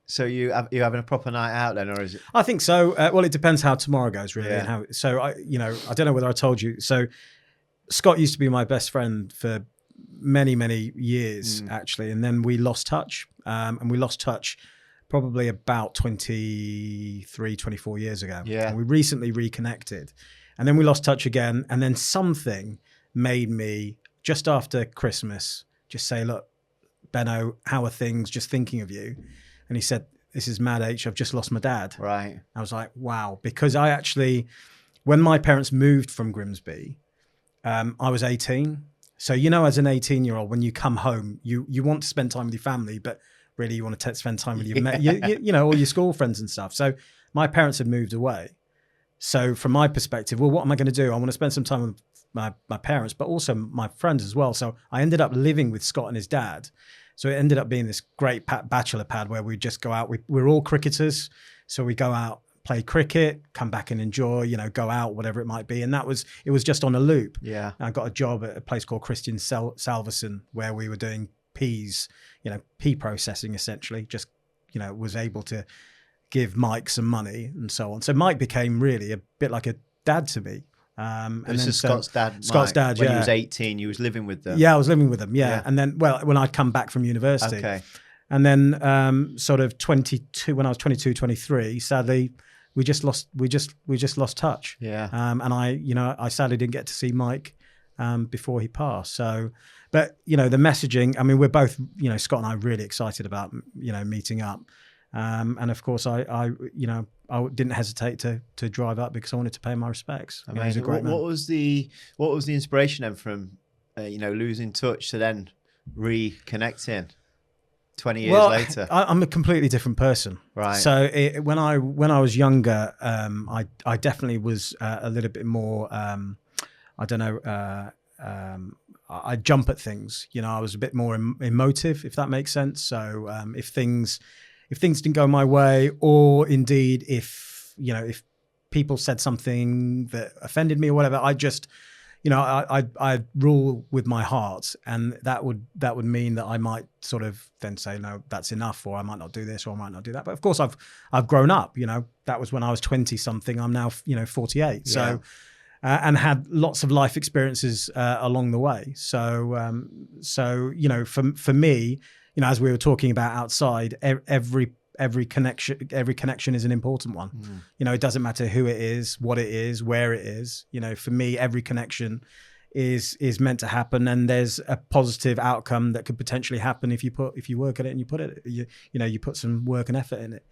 So you're having a proper night out then, or is it? I think so. Well, it depends how tomorrow goes, really. Yeah. And how. I don't know whether I told you. So Scott used to be my best friend for many, many years, actually. And then we lost touch. And we lost touch probably about 23, 24 years ago. Yeah. And we recently reconnected. And then we lost touch again. And then something made me, just after Christmas, just say, look, Benno, how are things? Just thinking of you. And he said, this is mad H, I've just lost my dad. Right. I was like, wow. Because I actually, when my parents moved from Grimsby, I was 18. So, as an 18-year-old, when you come home, you want to spend time with your family, but really you want to spend time with your, all your school friends and stuff. So my parents had moved away. So from my perspective, well, what am I going to do? I want to spend some time with my parents, but also my friends as well. So I ended up living with Scott and his dad. So it ended up being this great bachelor pad where we just go out. We're all cricketers. So we go out, play cricket, come back and enjoy, go out, whatever it might be. And it was just on a loop. Yeah. I got a job at a place called Christian Salverson where we were doing peas, pea processing essentially, just, was able to give Mike some money and so on. So Mike became really a bit like a dad to me. And this is Scott's dad, Mike. Scott's dad, when he was 18, you was living with them. Yeah, I was living with them. Yeah. And then, when I'd come back from university. Okay. And then sort of 22, when I was 22, 23, sadly, we just lost touch. Yeah. And I sadly didn't get to see Mike before he passed. So, but, the messaging, I mean, we're both, Scott and I are really excited about, meeting up. And of course, I didn't hesitate to drive up because I wanted to pay my respects. Amazing. What was the inspiration then from, losing touch to then reconnecting 20 years later? I'm a completely different person. Right. So when I was younger, I definitely was a little bit more, I jump at things. I was a bit more emotive, if that makes sense. So if things didn't go my way, or indeed if people said something that offended me or whatever, I just, I rule with my heart, and that would mean that I might sort of then say, no, that's enough, or I might not do this, or I might not do that. But of course I've grown up, that was when I was 20 something. I'm now, 48. Yeah. So, and had lots of life experiences along the way. So, for me, as we were talking about outside, every connection is an important one. It doesn't matter who it is, what it is, where it is. For me, every connection is meant to happen, and there's a positive outcome that could potentially happen if you work at it and you put some work and effort in it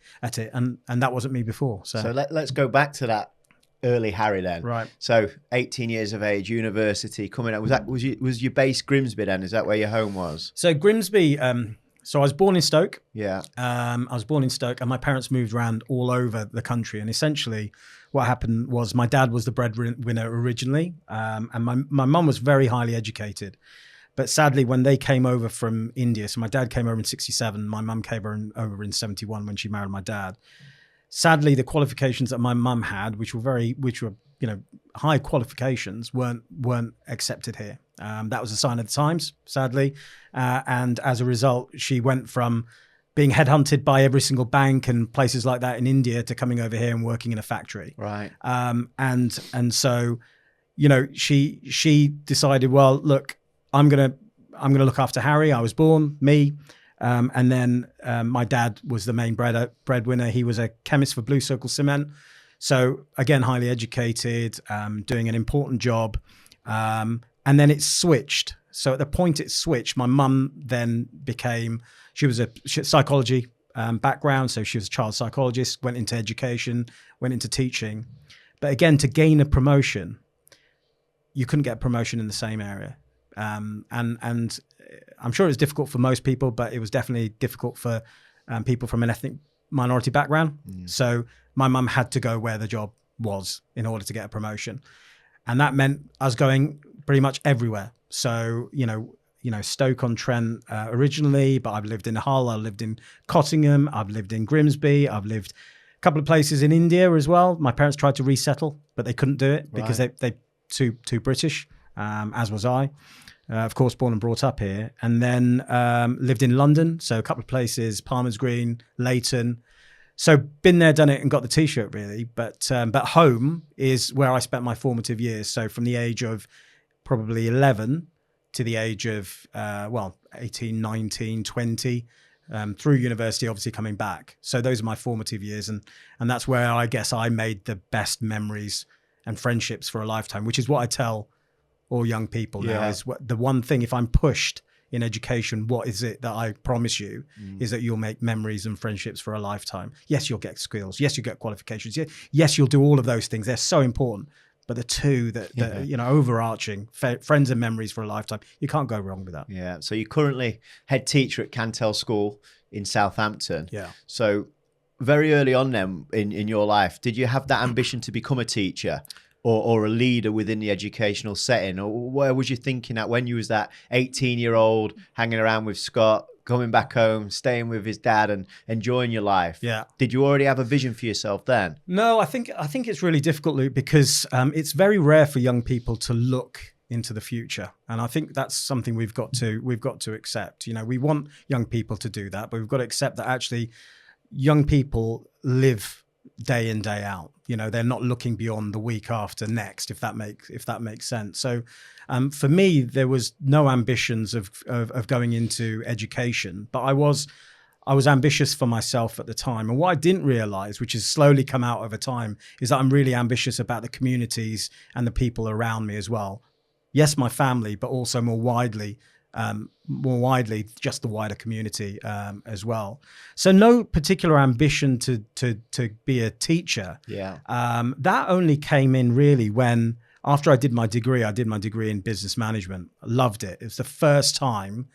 and that wasn't me before. So let's go back to that early Harry then. Right. So 18 years of age, university coming up. Was your base Grimsby then? Is that where your home was? So Grimsby. So I was born in Stoke. Yeah. I was born in Stoke, and my parents moved around all over the country. And essentially, what happened was my dad was the breadwinner originally, and my mum was very highly educated. But sadly, when they came over from India, so my dad came over in 67, my mum came over in 71 when she married my dad. Sadly, the qualifications that my mum had, which were high qualifications, weren't accepted here. That was a sign of the times, sadly. And as a result, she went from being headhunted by every single bank and places like that in India to coming over here and working in a factory. Right. And so, she decided, well, look, I'm gonna look after Harry. I was born, me. And then my dad was the main breadwinner. He was a chemist for Blue Circle Cement. So again, highly educated, doing an important job. And then it switched. So at the point it switched, my mum then she was a psychology background. So she was a child psychologist, went into education, went into teaching. But again, to gain a promotion, you couldn't get a promotion in the same area. And I'm sure it was difficult for most people, but it was definitely difficult for people from an ethnic minority background. So my mum had to go where the job was in order to get a promotion. And that meant I was going pretty much everywhere. So, Stoke-on-Trent originally, but I've lived in Hull, I've lived in Cottingham, I've lived in Grimsby, I've lived a couple of places in India as well. My parents tried to resettle, but they couldn't do it because they too British. as was I. Of course, born and brought up here, and then lived in London. So a couple of places, Palmer's Green, Leighton. So been there, done it, and got the T-shirt really. But home is where I spent my formative years. So from the age of probably 11 to the age of 18, 19, 20, through university, obviously coming back. So those are my formative years, and that's where I guess I made the best memories and friendships for a lifetime, which is what I tell all young people now. Is what the one thing, if I'm pushed in education, what is it that I promise you is that you'll make memories and friendships for a lifetime. Yes, you'll get skills. Yes, you'll get qualifications. Yes, you'll do all of those things. They're so important. But the two that you know, overarching, friends and memories for a lifetime, you can't go wrong with that. Yeah. So you're currently head teacher at Cantell School in Southampton. Yeah. So very early on then in your life, did you have that ambition to become a teacher or a leader within the educational setting? Or where was you thinking at when you was that 18-year-old hanging around with Scott, coming back home, staying with his dad and enjoying your life? Yeah. Did you already have a vision for yourself then? No, I think it's really difficult, Luke, because it's very rare for young people to look into the future. And I think that's something we've got to accept. You know, we want young people to do that, but we've got to accept that actually young people live day in, day out. You know, they're not looking beyond the week after next, if that makes sense. So for me, there was no ambitions of going into education, but I was ambitious for myself at the time. And what I didn't realize, which has slowly come out over time, is that I'm really ambitious about the communities and the people around me as well. Yes, my family, but also more widely, just the wider community as well. So no particular ambition to be a teacher. Yeah. That only came in really when, after I did my degree in business management. I loved it. It was the first time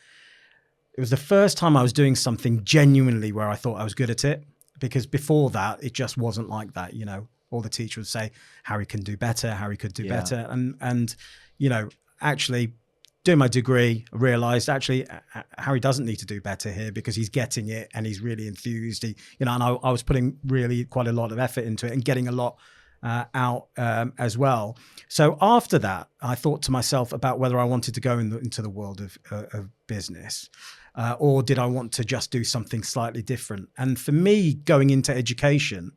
I was doing something genuinely where I thought I was good at it, because before that, it just wasn't like that. You know, all the teachers would say, Harry can do better, Harry could do better. And, you know, actually doing my degree, I realized actually Harry doesn't need to do better here because he's getting it and he's really enthused. And I was putting really quite a lot of effort into it and getting a lot out as well. So after that, I thought to myself about whether I wanted to go into the world of business. Or did I want to just do something slightly different? And for me, going into education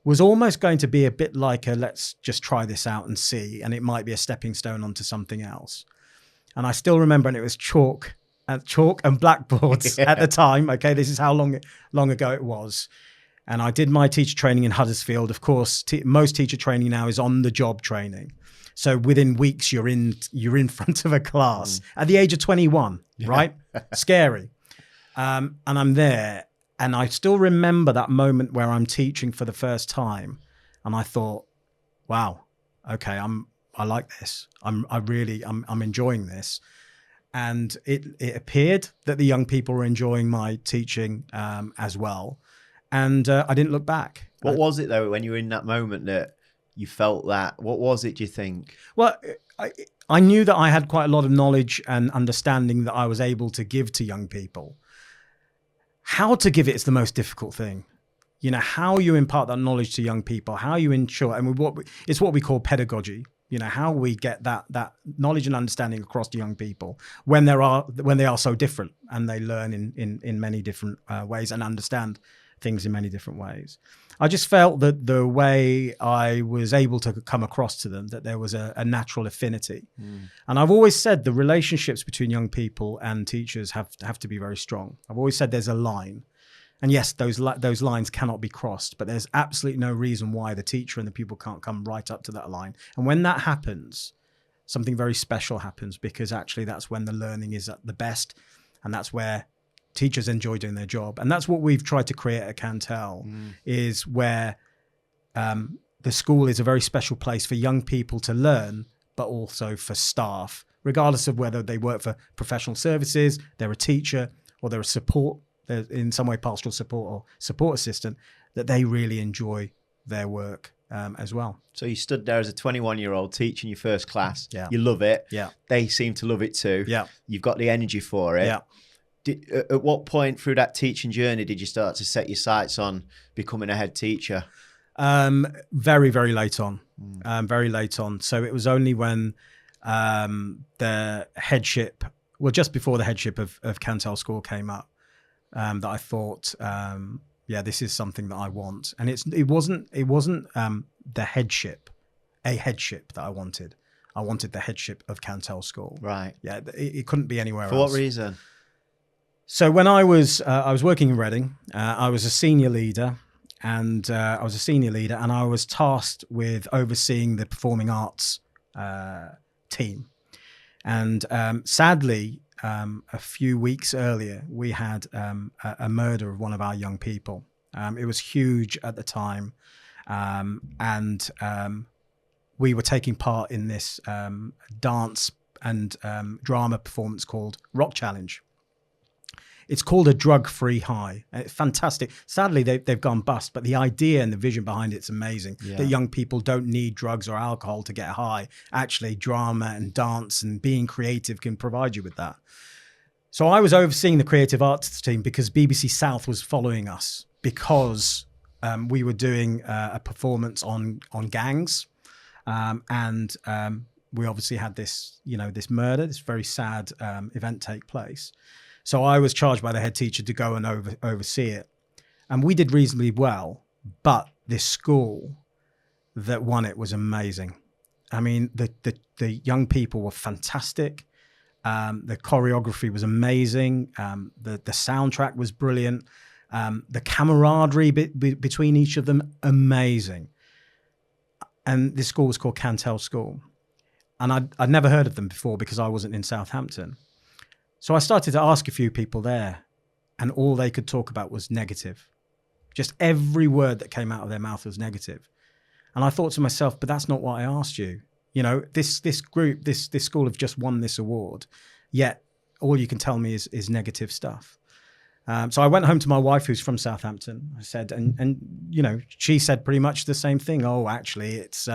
was almost going to be a bit like let's just try this out and see, and it might be a stepping stone onto something else. And I still remember, and it was chalk and blackboards at the time. Okay, this is how long ago it was. And I did my teacher training in Huddersfield. Of course, most teacher training now is on the job training. So within weeks, you're in front of a class at the age of 21, right? Scary. And I'm there, and I still remember that moment where I'm teaching for the first time, and I thought, wow, okay, I like this. I'm enjoying this. And it appeared that the young people were enjoying my teaching as well. And I didn't look back. What was it though, when you were in that moment that you felt that? What was it, do you think? Well, I knew that I had quite a lot of knowledge and understanding that I was able to give to young people. How to give it is the most difficult thing. You know, how you impart that knowledge to young people, how you ensure, and it's what we call pedagogy. You know, how we get that knowledge and understanding across to young people when they are so different and they learn in many different ways and understand things in many different ways. I just felt that the way I was able to come across to them, that there was a natural affinity. And I've always said the relationships between young people and teachers have to be very strong. I've always said there's a line. And yes, those lines cannot be crossed, but there's absolutely no reason why the teacher and the pupil can't come right up to that line. And when that happens, something very special happens, because actually that's when the learning is at the best, and that's where teachers enjoy doing their job. And that's what we've tried to create at Cantell, is where the school is a very special place for young people to learn, but also for staff, regardless of whether they work for professional services, they're a teacher, or they're a support, they're in some way pastoral support or support assistant, that they really enjoy their work as well. So you stood there as a 21-year-old teaching your first class. Yeah. You love it. Yeah. They seem to love it too. Yeah. You've got the energy for it. Yeah. At what point through that teaching journey did you start to set your sights on becoming a head teacher? Very, very late on. Very late on. So it was only when the headship, well, just before the headship of Cantell School came up, that I thought, yeah, this is something that I want. And it wasn't the headship, a headship that I wanted. I wanted the headship of Cantell School. Right. Yeah, it couldn't be anywhere else. For what reason? So when I was working in Reading, I was a senior leader, and I was tasked with overseeing the performing arts team. And sadly, a few weeks earlier, we had a murder of one of our young people. It was huge at the time, and we were taking part in this dance and drama performance called Rock Challenge. It's called a drug-free high. It's fantastic. Sadly, they've gone bust, but the idea and the vision behind it's amazing. Yeah. That young people don't need drugs or alcohol to get high. Actually, drama and dance and being creative can provide you with that. So I was overseeing the creative arts team because BBC South was following us because we were doing a performance on gangs, and we obviously had this, this murder, this very sad event take place. So I was charged by the head teacher to go and oversee it. And we did reasonably well, but this school that won it was amazing. I mean, the young people were fantastic. The choreography was amazing. The soundtrack was brilliant. The camaraderie between each of them, amazing. And this school was called Cantell School. And I'd never heard of them before because I wasn't in Southampton. So I started to ask a few people there, and all they could talk about was negative. Just every word that came out of their mouth was negative. And I thought to myself, but that's not what I asked you. This group, this school have just won this award, yet all you can tell me is negative stuff. So I went home to my wife, who's from Southampton. I said, and she said pretty much the same thing. Oh, actually, it's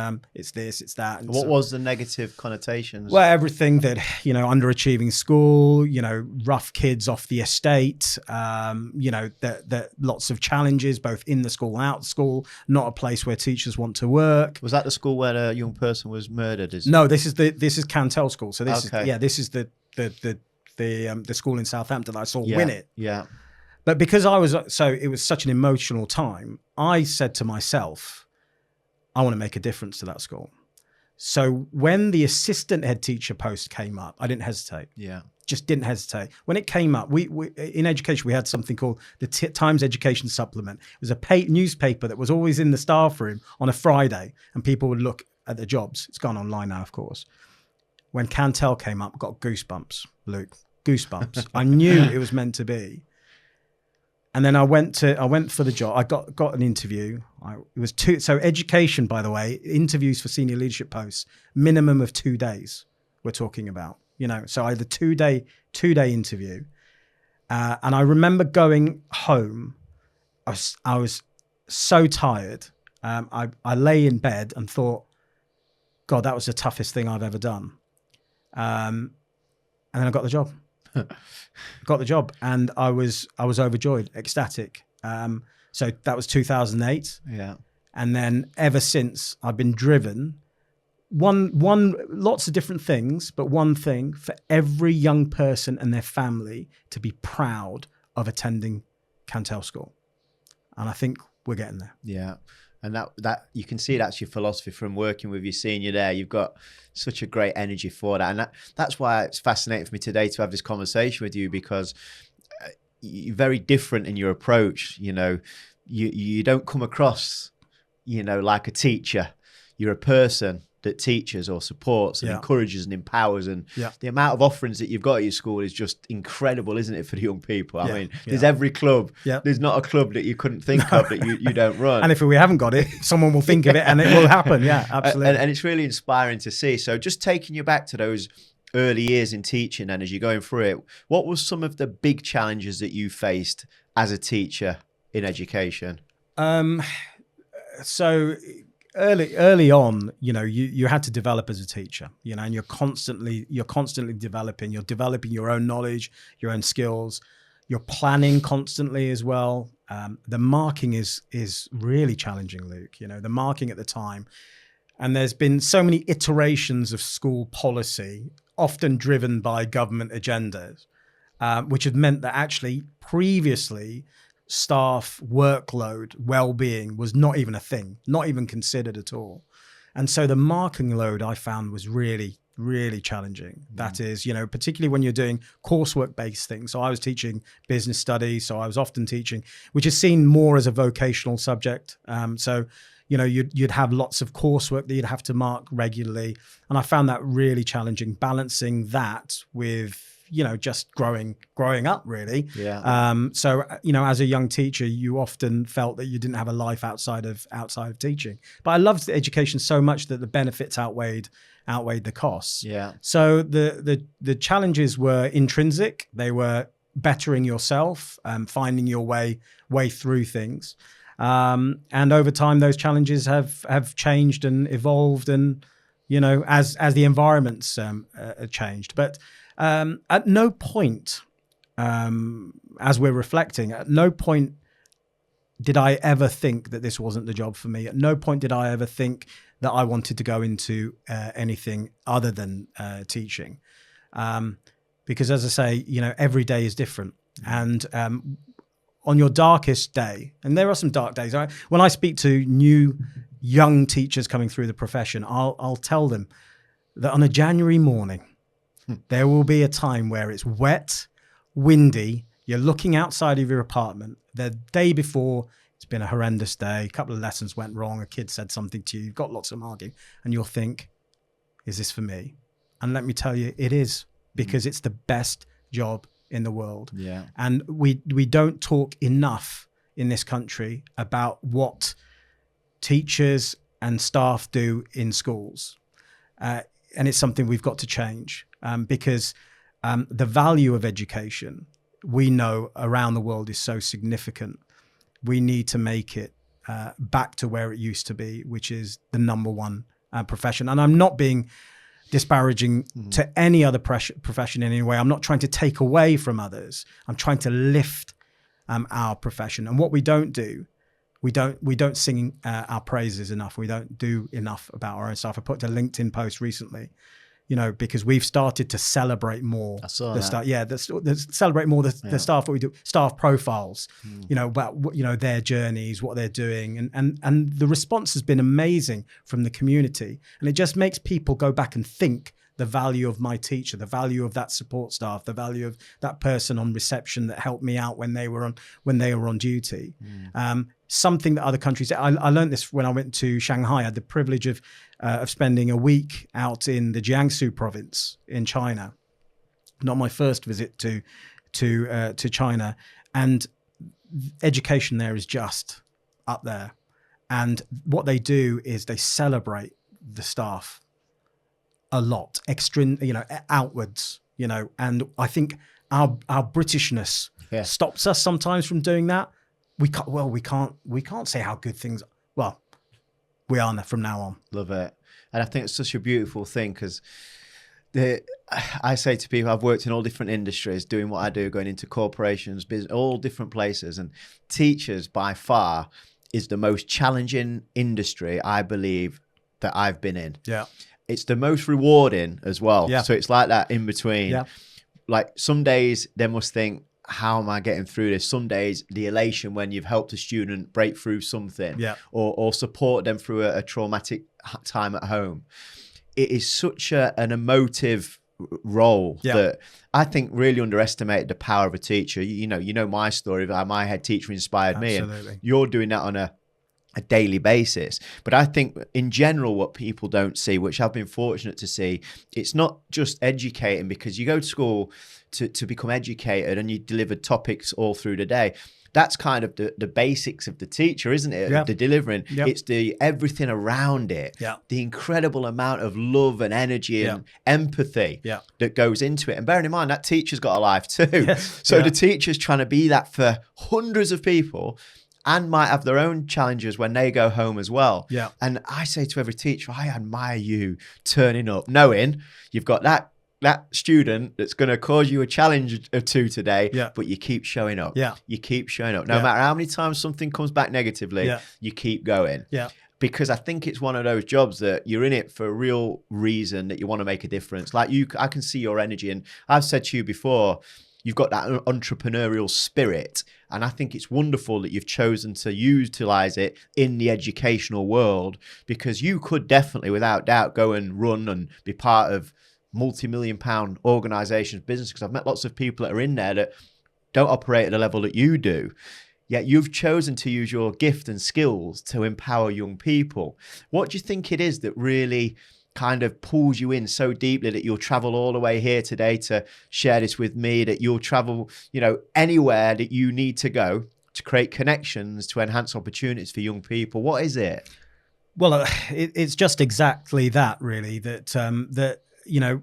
this, it's that. And what was the negative connotations? Well, everything that, underachieving school, rough kids off the estate, that lots of challenges, both in the school and out of school, not a place where teachers want to work. Was that the school where a young person was murdered? No, this is Cantell School. So this is the school in Southampton that I saw win it. Yeah. But because it was such an emotional time, I said to myself, I want to make a difference to that school. So when the assistant head teacher post came up, I didn't hesitate. Yeah. Just didn't hesitate. When it came up, we in education, we had something called the Times Education Supplement. It was a newspaper that was always in the staff room on a Friday, and people would look at the jobs. It's gone online now, of course. When Cantell came up, got goosebumps, Luke. Goosebumps. I knew it was meant to be. And then I went for the job. I got an interview. So education, by the way, interviews for senior leadership posts, minimum of 2 days we're talking about, so I had a two-day interview. And I remember going home. I was so tired. I lay in bed and thought, God, that was the toughest thing I've ever done. And then I got the job. Got the job, and I was overjoyed, ecstatic. So that was 2008. Yeah. And then ever since, I've been driven. Lots of different things, but one thing for every young person and their family to be proud of attending Cantell School. And I think we're getting there. Yeah. And that you can see that's your philosophy from working with your senior there. You've got such a great energy for that. And that's why it's fascinating for me today to have this conversation with you, because you're very different in your approach. You don't come across, like a teacher. You're a person that teaches or supports and encourages and empowers. And the amount of offerings that you've got at your school is just incredible, isn't it, for the young people? I mean, there's every club. There's not a club that you couldn't think of that you don't run. And if we haven't got it, someone will think of it and it will happen. Yeah, absolutely. And it's really inspiring to see. So just taking you back to those early years in teaching, and as you're going through it, what was some of the big challenges that you faced as a teacher in education? So early on, you had to develop as a teacher, and you're constantly developing. You're developing your own knowledge, your own skills. You're planning constantly as well. The marking is really challenging, Luke. The marking at the time, And there's been so many iterations of school policy, often driven by government agendas, which have meant that actually previously staff workload, well-being was not even a thing, not even considered at all. And so the marking load I found was really, really challenging. That is, particularly when you're doing coursework-based things. So I was teaching business studies, so I was often teaching, which is seen more as a vocational subject. You'd have lots of coursework that you'd have to mark regularly. And I found that really challenging, balancing that with, just growing up really. Yeah. As a young teacher, you often felt that you didn't have a life outside of teaching. But I loved education so much that the benefits outweighed the costs. Yeah. So the challenges were intrinsic. They were bettering yourself, finding your way through things. And over time, those challenges have changed and evolved, and as the environments changed. But at no point, as we're reflecting, at no point did I ever think that this wasn't the job for me. At no point did I ever think that I wanted to go into anything other than teaching, because as I say, every day is different, and on your darkest day, and there are some dark days. When I speak to new young teachers coming through the profession, I'll tell them that on a January morning, there will be a time where it's wet, windy, you're looking outside of your apartment. The day before, it's been a horrendous day, a couple of lessons went wrong, a kid said something to you, you've got lots of marking, and you'll think, is this for me? And let me tell you, it is, because it's the best job in the world. Yeah. And we don't talk enough in this country about what teachers and staff do in schools. And it's something we've got to change, because the value of education, we know around the world, is so significant. We need to make it back to where it used to be, which is the number one profession. And I'm not being disparaging to any other profession in any way. I'm not trying to take away from others. I'm trying to lift our profession. And what we don't do, we don't sing our praises enough. We don't do enough about our own staff. I put a LinkedIn post recently, because we've started to celebrate more the staff. Yeah, celebrate more the staff that we do, staff profiles, about their journeys, what they're doing, and the response has been amazing from the community, and it just makes people go back and think the value of my teacher, the value of that support staff, the value of that person on reception that helped me out when they were on duty. Something that other countries, I learned this when I went to Shanghai. I had the privilege of spending a week out in the Jiangsu province in China. Not my first visit to China, and education there is just up there. And what they do is they celebrate the staff a lot, outwards, and I think our Britishness stops us sometimes from doing that. We can't say how good things. Well, we are from now on. Love it, and I think it's such a beautiful thing, because I say to people, I've worked in all different industries, doing what I do, going into corporations, business, all different places, and teachers by far is the most challenging industry I believe that I've been in. Yeah. It's the most rewarding as well. Yeah. So it's like that in between. Yeah. Like some days they must think, how am I getting through this? Some days the elation when you've helped a student break through something, or support them through a traumatic time at home. It is such an emotive role that I think really underestimated the power of a teacher. You know my story of how my head teacher inspired me, and you're doing that on a daily basis. But I think in general, what people don't see, which I've been fortunate to see, it's not just educating, because you go to school to become educated and you deliver topics all through the day. That's kind of the basics of the teacher, isn't it? Yep. The delivering. Yep. It's the everything around it. Yep. The incredible amount of love and energy and empathy that goes into it. And bearing in mind, that teacher's got a life too. Yes. So the teacher's trying to be that for hundreds of people, and might have their own challenges when they go home as well. Yeah. And I say to every teacher, I admire you turning up, knowing you've got that student that's going to cause you a challenge or two today, but you keep showing up. Yeah. You keep showing up. No matter how many times something comes back negatively, you keep going. Yeah. because I think it's one of those jobs that you're in it for a real reason, that you want to make a difference. Like you, I can see your energy, and I've said to you before, you've got that entrepreneurial spirit, and I think it's wonderful that you've chosen to utilize it in the educational world, because you could definitely, without doubt, go and run and be part of multi-million-pound organizations, business, because I've met lots of people that are in there that don't operate at the level that you do. Yet you've chosen to use your gift and skills to empower young people. What do you think it is that really kind of pulls you in so deeply that you'll travel all the way here today to share this with me, that you'll travel, anywhere that you need to go to create connections, to enhance opportunities for young people? What is it? Well, it's just exactly that, really, that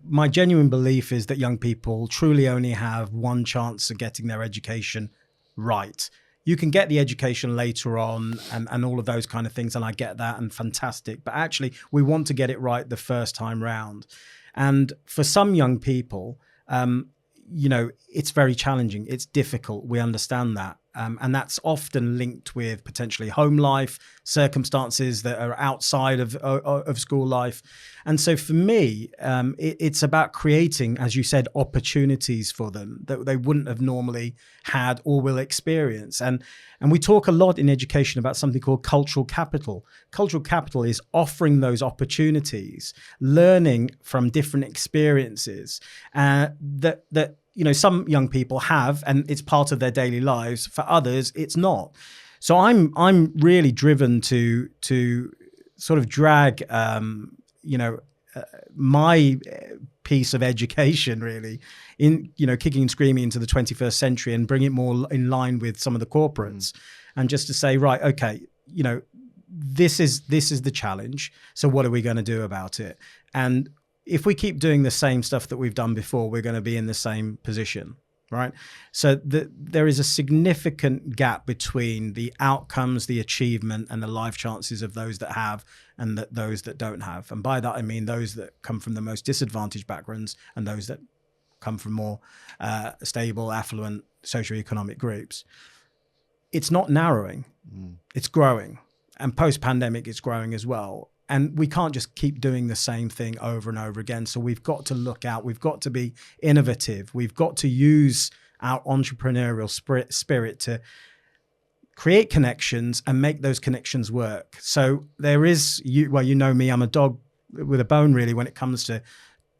my genuine belief is that young people truly only have one chance of getting their education right. You can get the education later on and all of those kind of things, and I get that, and fantastic. But actually, we want to get it right the first time round. And for some young people, it's very challenging. It's difficult. We understand that. And that's often linked with potentially home life, circumstances that are outside of school life. And so for me, it's about creating, as you said, opportunities for them that they wouldn't have normally had or will experience. And we talk a lot in education about something called cultural capital. Cultural capital is offering those opportunities, learning from different experiences that some young people have, and it's part of their daily lives. For others, it's not. So I'm really driven to sort of drag, my piece of education really in, kicking and screaming into the 21st century and bring it more in line with some of the corporates, and just to say, right, okay, this is the challenge. So what are we going to do about it? And if we keep doing the same stuff that we've done before, we're going to be in the same position, right? So there is a significant gap between the outcomes, the achievement, and the life chances of those that have and those that don't have. And by that, I mean those that come from the most disadvantaged backgrounds and those that come from more stable, affluent, socioeconomic groups. It's not narrowing, it's growing. And post-pandemic, it's growing as well. And we can't just keep doing the same thing over and over again. So we've got to look out. We've got to be innovative. We've got to use our entrepreneurial spirit to create connections and make those connections work. So there is, you know me, I'm a dog with a bone really when it comes to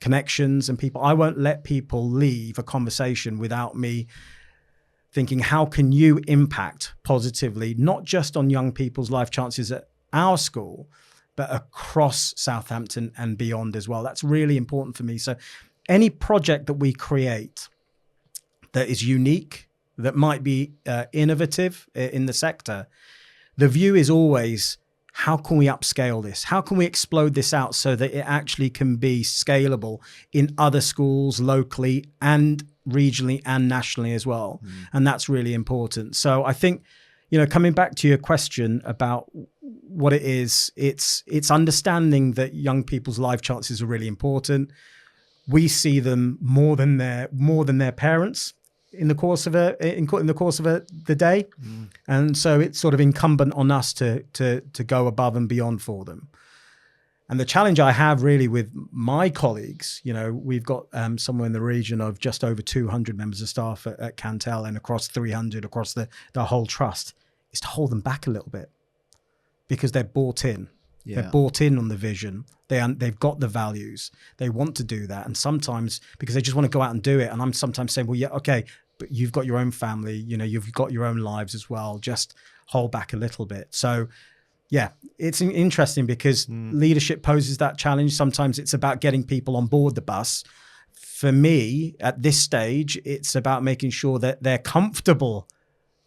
connections and people. I won't let people leave a conversation without me thinking, how can you impact positively, not just on young people's life chances at our school, but across Southampton and beyond as well. That's really important for me. So any project that we create that is unique, that might be innovative in the sector, the view is always, how can we upscale this? How can we explode this out so that it actually can be scalable in other schools locally and regionally and nationally as well? And that's really important. So I think, coming back to your question about what it is, it's understanding that young people's life chances are really important. We see them more than their parents in the course of the day, and so it's sort of incumbent on us to go above and beyond for them. And the challenge I have really with my colleagues, we've got somewhere in the region of just over 200 members of staff at Cantell, and across 300 across the whole trust, is to hold them back a little bit, because they're bought in. Yeah. They're bought in on the vision. They've got the values. They want to do that. And sometimes, because they just want to go out and do it. And I'm sometimes saying, well, yeah, okay, but you've got your own family, you've got your own lives as well. Just hold back a little bit. So yeah, it's interesting because leadership poses that challenge. Sometimes it's about getting people on board the bus. For me, at this stage, it's about making sure that they're comfortable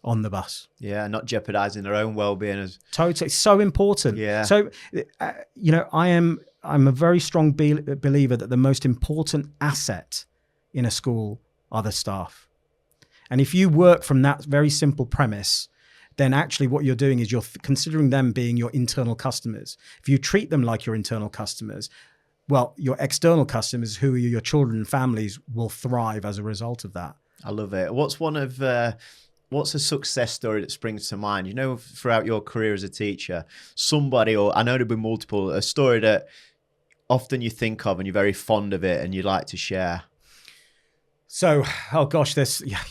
on the bus. Yeah, not jeopardizing their own well-being. Totally, so important. Yeah. So, I'm a very strong believer that the most important asset in a school are the staff. And if you work from that very simple premise, then actually what you're doing is you're considering them being your internal customers. If you treat them like your internal customers, well, your external customers, who are your children and families, will thrive as a result of that. I love it. What's one of what's a success story that springs to mind? You know, throughout your career as a teacher, somebody, or I know there'll be multiple, a story that often you think of and you're very fond of it and you like to share. So, oh gosh,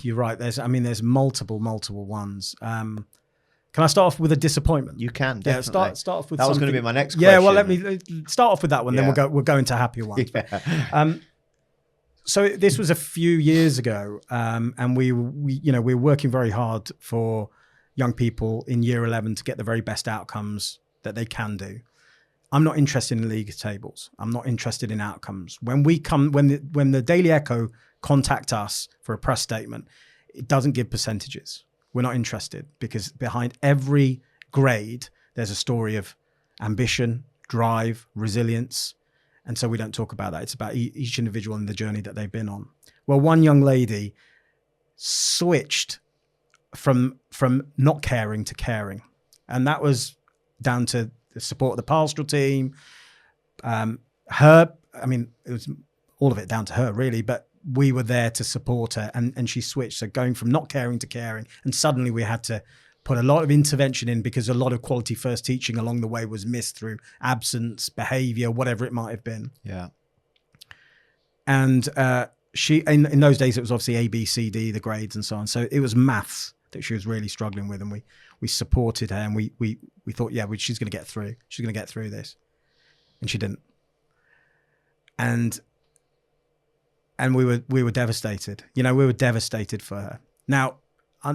you're right. There's multiple ones. Can I start off with a disappointment? You can, definitely. Yeah, start off with that was going to be my next question. Yeah, well, let me start off with that one, then we'll go into happier ones. Yeah. So this was a few years ago, and we were working very hard for young people in year 11 to get the very best outcomes that they can do. I'm not interested in league tables. I'm not interested in outcomes. When the Daily Echo contact us for a press statement, it doesn't give percentages. We're not interested, because behind every grade, there's a story of ambition, drive, resilience. And so we don't talk about that. It's about each individual and the journey that they've been on. Well, one young lady switched from not caring to caring. And that was down to the support of the pastoral team. It was all of it down to her, really, but we were there to support her, and she switched. So going from not caring to caring, and suddenly we had to put a lot of intervention in, because a lot of quality first teaching along the way was missed through absence, behavior, whatever it might have been. Yeah. And she, in those days, it was obviously A, B, C, D, the grades and so on. So it was maths that she was really struggling with, and we supported her, and we thought, she's going to get through. She's going to get through this. And she didn't. And we were devastated. We were devastated for her. Now,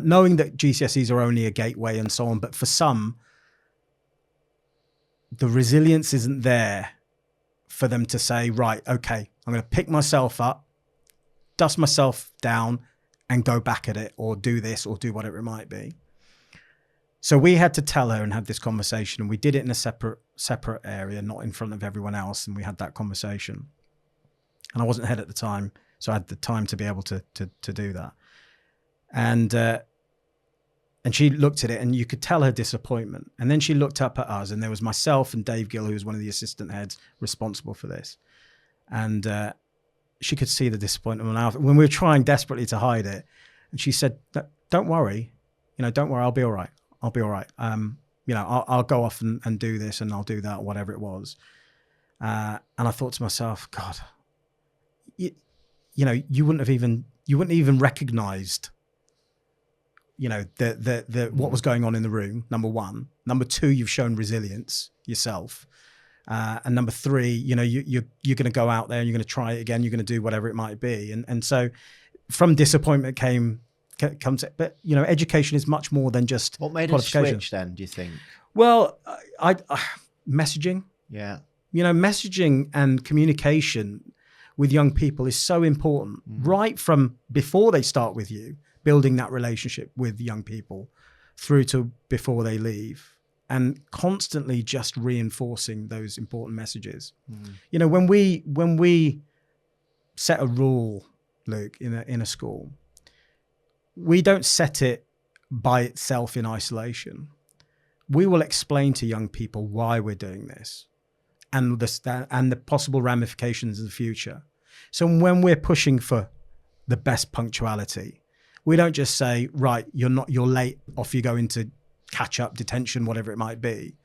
knowing that GCSEs are only a gateway and so on, but for some, the resilience isn't there for them to say, right, okay, I'm going to pick myself up, dust myself down, and go back at it, or do this, or do whatever it might be. So we had to tell her and have this conversation, and we did it in a separate area, not in front of everyone else, and we had that conversation. And I wasn't head at the time, so I had the time to be able to do that. And she looked at it, and you could tell her disappointment. And then she looked up at us, and there was myself and Dave Gill, who was one of the assistant heads responsible for this. And she could see the disappointment when we were trying desperately to hide it. And she said, "Don't worry, don't worry, I'll be all right. I'll be all right. I'll go off and do this, and I'll do that, whatever it was." And I thought to myself, God, you wouldn't have even recognized, what was going on in the room. Number one. Number two, you've shown resilience yourself. And number three, you're going to go out there and you're going to try it again. You're going to do whatever it might be. And so from disappointment comes, but education is much more than just what made us switch then, do you think? Well, messaging. Yeah. Messaging and communication with young people is so important, right from before they start with you, building that relationship with young people, through to before they leave, and constantly just reinforcing those important messages. When we set a rule, Luke, in a school, we don't set it by itself in isolation. We will explain to young people why we're doing this, and the possible ramifications in the future. So when we're pushing for the best punctuality, we don't just say, right, you're late, off you go into catch up, detention, whatever it might be.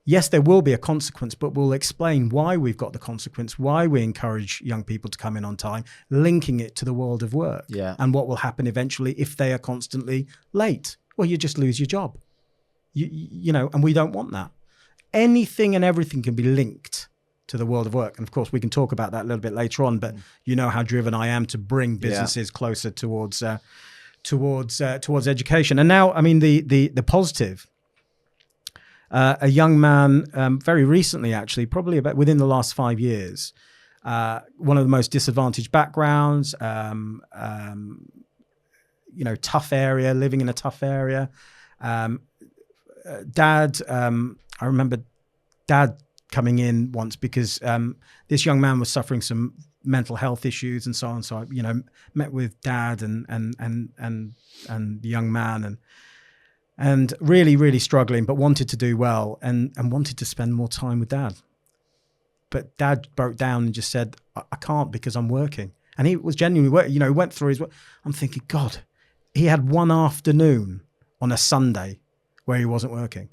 Yes, there will be a consequence, but we'll explain why we've got the consequence, why we encourage young people to come in on time, linking it to the world of work, and what will happen eventually if they are constantly late. Well, you just lose your job, and we don't want that. Anything and everything can be linked to the world of work. And of course, we can talk about that a little bit later on, but you know how driven I am to bring businesses closer towards education. And now, the positive, a young man, very recently, actually, probably about within the last 5 years, one of the most disadvantaged backgrounds, tough area, living in a tough area. Dad, I remember Dad coming in once because this young man was suffering some mental health issues and so on. So I, met with Dad and the young man and really, really struggling, but wanted to do well and wanted to spend more time with Dad. But Dad broke down and just said, I can't because I'm working. And he was genuinely working, went through his work. I'm thinking, God, he had one afternoon on a Sunday where he wasn't working.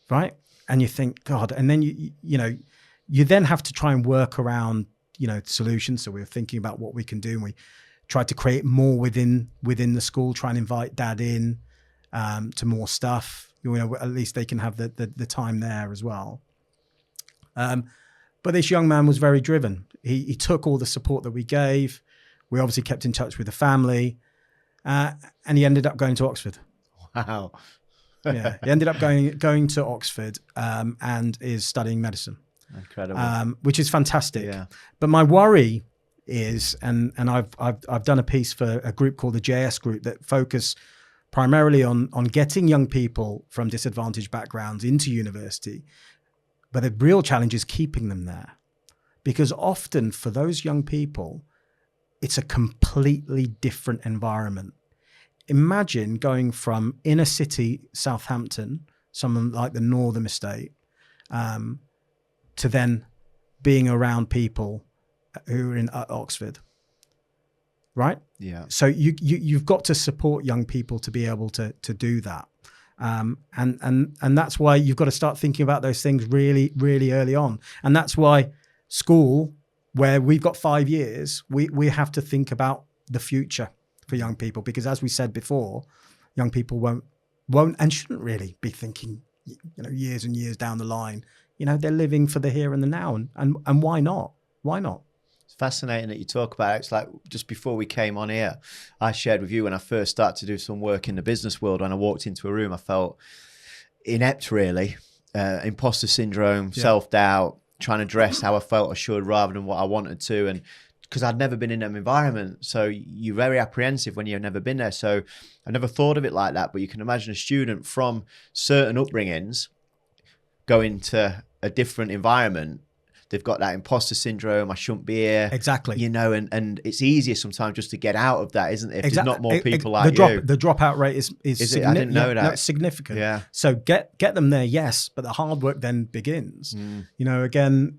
Right. And you think, God, and then you then have to try and work around, solutions. So we were thinking about what we can do, and we tried to create more within the school, try and invite dad in to more stuff. At least they can have the time there as well. But this young man was very driven. He took all the support that we gave. We obviously kept in touch with the family, and he ended up going to Oxford. Wow. Yeah, he ended up going to Oxford and is studying medicine. Incredible. Which is fantastic. Yeah. But my worry is, and I've done a piece for a group called the JS Group that focus primarily on getting young people from disadvantaged backgrounds into university. But the real challenge is keeping them there, because often for those young people, it's a completely different environment. Imagine going from inner city Southampton, someone like the Northern Estate, to then being around people who are in Oxford, right? Yeah. So you've got to support young people to be able to do that. And that's why you've got to start thinking about those things really, really early on. And that's why school, where we've got 5 years, we have to think about the future for young people, because as we said before, young people won't and shouldn't really be thinking, years and years down the line. They're living for the here and the now, and why not? Why not? It's fascinating that you talk about it. It's like just before we came on here, I shared with you when I first started to do some work in the business world. When I walked into a room, I felt inept, really, imposter syndrome, self-doubt, trying to dress how I felt I should rather than what I wanted to, and because I'd never been in them environment. So you're very apprehensive when you've never been there. So I never thought of it like that. But you can imagine a student from certain upbringings going to a different environment. They've got that imposter syndrome. I shouldn't be here. Exactly. And it's easier sometimes just to get out of that, isn't it? If there's not more people like you. you. The dropout rate is I didn't know that. No, it's significant. Yeah. So get them there, yes, but the hard work then begins. Again,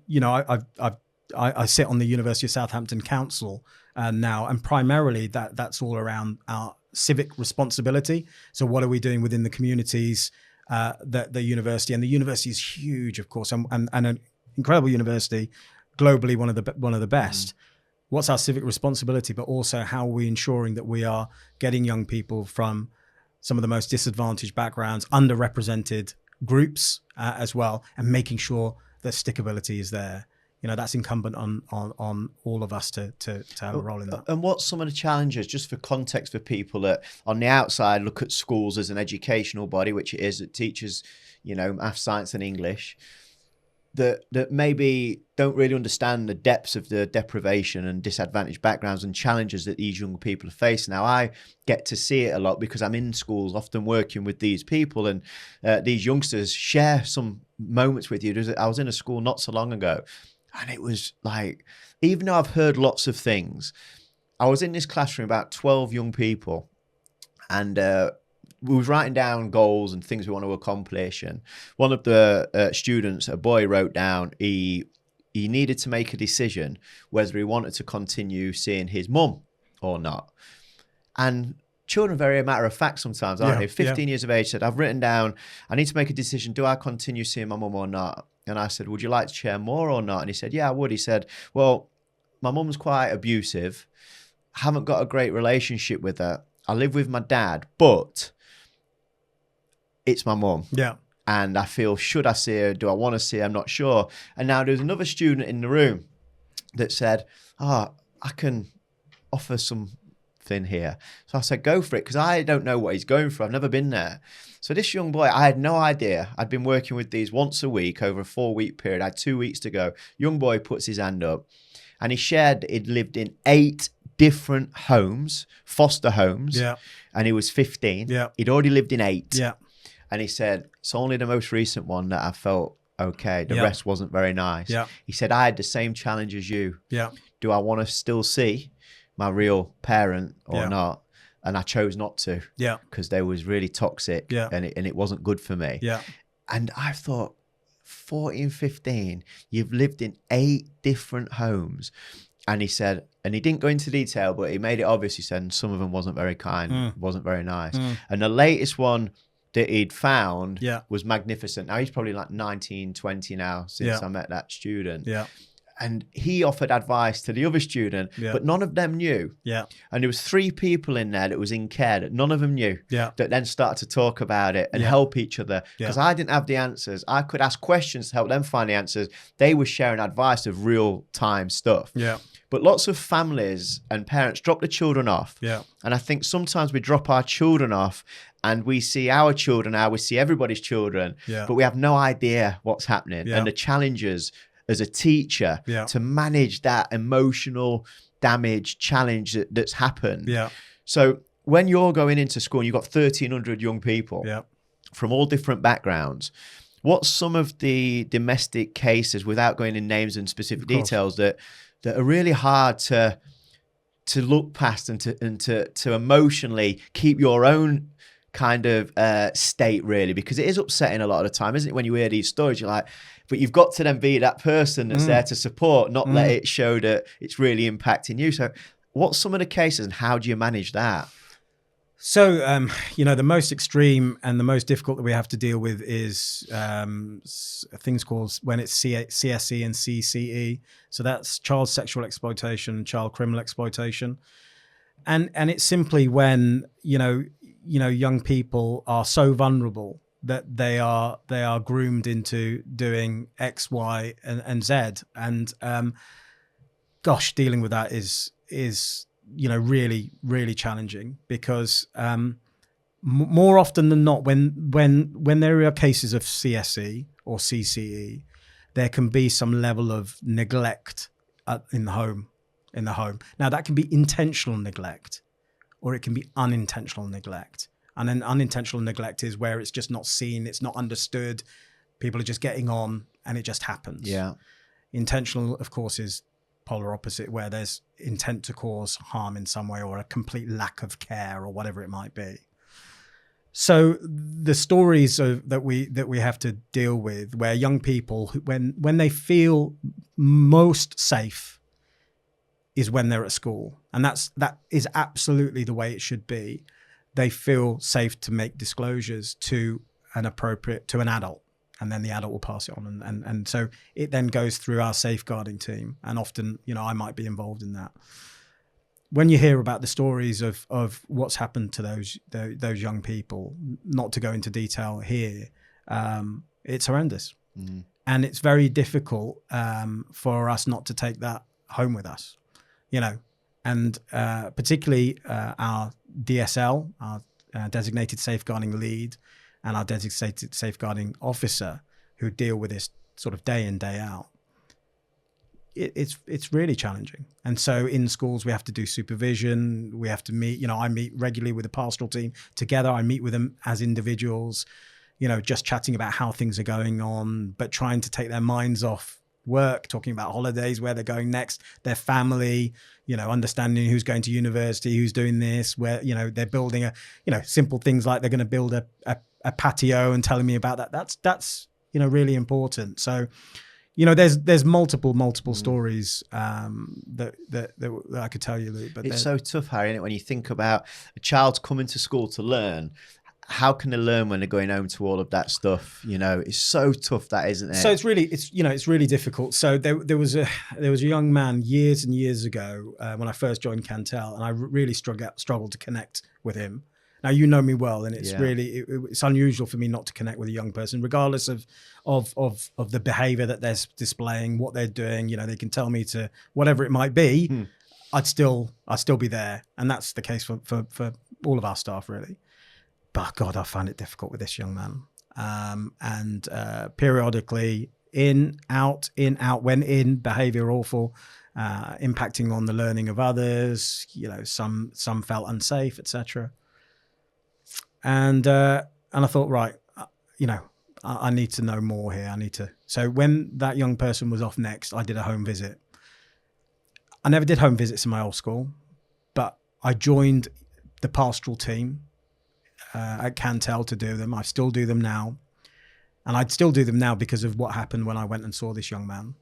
I sit on the University of Southampton Council now, and primarily that's all around our civic responsibility. So what are we doing within the communities, the university? And the university is huge, of course, and an incredible university, globally one of the best. What's our civic responsibility, but also how are we ensuring that we are getting young people from some of the most disadvantaged backgrounds, underrepresented groups as well, and making sure that stickability is there. That's incumbent on all of us to have a role in that. And what's some of the challenges, just for context for people that on the outside look at schools as an educational body, which it is, that teaches, math, science and English, that maybe don't really understand the depths of the deprivation and disadvantaged backgrounds and challenges that these young people are facing. Now, I get to see it a lot because I'm in schools, often working with these people, and these youngsters share some moments with you. I was in a school not so long ago, and it was like, even though I've heard lots of things, I was in this classroom, about 12 young people, and we was writing down goals and things we want to accomplish. And one of the students, a boy, wrote down he needed to make a decision whether he wanted to continue seeing his mum or not. And children are very matter of fact sometimes, aren't they? 15 years of age, said, I've written down, I need to make a decision. Do I continue seeing my mum or not? And I said, would you like to share more or not? And he said, yeah, I would. He said, well, my mum's quite abusive. I haven't got a great relationship with her. I live with my dad, but it's my mum. Yeah. And I feel, should I see her? Do I want to see her? I'm not sure. And now there's another student in the room that said, I can offer something here. So I said, go for it, because I don't know what he's going for. I've never been there. So this young boy, I had no idea. I'd been working with these once a week over a 4-week period. I had 2 weeks to go. Young boy puts his hand up and he shared that he'd lived in 8 different homes, foster homes. Yeah. And he was 15. Yeah. He'd already lived in 8. Yeah. And he said, it's only the most recent one that I felt okay. The rest wasn't very nice. Yeah. He said, I had the same challenge as you. Yeah. Do I want to still see my real parent or not? And I chose not to. Yeah. Because they was really toxic. Yeah. And it wasn't good for me. Yeah. And I thought, 14, 15, you've lived in 8 different homes. And he said, and he didn't go into detail, but he made it obvious. He said some of them wasn't very kind, wasn't very nice. And the latest one that he'd found was magnificent. Now he's probably like 19, 20 now since I met that student. Yeah. And he offered advice to the other student, but none of them knew. Yeah. And there was 3 people in there that was in care that none of them knew. Yeah. That then started to talk about it and help each other. Because I didn't have the answers. I could ask questions to help them find the answers. They were sharing advice of real time stuff. Yeah. But lots of families and parents drop the children off. Yeah. And I think sometimes we drop our children off and we see our children now, we see everybody's children, but we have no idea what's happening and the challenges as a teacher to manage that emotional damage challenge that's happened. Yeah. So when you're going into school and you've got 1,300 young people from all different backgrounds, what's some of the domestic cases, without going in names and specific details, that are really hard to look past and to emotionally keep your own kind of state, really? Because it is upsetting a lot of the time, isn't it? When you hear these stories, you're like, but you've got to then be that person that's there to support, not let it show that it's really impacting you. So what's some of the cases and how do you manage that? So, the most extreme and the most difficult that we have to deal with is things called, when it's CSE and CCE. So that's child sexual exploitation, child criminal exploitation. And it's simply when, young people are so vulnerable that they are groomed into doing X, Y, and Z. And dealing with that is really, really challenging, because more often than not, when there are cases of CSE or CCE, there can be some level of neglect in the home. Now that can be intentional neglect, or it can be unintentional neglect. And then unintentional neglect is where it's just not seen, it's not understood, people are just getting on, and it just happens. Yeah. Intentional, of course, is polar opposite, where there's intent to cause harm in some way, or a complete lack of care, or whatever it might be. So the stories that we have to deal with, where young people, when they feel most safe, is when they're at school, and that is absolutely the way it should be. They feel safe to make disclosures to an adult, and then the adult will pass it on. And so it then goes through our safeguarding team. And often, I might be involved in that. When you hear about the stories of what's happened to those young people, not to go into detail here, it's horrendous. And it's very difficult for us not to take that home with us, and particularly our DSL, our designated safeguarding lead, and our designated safeguarding officer, who deal with this sort of day in, day out. It's really challenging. And so in schools, we have to do supervision. We have to meet, I meet regularly with the pastoral team together. I meet with them as individuals, just chatting about how things are going on, but trying to take their minds off work, talking about holidays, where they're going next, their family, understanding who's going to university, who's doing this, where, they're building simple things like they're going to build a patio, and telling me about that. That's really important. So, there's multiple stories that I could tell you, Luke. But it's so tough, Harry, isn't it? When you think about a child's coming to school to learn, how can they learn when they're going home to all of that stuff? It's so tough, that, isn't it? So it's really difficult. So there was a young man years and years ago when I first joined Cantell, and I really struggled to connect with him. Now, you know me well, and it's really it's unusual for me not to connect with a young person, regardless of the behaviour that they're displaying, what they're doing. They can tell me to whatever it might be. I'd still be there, and that's the case for all of our staff, really. But God, I find it difficult with this young man. And periodically, in, out, when in, behaviour awful, impacting on the learning of others. Some felt unsafe, etc. And I thought, right, I need to know more here. So when that young person was off next, I did a home visit. I never did home visits in my old school, but I joined the pastoral team at Cantell to do them. I still do them now. And I'd still do them now because of what happened when I went and saw this young man.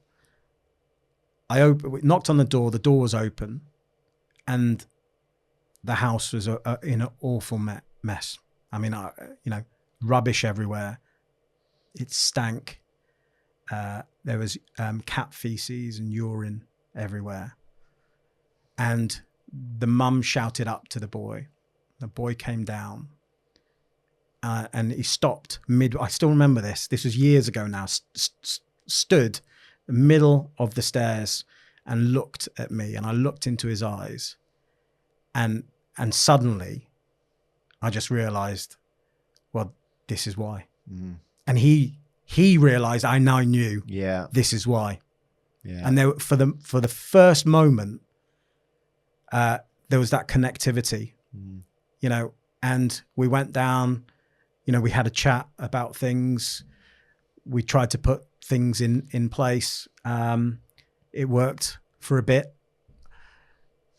we knocked on the door was open, and the house was in an awful mess. I mean, rubbish everywhere. It stank. There was cat feces and urine everywhere. And the mum shouted up to the boy. The boy came down and he stopped I still remember this. This was years ago now. Stood in the middle of the stairs and looked at me, and I looked into his eyes, and suddenly I just realized, well, this is why. Mm. And he realized I now knew, this is why. Yeah. And there, for the first moment, there was that connectivity, and we went down, we had a chat about things. We tried to put things in place. It worked for a bit,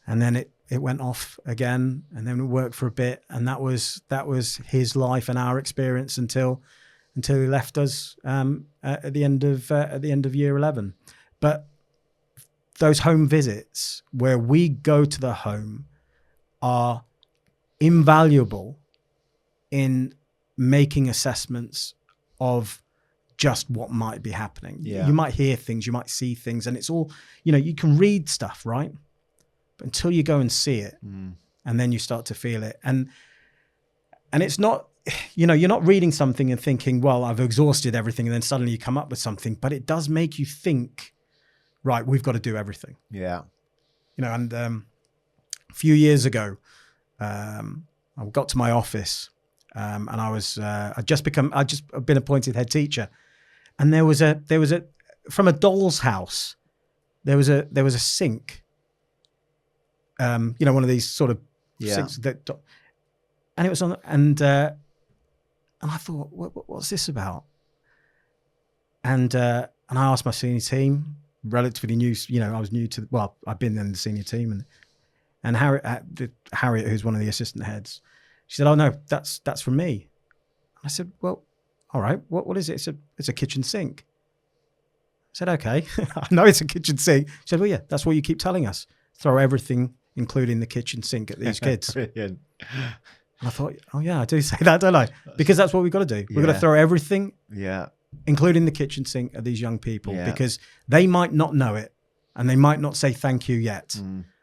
and then it went off again, and then it worked for a bit. And that was his life and our experience until he left us at the end of year 11. But those home visits where we go to the home are invaluable in making assessments of just what might be happening. Yeah. You might hear things, you might see things, and it's all, you can read stuff, right? But until you go and see it, and then you start to feel it. And it's not, you're not reading something and thinking, well, I've exhausted everything, and then suddenly you come up with something, but it does make you think, right, we've got to do everything. Yeah. And a few years ago, I got to my office, and I'd just been appointed head teacher, and there was a from a doll's house, there was a sink, one of these sort of sinks that, and it was on, and I thought, what's this about? And I asked my senior team, relatively new, I was new to, I've been in the senior team, and Harriet, who's one of the assistant heads, she said, "Oh no, that's from me." I said, "Well, all right, what is it?" It's a kitchen sink. I said, "Okay, I know it's a kitchen sink." She said, "Well, yeah, that's what you keep telling us. Throw everything, including the kitchen sink, at these kids." Brilliant. And I thought, oh yeah, I do say that, don't I? Because that's what we've got to do. We've got to throw everything, including the kitchen sink, at these young people, because they might not know it and they might not say thank you yet.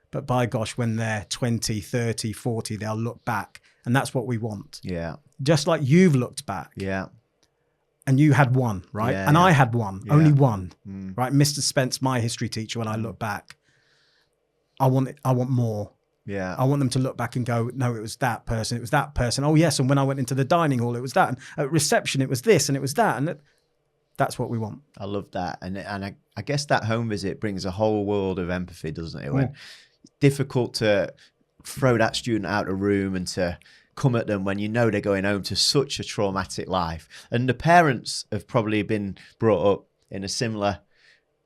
But by gosh, when they're 20, 30, 40, they'll look back. And that's what we want. Yeah. Just like you've looked back. Yeah. And you had one, right? And I had one, only one, right? Mr. Spence, my history teacher, when I look back, I want more. Yeah. I want them to look back and go, no, it was that person. It was that person. Oh yes. And when I went into the dining hall, it was that. And at reception, it was this and it was that. And that's what we want. I love that. And I guess that home visit brings a whole world of empathy, doesn't it? When it's difficult to throw that student out of the room and to come at them when they're going home to such a traumatic life. And the parents have probably been brought up in a similar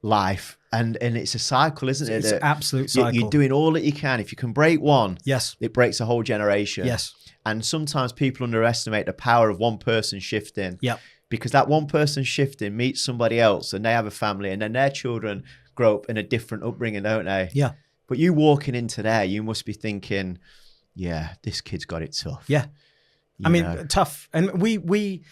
life, and it's a cycle, isn't it? It's an absolute cycle. You're doing all that you can. If you can break one, it breaks a whole generation. Yes. And sometimes people underestimate the power of one person shifting. Yep. Because that one person shifting meets somebody else, and they have a family, and then their children grow up in a different upbringing, don't they? Yeah. But you walking into there, you must be thinking, yeah, this kid's got it tough. Yeah. I mean, tough. And we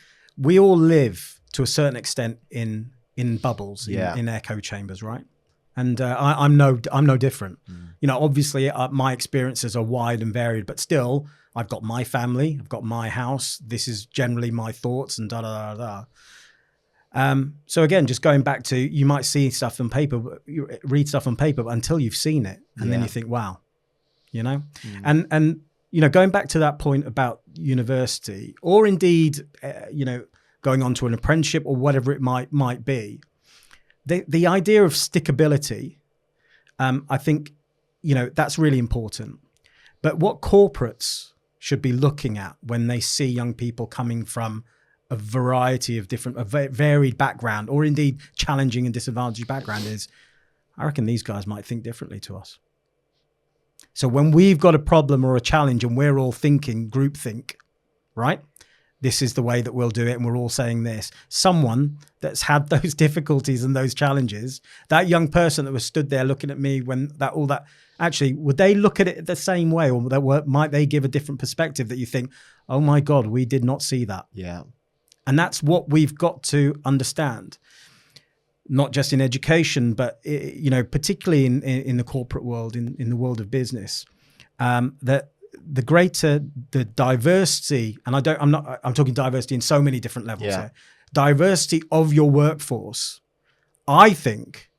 all live to a certain extent in bubbles, in echo chambers, right? And I'm no different. Obviously my experiences are wide and varied, but still I've got my family, I've got my house. This is generally my thoughts and so again, just going back to, you might see stuff on paper, you read stuff on paper, but until you've seen it, and then you think, wow, and going back to that point about university, or indeed, going on to an apprenticeship or whatever it might be, the idea of stickability, I think, that's really important. But what corporates should be looking at when they see young people coming from a variety of different, varied background, or indeed challenging and disadvantaged background, is, I reckon these guys might think differently to us. So when we've got a problem or a challenge and we're all thinking groupthink, right? this is the way that we'll do it, and we're all saying this. Someone that's had those difficulties and those challenges, that young person that was stood there looking at me when all that, actually, would they look at it the same way, or might they give a different perspective that you think, oh my God, we did not see that? Yeah. And that's what we've got to understand, not just in education, but particularly in the corporate world, in the world of business, that the greater the diversity, and I'm talking diversity in so many different levels here, diversity of your workforce, I think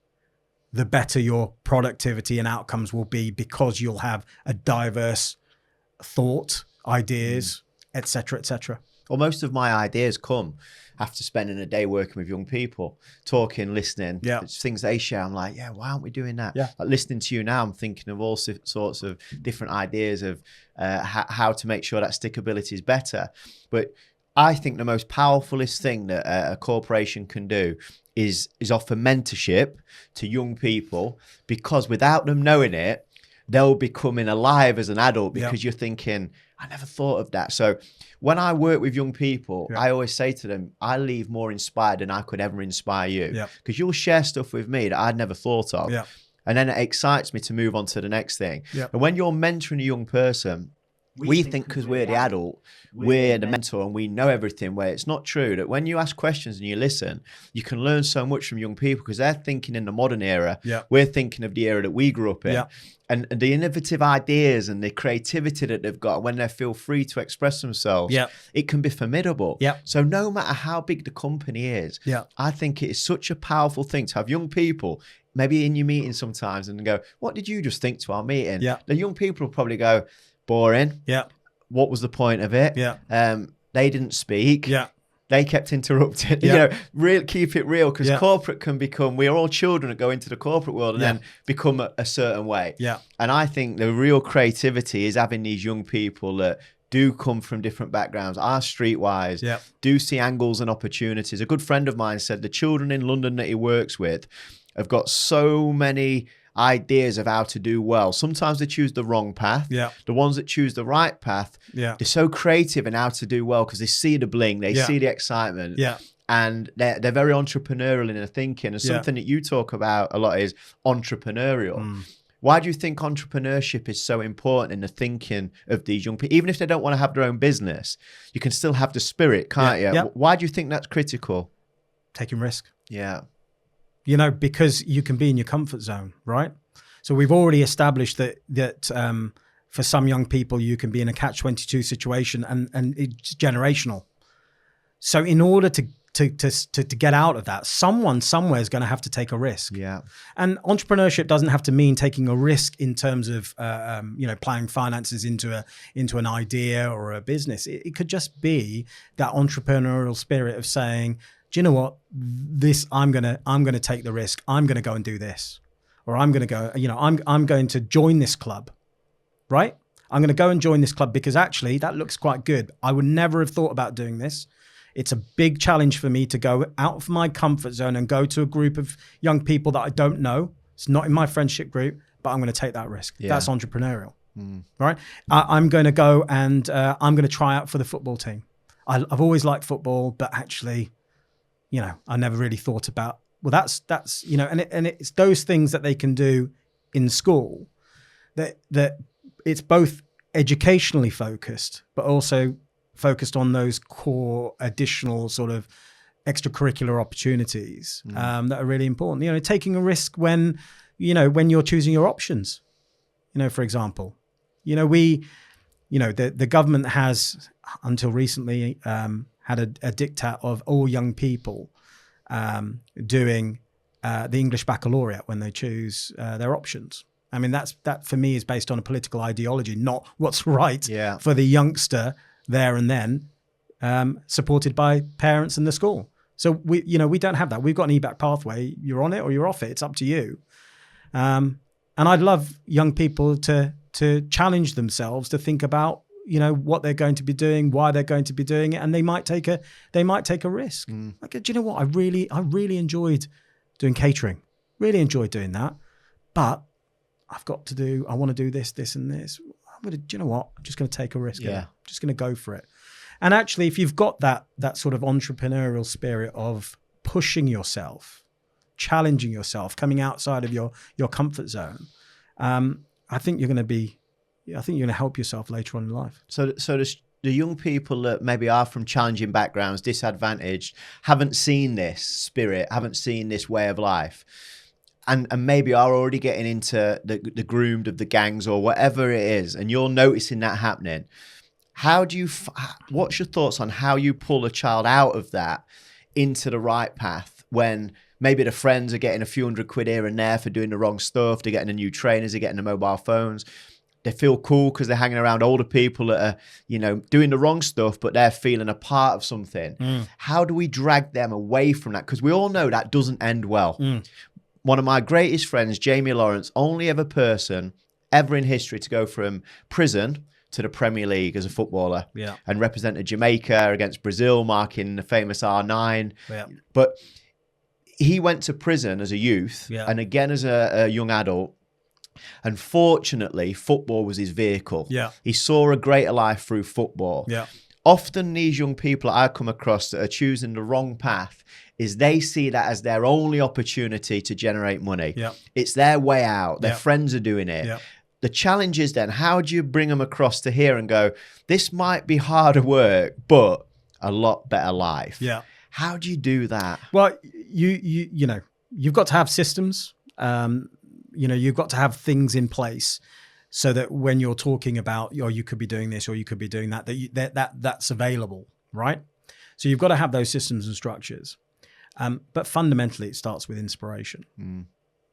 the better your productivity and outcomes will be, because you'll have a diverse thought, ideas, et cetera, et cetera. Well, most of my ideas come after spending a day working with young people, talking, listening. Yeah. It's things they share. I'm like, yeah, why aren't we doing that? Yeah. Like listening to you now, I'm thinking of all sorts of different ideas of how to make sure that stickability is better. But I think the most powerfulest thing that a corporation can do is offer mentorship to young people, because without them knowing it, they'll be coming alive as an adult, because you're thinking, I never thought of that. So when I work with young people, I always say to them, I leave more inspired than I could ever inspire you, because you'll share stuff with me that I'd never thought of. And then it excites me to move on to the next thing. And when you're mentoring a young person, we think because we're the adult, we're the mentor and we know everything, where it's not true. That when you ask questions and you listen, you can learn so much from young people, because they're thinking in the modern era. We're thinking of the era that we grew up in. And the innovative ideas and the creativity that they've got, when they feel free to express themselves, it can be formidable. So no matter how big the company is, I think it is such a powerful thing to have young people maybe in your meeting sometimes and go, what did you just think to our meeting? The young people will probably go, boring. What was the point of it? They didn't speak. They kept interrupting. Keep it real, because corporate can become, we're all children that go into the corporate world and then become a certain way. And I think the real creativity is having these young people that do come from different backgrounds, are streetwise, do see angles and opportunities. A good friend of mine said the children in London that he works with have got so many ideas of how to do well. Sometimes they choose the wrong path. The ones that choose the right path, they're so creative in how to do well, because they see the bling, they see the excitement, and they're very entrepreneurial in their thinking. And something that you talk about a lot is entrepreneurial. Why do you think entrepreneurship is so important in the thinking of these young people? Even if they don't want to have their own business, you can still have the spirit, can't you? Why do you think that's critical? Taking risk. Because you can be in your comfort zone, right? So we've already established that for some young people, you can be in a catch-22 situation, and it's generational. So in order to get out of that, someone somewhere is going to have to take a risk. And entrepreneurship doesn't have to mean taking a risk in terms of plowing finances into an idea or a business. It could just be that entrepreneurial spirit of saying, do you know what? I'm gonna take the risk. I'm gonna go and do this, or I'm gonna go. I'm going to join this club, right? I'm gonna go and join this club because actually that looks quite good. I would never have thought about doing this. It's a big challenge for me to go out of my comfort zone and go to a group of young people that I don't know. It's not in my friendship group, but I'm going to take that risk. That's entrepreneurial, right? I'm going to go and I'm going to try out for the football team. I've always liked football, but actually, I never really thought about, well, that's and it's those things that they can do in school that it's both educationally focused, but also focused on those core additional sort of extracurricular opportunities that are really important. Taking a risk when you're choosing your options, for example, the government has until recently had a diktat of all young people doing the English baccalaureate when they choose their options. I mean, that for me is based on a political ideology, not what's right for the youngster there and then, supported by parents and the school. So we don't have that. We've got an EBAC pathway. You're on it or you're off it. It's up to you. And I'd love young people to challenge themselves to think about what they're going to be doing, why they're going to be doing it, and they might take a risk. Like, do you know what? I really enjoyed doing catering. Really enjoyed doing that, but I want to do this, and this. Do you know what? I'm just going to take a risk. I'm just going to go for it. And actually, if you've got that sort of entrepreneurial spirit of pushing yourself, challenging yourself, coming outside of your comfort zone, I think you're going to help yourself later on in life. So the young people that maybe are from challenging backgrounds, disadvantaged, haven't seen this spirit, haven't seen this way of life, and maybe are already getting into the groomed of the gangs or whatever it is, and you're noticing that happening. What's your thoughts on how you pull a child out of that into the right path when maybe the friends are getting a few £100 here and there for doing the wrong stuff, they're getting the new trainers, they're getting the mobile phones, they feel cool because they're hanging around older people that are, you know, doing the wrong stuff, but they're feeling a part of something. How do we drag them away from that? Because we all know that doesn't end well. One of my greatest friends, Jamie Lawrence, only ever person ever in history to go from prison to the Premier League as a footballer, and represented Jamaica against Brazil, marking the famous R9. But he went to prison as a youth and again as a young adult. And fortunately, football was his vehicle. He saw a greater life through football. Often these young people I come across that are choosing the wrong path is they see that as their only opportunity to generate money. It's their way out. Their friends are doing it. The challenge is then, how do you bring them across to here and go, this might be harder work, but a lot better life? How do you do that? Well, you know, you've got to have systems. You know, you've got to have things in place so that when you're talking about, oh, you could be doing this or you could be doing that, that's available, right? So you've got to have those systems and structures. But fundamentally, it starts with inspiration,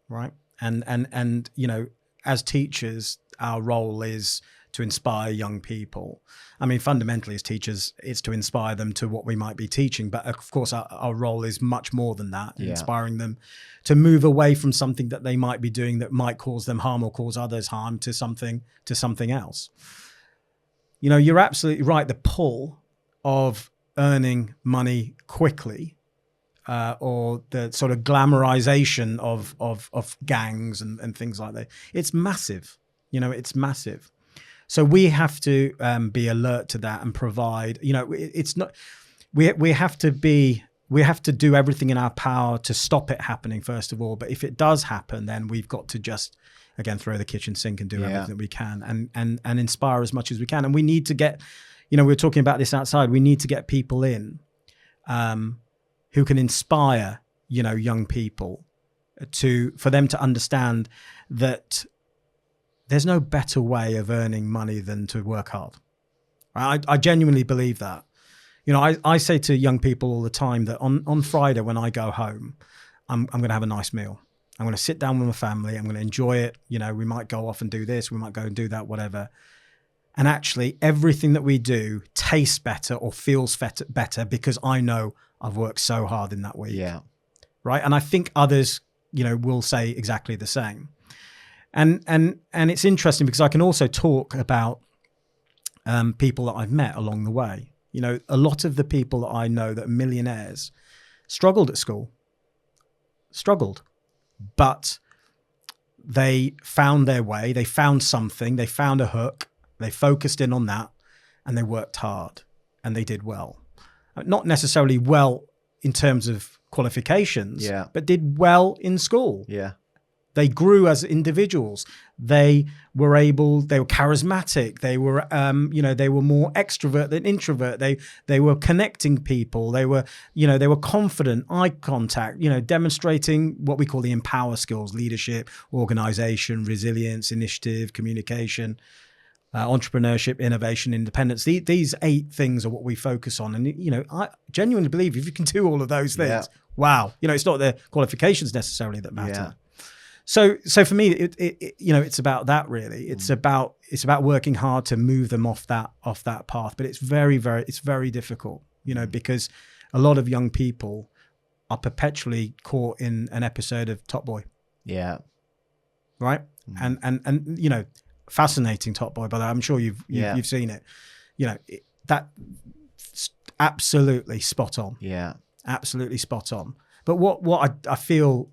right? And you know, as teachers, our role is to inspire young people. I mean, fundamentally as teachers, it's to inspire them to what we might be teaching. But of course, our role is much more than that, inspiring them to move away from something that they might be doing that might cause them harm or cause others harm to something else. You know, you're absolutely right. The pull of earning money quickly, or the sort of glamorization of gangs and things like that. It's massive, you know, it's massive. So we have to be alert to that and provide, you know, it's not, we have to do everything in our power to stop it happening, first of all. But if it does happen, then we've got to just, again, throw the kitchen sink and do everything that we can and inspire as much as we can. And we need to get, you know, we were talking about this outside, we need to get people in who can inspire, you know, young people for them to understand that there's no better way of earning money than to work hard. I genuinely believe that. You know, I say to young people all the time that on Friday when I go home, I'm going to have a nice meal. I'm going to sit down with my family. I'm going to enjoy it. You know, we might go off and do this. We might go and do that, whatever. And actually everything that we do tastes better or feels better because I know I've worked so hard in that week. Right. And I think others, you know, will say exactly the same. And it's interesting because I can also talk about people that I've met along the way. You know, a lot of the people that I know that are millionaires struggled at school, but they found their way. They found something. They found a hook. They focused in on that and they worked hard and they did well. Not necessarily well in terms of qualifications, but did well in school. They grew as individuals. They were charismatic. They were, you know, they were more extrovert than introvert. They were connecting people. They were, you know, they were confident, eye contact, you know, demonstrating what we call the empower skills: leadership, organization, resilience, initiative, communication, entrepreneurship, innovation, independence. These 8 things are what we focus on. And, you know, I genuinely believe if you can do all of those things, wow, you know, it's not the qualifications necessarily that matter. So for me, it you know, it's about that really. It's about working hard to move them off that path. But it's very difficult, you know, because a lot of young people are perpetually caught in an episode of Top Boy. Right. And you know, fascinating Top Boy, but I'm sure you've seen it. You know, that's absolutely spot on. Absolutely spot on. But what I feel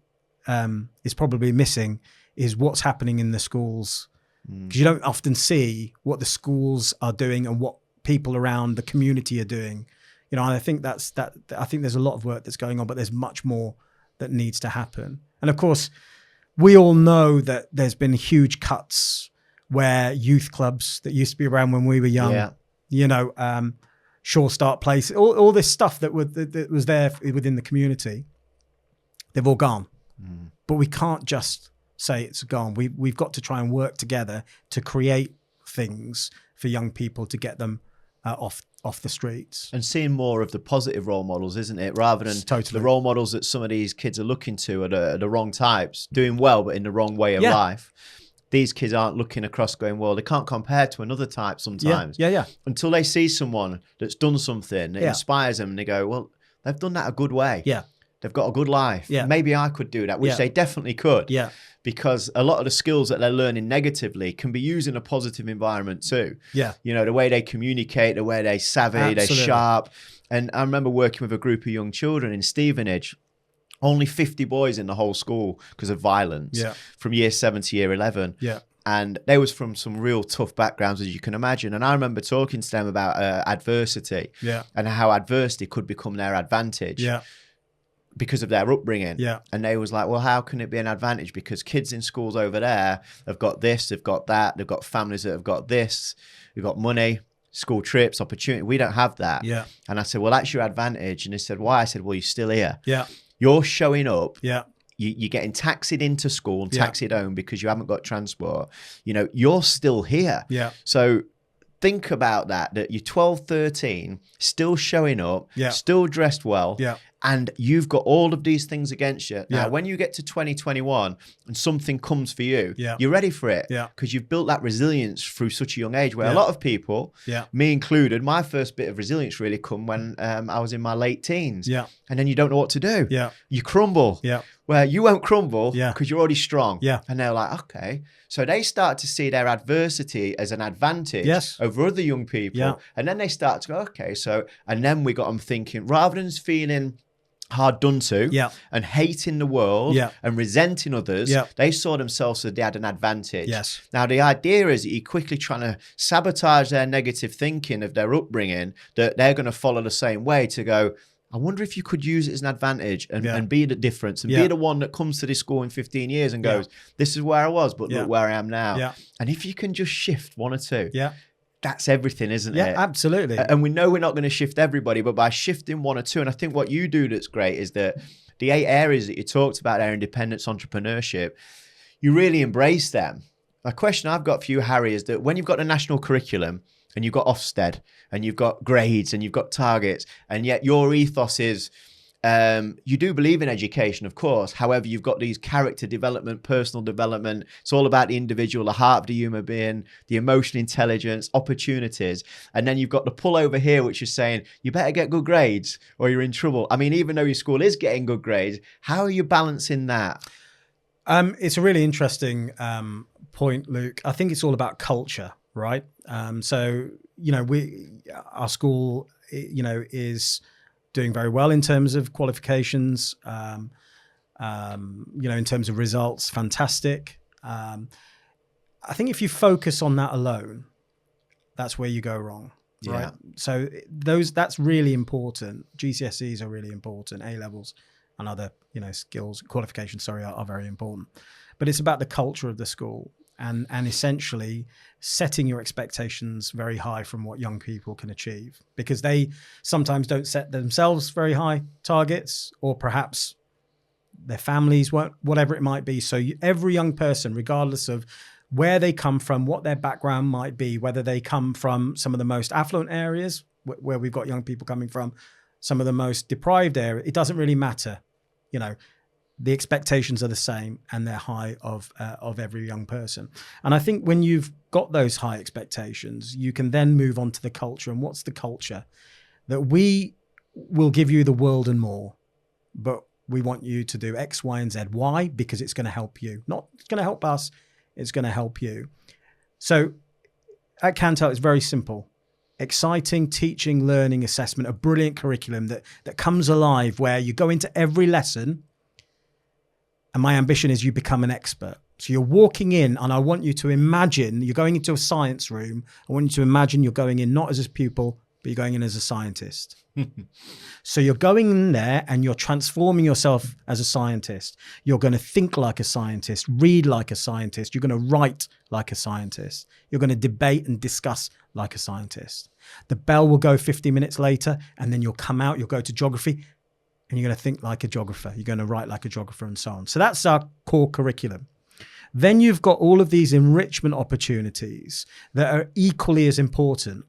is probably missing is what's happening in the schools, because you don't often see what the schools are doing and what people around the community are doing. You know, and I think I think there's a lot of work that's going on, but there's much more that needs to happen. And of course, we all know that there's been huge cuts where youth clubs that used to be around when we were young, Sure Start Place, all this stuff that was there within the community, they've all gone. But we can't just say it's gone. We've got to try and work together to create things for young people to get them off the streets. And seeing more of the positive role models, isn't it? Rather than the role models that some of these kids are looking to are the wrong types, doing well, but in the wrong way of life. These kids aren't looking across going, well, they can't compare to another type sometimes. Until they see someone that's done something that inspires them and they go, well, they've done that a good way. They've got a good life. Maybe I could do that, which they definitely could. Because a lot of the skills that they're learning negatively can be used in a positive environment too. You know, the way they communicate, the way they're savvy, they're sharp. And I remember working with a group of young children in Stevenage, only 50 boys in the whole school because of violence from year 7 to year 11. And they was from some real tough backgrounds, as you can imagine. And I remember talking to them about adversity and how adversity could become their advantage. Because of their upbringing. And they was like, well, how can it be an advantage? Because kids in schools over there have got this, they've got that, they've got families that have got this, they've got money, school trips, opportunity. We don't have that. And I said, well, that's your advantage. And they said, why? I said, well, you're still here. You're showing up. You're getting taxied into school and taxied home because you haven't got transport. You know, you're still here. So think about that you're 12, 13, still showing up, still dressed well. And you've got all of these things against you. Now, when you get to 2021 and something comes for you, you're ready for it because you've built that resilience through such a young age where a lot of people, me included, my first bit of resilience really come when I was in my late teens. And then you don't know what to do. You crumble. Where you won't crumble because you're already strong. And they're like, okay. So they start to see their adversity as an advantage over other young people. And then they start to go, okay, so, and then we got them thinking, rather than feeling hard done to and hating the world and resenting others, they saw themselves as they had an advantage. Now, the idea is that you're quickly trying to sabotage their negative thinking of their upbringing, that they're going to follow the same way to go, I wonder if you could use it as an advantage and be the difference and be the one that comes to this school in 15 years and goes, this is where I was, but look where I am now. And if you can just shift one or two, that's everything, isn't it? Absolutely. And we know we're not going to shift everybody, but by shifting one or two, and I think what you do that's great is that the 8 areas that you talked about there, independence, entrepreneurship, you really embrace them. A question I've got for you, Harry, is that when you've got a national curriculum and you've got OFSTED and you've got grades and you've got targets, and yet your ethos is, you do believe in education, of course. However, you've got these character development, personal development. It's all about the individual, the heart of the human being, the emotional intelligence, opportunities. And then you've got the pull over here, which is saying, you better get good grades or you're in trouble. I mean, even though your school is getting good grades, how are you balancing that? It's a really interesting point, Luke. I think it's all about culture, right? So, you know, our school, you know, is doing very well in terms of qualifications, you know, in terms of results, fantastic. I think if you focus on that alone, that's where you go wrong, right? So that's really important. GCSEs are really important. A-levels and other, you know, skills, qualifications, are very important. But it's about the culture of the school and essentially setting your expectations very high from what young people can achieve, because they sometimes don't set themselves very high targets, or perhaps their families won't, whatever it might be. So every young person, regardless of where they come from, what their background might be, whether they come from some of the most affluent areas where we've got young people coming from, some of the most deprived areas, it doesn't really matter. You know, the expectations are the same and they're high of every young person. And I think when you've got those high expectations, you can then move on to the culture. And what's the culture? That we will give you the world and more, but we want you to do X, Y, and Z. Why? Because it's going to help you. Not it's going to help us, it's going to help you. So at Cantell, it's very simple. Exciting teaching, learning, assessment, a brilliant curriculum that comes alive, where you go into every lesson. And my ambition is you become an expert. So you're walking in, and I want you to imagine you're going into a science room. I want you to imagine you're going in not as a pupil, but you're going in as a scientist. So you're going in there and you're transforming yourself as a scientist. You're going to think like a scientist, read like a scientist. You're going to write like a scientist. You're going to debate and discuss like a scientist. The bell will go 50 minutes later, and then you'll come out, you'll go to geography, and you're going to think like a geographer. You're going to write like a geographer, and so on. So that's our core curriculum. Then you've got all of these enrichment opportunities that are equally as important.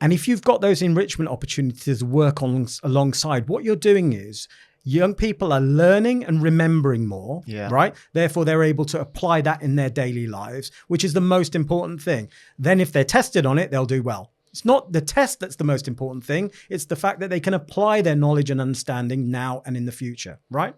And if you've got those enrichment opportunities to work on alongside, what you're doing is young people are learning and remembering more, right? Therefore, they're able to apply that in their daily lives, which is the most important thing. Then if they're tested on it, they'll do well. It's not the test that's the most important thing. It's the fact that they can apply their knowledge and understanding now and in the future, right?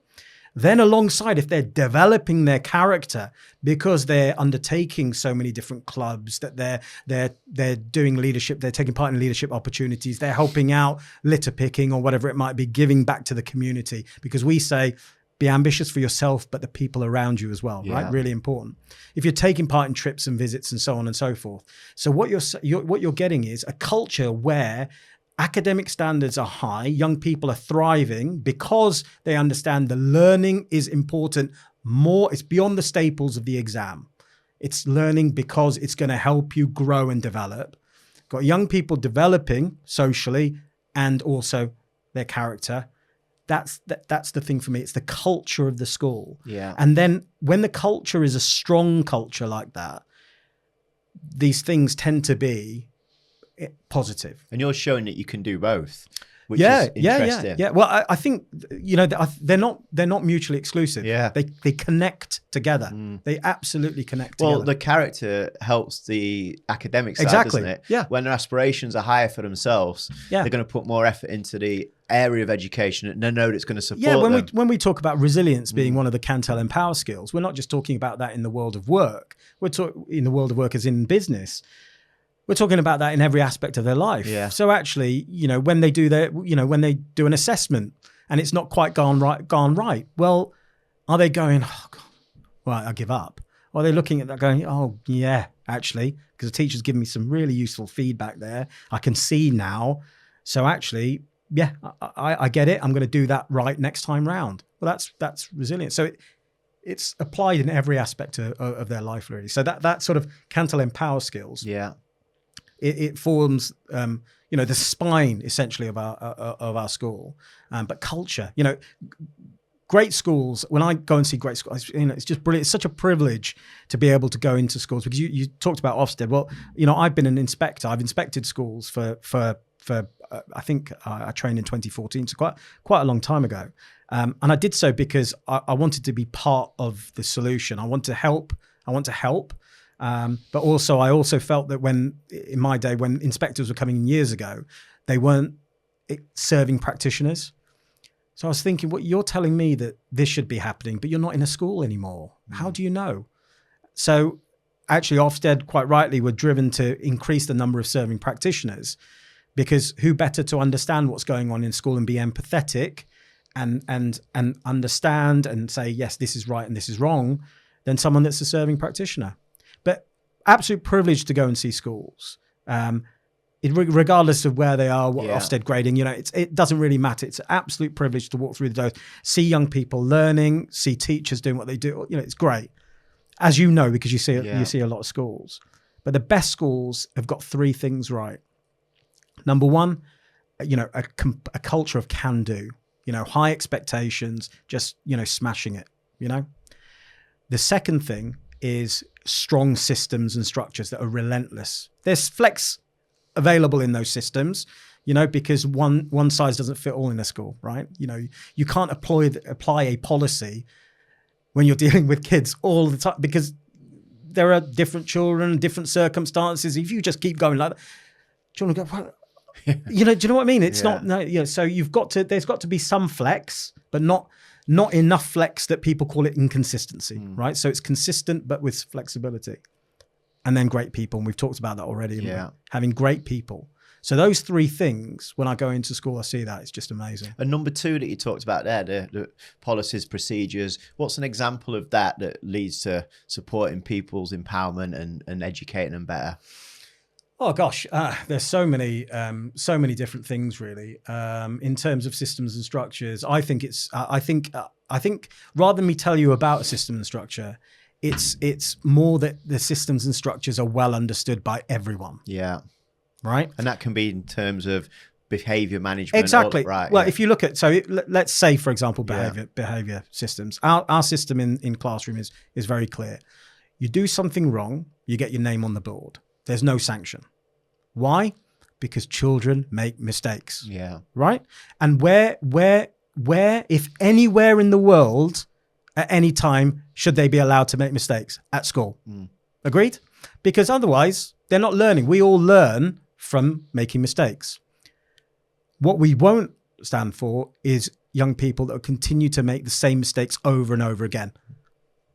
Then alongside, if they're developing their character because they're undertaking so many different clubs, that they're doing leadership, they're taking part in leadership opportunities, they're helping out litter picking or whatever it might be, giving back to the community. Because we say, be ambitious for yourself, but the people around you as well, right? Really important. If you're taking part in trips and visits and so on and so forth. So what you're getting is a culture where academic standards are high, young people are thriving because they understand the learning is important more. It's beyond the staples of the exam. It's learning because it's going to help you grow and develop. Got young people developing socially and also their character. That's the thing for me. It's the culture of the school. Yeah. And then when the culture is a strong culture like that, these things tend to be positive. And you're showing that you can do both, which is interesting. Yeah. Well, I think, they're not mutually exclusive. Yeah. They connect together. They absolutely connect together. Well, the character helps the academic side, doesn't it? Yeah. When their aspirations are higher for themselves, they're going to put more effort into the area of education and they know that it's going to support them. When we talk about resilience being one of the Cantell Empower skills, we're not just talking about that in the world of work. We're talking in the world of work as in business. We're talking about that in every aspect of their life. Yeah. So actually, when they do when they do an assessment and it's not quite gone right, well, are they going, oh God, well, I give up? Or are they looking at that going, oh yeah, actually, because the teacher's given me some really useful feedback there. I can see now. So actually, yeah, I get it. I'm going to do that right next time round. Well, that's resilience. So it's applied in every aspect of their life, really. So that sort of Cantell Empower skills. Yeah. It forms, the spine essentially of our school, but culture. Great schools. When I go and see great schools, it's just brilliant. It's such a privilege to be able to go into schools because you talked about OFSTED. Well, I've been an inspector. I've inspected schools for I think I trained in 2014, so quite a long time ago. And I did so because I wanted to be part of the solution. I want to help. But also, I also felt that in my day, when inspectors were coming in years ago, they weren't serving practitioners. So I was thinking, well, you're telling me that this should be happening, but you're not in a school anymore. How do you know? So actually, OFSTED, quite rightly, were driven to increase the number of serving practitioners, because who better to understand what's going on in school and be empathetic and understand and say, yes, this is right and this is wrong, than someone that's a serving practitioner. But absolute privilege to go and see schools, regardless of where they are, what OFSTED grading. It doesn't really matter. It's an absolute privilege to walk through the doors, see young people learning, see teachers doing what they do. It's great, as you know, because you see a lot of schools. But the best schools have got three things right. Number one, a culture of can do. High expectations, just smashing it. The second thing is strong systems and structures that are relentless. There's flex available in those systems, because one size doesn't fit all in a school, right? You can't apply a policy when you're dealing with kids all the time, because there are different children, different circumstances. If you just keep going like that, do you want to go, what? Do you know what I mean? It's not, so there's got to be some flex, but not enough flex that people call it inconsistency, right? So it's consistent, but with flexibility. And then great people. And we've talked about that already. Having great people. So those three things, when I go into school, I see that. It's just amazing. And number two that you talked about there, the policies, procedures, what's an example of that leads to supporting people's empowerment and educating them better? Oh gosh, there's so many different things really. In terms of systems and structures, I think rather than me tell you about a system and structure, it's more that the systems and structures are well understood by everyone. Yeah. Right. And that can be in terms of behavior management. Exactly. Right. Well, yeah. if you look at, let's say, for example, behavior systems. Our system in classroom is very clear. You do something wrong, you get your name on the board. There's no sanction. Why? Because children make mistakes. Yeah. Right. And where, if anywhere in the world, at any time, should they be allowed to make mistakes? At school. Agreed? Because otherwise, they're not learning. We all learn from making mistakes. What we won't stand for is young people that continue to make the same mistakes over and over again.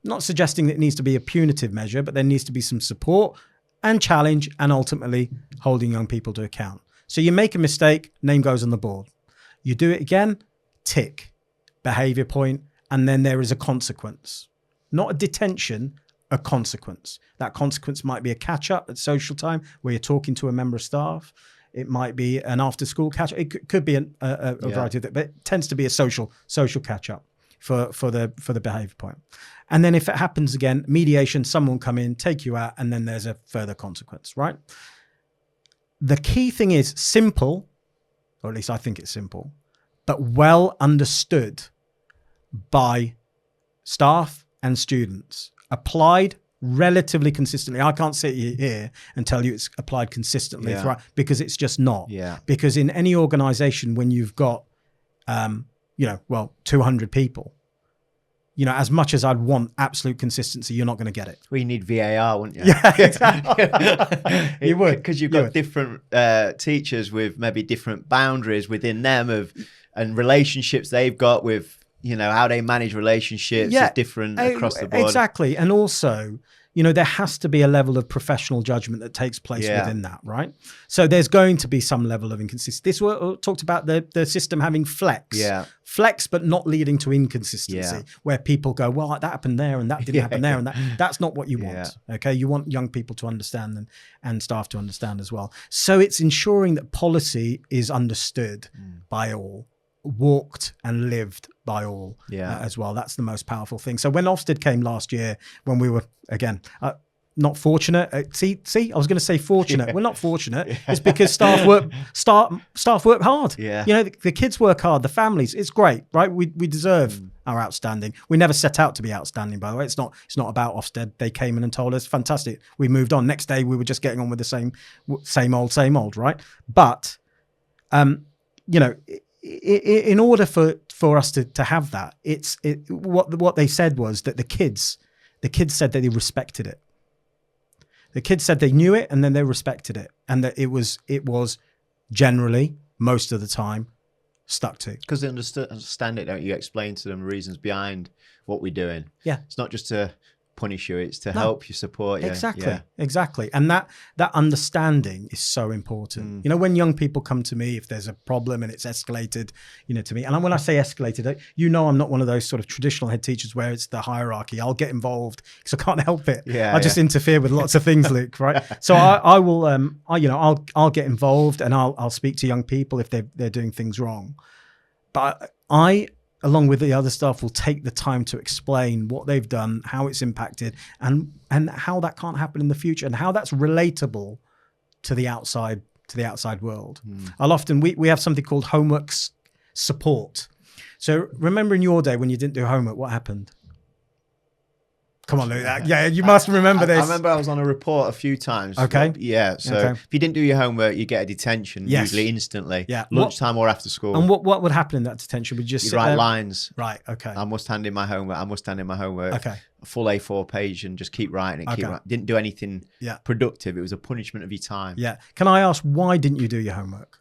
Not suggesting that it needs to be a punitive measure, but there needs to be some support and challenge and ultimately holding young people to account. So you make a mistake, name goes on the board. You do it again, tick, behavior point, and then there is a consequence. Not a detention, a consequence. That consequence might be a catch-up at social time where you're talking to a member of staff. It might be an after-school catch-up. It could be a variety of things, but it tends to be a social catch-up for the behavior point. And then if it happens again, mediation, someone come in, take you out, and then there's a further consequence, right? The key thing is simple, or at least I think it's simple, but well understood by staff and students, applied relatively consistently. I can't sit here and tell you it's applied consistently throughout, because it's just not. Yeah. Because in any organization, when you've got, 200 people, as much as I'd want absolute consistency, you're not going to get it. Well, you need VAR, wouldn't you? Yeah, exactly. You would. Because you've got different teachers with maybe different boundaries within them and relationships they've got with, how they manage relationships is different across the board. Exactly. And also, there has to be a level of professional judgment that takes place within that, right? So there's going to be some level of inconsistency. This talked about the system having flex. Yeah. Flex, but not leading to inconsistency, where people go, well, that happened there and that didn't happen there. And that's not what you want. Okay. You want young people to understand and staff to understand as well. So it's ensuring that policy is understood by all, walked and lived by all as well. That's the most powerful thing. So when OFSTED came last year, when we were, again, not fortunate. See, I was going to say fortunate. We're not fortunate. It's because staff work hard. Yeah. The kids work hard, the families, it's great, right? We deserve our outstanding. We never set out to be outstanding, by the way. It's not about OFSTED. They came in and told us, fantastic. We moved on. Next day, we were just getting on with the same old, right? But, in order for us to have that, what they said was that the kids said that they respected it. The kids said they knew it and then they respected it, and that it was generally, most of the time, stuck to. Because they understand it, don't you? Explain to them reasons behind what we're doing. Yeah. It's not just to punish you, it's to help you, support you. Exactly. And that understanding is so important. When young people come to me, if there's a problem and it's escalated, to me, and when I say escalated, I'm not one of those sort of traditional head teachers where it's the hierarchy. I'll get involved because I can't help it. I just interfere with lots of things, Luke, right? So I will, I'll get involved and I'll speak to young people if they're doing things wrong. But I, along with the other staff, will take the time to explain what they've done, how it's impacted, and how that can't happen in the future, and how that's relatable to the outside world. I'll often, we have something called homework support. So remember in your day when you didn't do homework, what happened? Come on, Luke. You must remember this. I remember I was on a report a few times. Okay. So if you didn't do your homework, you get a detention, usually instantly. Yeah. Lunchtime or after school. And what would happen in that detention? Would you just write lines. Right. Okay. I must hand in my homework. Okay. A full A4 page and just keep writing it. Didn't do anything productive. It was a punishment of your time. Yeah. Can I ask, why didn't you do your homework?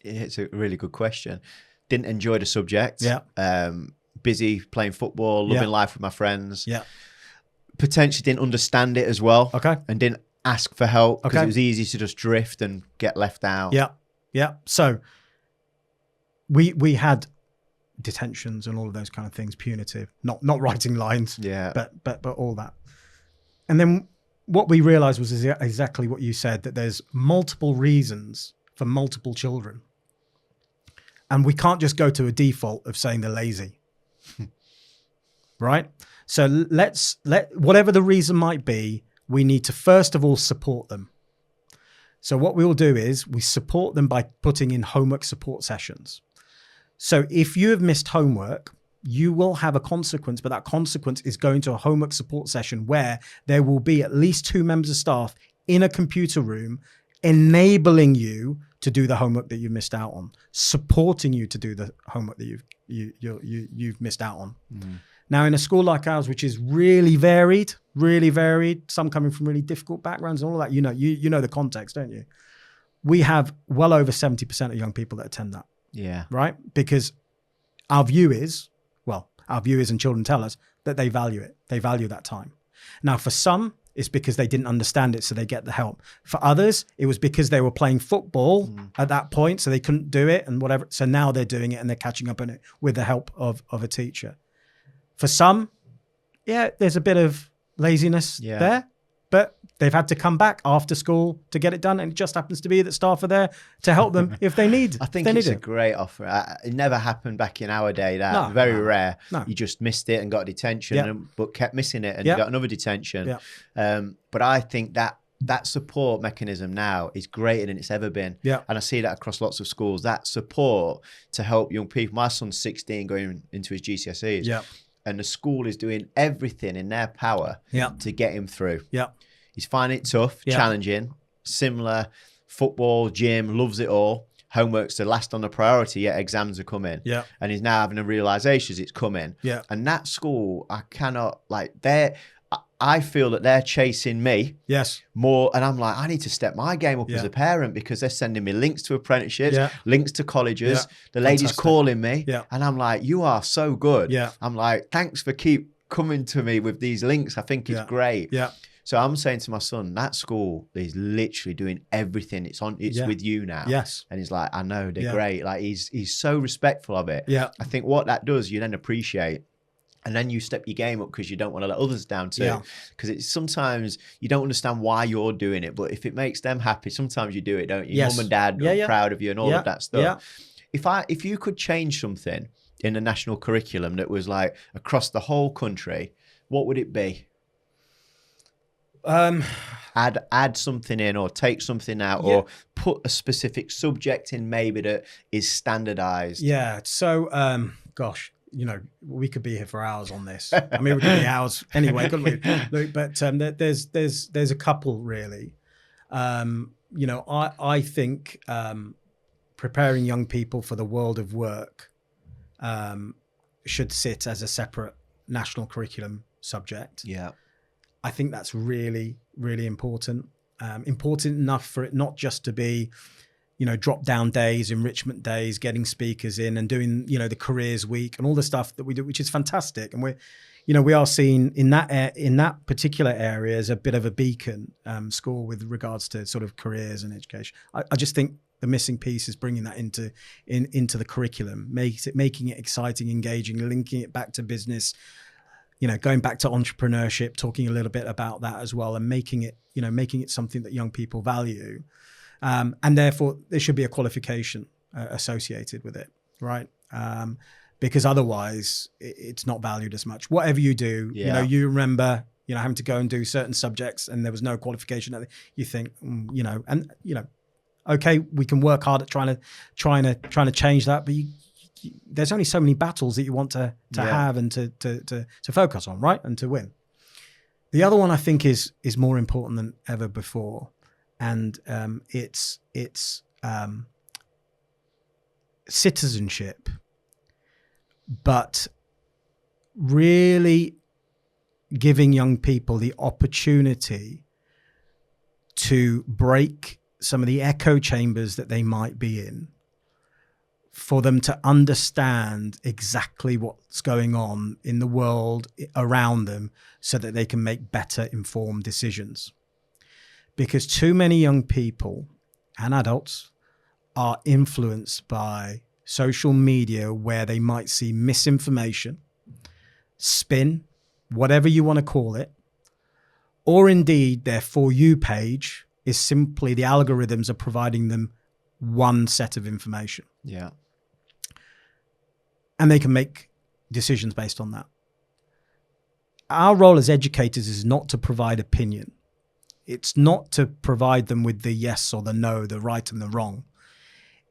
It's a really good question. Didn't enjoy the subject. Yeah. Busy playing football, loving life with my friends. Yeah. Potentially didn't understand it as well. Okay. And didn't ask for help because Okay. it was easy to just drift and get left out. Yeah. So we had detentions and all of those kind of things, punitive, not writing lines, but all that. And then what we realized was exactly what you said, that there's multiple reasons for multiple children. And we can't just go to a default of saying they're lazy. Right? So let whatever the reason might be, we need to first of all support them. So what we will do is we support them by putting in homework support sessions. So if you have missed homework, you will have a consequence, but that consequence is going to a homework support session where there will be at least 2 members of staff in a computer room enabling you to do the homework that you missed out on, supporting you to do the homework that you've missed out on. Mm. Now, in a school like ours, which is really varied, some coming from really difficult backgrounds and all of that, you know the context, don't you? We have well over 70% of young people that attend that. Yeah. Right? Because our view is and children tell us that they value it. They value that time. Now, for some, it's because they didn't understand it, so they get the help. For others, it was because they were playing football at that point, so they couldn't do it and whatever. So now they're doing it and they're catching up on it with the help of a teacher. For some, there's a bit of laziness there, but they've had to come back after school to get it done. And it just happens to be that staff are there to help them if they need. I think it's a great offer. It never happened back in our day. Very rare. No. You just missed it and got detention, but kept missing it and got another detention. But I think that support mechanism now is greater than it's ever been. And I see that across lots of schools, that support to help young people. My son's 16 going into his GCSEs. And the school is doing everything in their power to get him through. He's finding it tough, challenging, similar, football, gym, loves it all. Homework's the last on the priority, yet exams are coming. And he's now having a realization it's coming. And that school, I feel that they're chasing me more. And I'm like, I need to step my game up as a parent because they're sending me links to apprenticeships, links to colleges. The lady's calling me. And I'm like, you are so good. I'm like, thanks for keep coming to me with these links. I think it's great. So I'm saying to my son, that school is literally doing everything. It's with you now. And he's like, I know, they're great. Like he's so respectful of it. I think what that does, you then appreciate. And then you step your game up because you don't want to let others down too. Because it's sometimes you don't understand why you're doing it, but if it makes them happy, sometimes you do it, don't you? Mum and dad are proud of you and all of that stuff. If you could change something in the national curriculum that was like across the whole country, what would it be? Add something in or take something out or put a specific subject in maybe that is standardized. So gosh, we could be here for hours on this. I mean, we could be hours anyway, couldn't we, Luke? But there's a couple really. I think preparing young people for the world of work should sit as a separate national curriculum subject. I think that's really, really important. Important enough for it not just to be, drop down days, enrichment days, getting speakers in and doing, the careers week and all the stuff that we do, which is fantastic. And we are seen in that particular area as a bit of a beacon school with regards to sort of careers and education. I just think the missing piece is bringing that into the curriculum, making it exciting, engaging, linking it back to business, going back to entrepreneurship, talking a little bit about that as well, and making it something that young people value. And therefore, there should be a qualification associated with it, right? Because otherwise, it's not valued as much. Whatever you do, you remember, having to go and do certain subjects, and there was no qualification. You think, okay, we can work hard at trying to change that, but there's only so many battles that you want to have and to focus on, right, and to win. The other one I think is more important than ever before. And it's citizenship, but really giving young people the opportunity to break some of the echo chambers that they might be in, for them to understand exactly what's going on in the world around them so that they can make better informed decisions. because too many young people and adults are influenced by social media, where they might see misinformation, spin, whatever you want to call it, or indeed their For You page is simply the algorithms are providing them one set of information. Yeah. And they can make decisions based on that. Our role as educators is not to provide opinion. It's not to provide them with the yes or the no, the right and the wrong.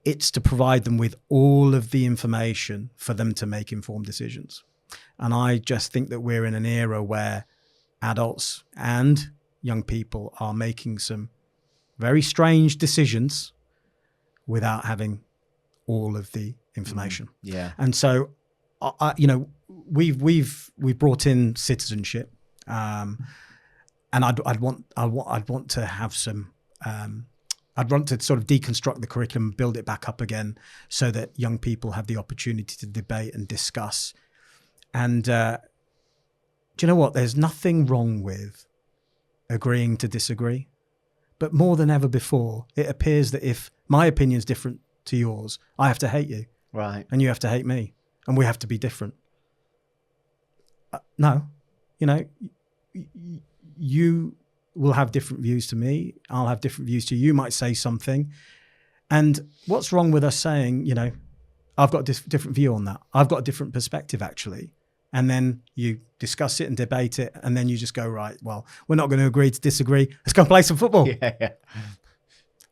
It's to provide them with all of the information for them to make informed decisions. And I just think that we're in an era where adults and young people are making some very strange decisions without having all of the information. Yeah. And so, we've brought in citizenship, and I'd want to have some. I'd want to sort of deconstruct the curriculum, build it back up again, so that young people have the opportunity to debate and discuss. And do you know what? There's nothing wrong with agreeing to disagree, but more than ever before, it appears that if my opinion is different to yours, I have to hate you, right? And you have to hate me, and we have to be different. No, you will have different views to me. I'll have different views to you. You might say something. And what's wrong with us saying, I've got a different view on that. I've got a different perspective, actually. And then you discuss it and debate it. And then you just go, right, well, we're not going to agree to disagree. Let's go play some football. Yeah.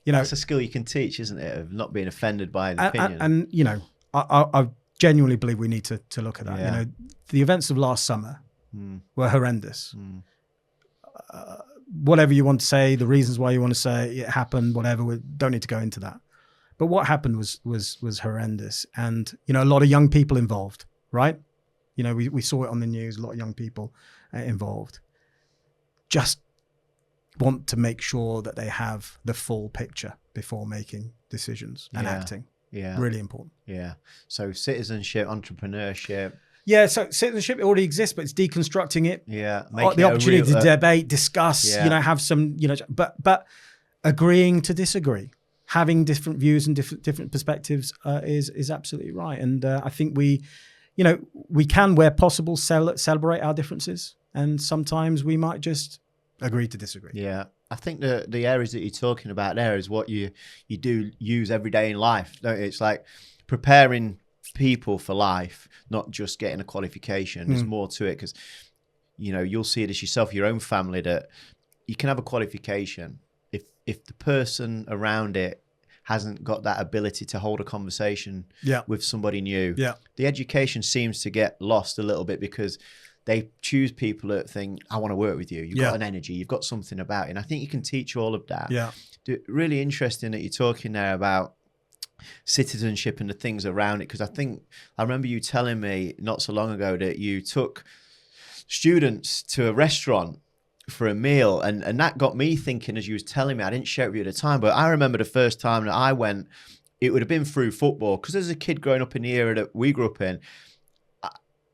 It's a skill you can teach, isn't it? Of not being offended by an opinion. And I genuinely believe we need to look at that. Yeah. The events of last summer were horrendous. Whatever you want to say, the reasons why you want to say it happened, whatever, we don't need to go into that. But what happened was horrendous. And, a lot of young people involved, right? We saw it on the news, a lot of young people involved. Just want to make sure that they have the full picture before making decisions and acting. Yeah. Really important. Yeah. So citizenship, entrepreneurship. Yeah, so citizenship already exists, but it's deconstructing it. Yeah, the opportunity to debate, discuss, have some, but agreeing to disagree, having different views and different perspectives is absolutely right. And I think we can, where possible, celebrate our differences, and sometimes we might just agree to disagree. Yeah, I think the areas that you're talking about there is what you do use every day in life. Don't you? It's like preparing people for life, not just getting a qualification. There's more to it, because you'll see it as yourself, your own family, that you can have a qualification if the person around it hasn't got that ability to hold a conversation with somebody new. The education seems to get lost a little bit, because they choose people that think, I want to work with you. You've got an energy, you've got something about you. And I think you can teach all of that. Really interesting that you're talking there about citizenship and the things around it, because I remember you telling me not so long ago that you took students to a restaurant for a meal, and that got me thinking as you was telling me. I didn't share it with you at the time, but I remember the first time that I went, it would have been through football, because as a kid growing up in the era that we grew up in,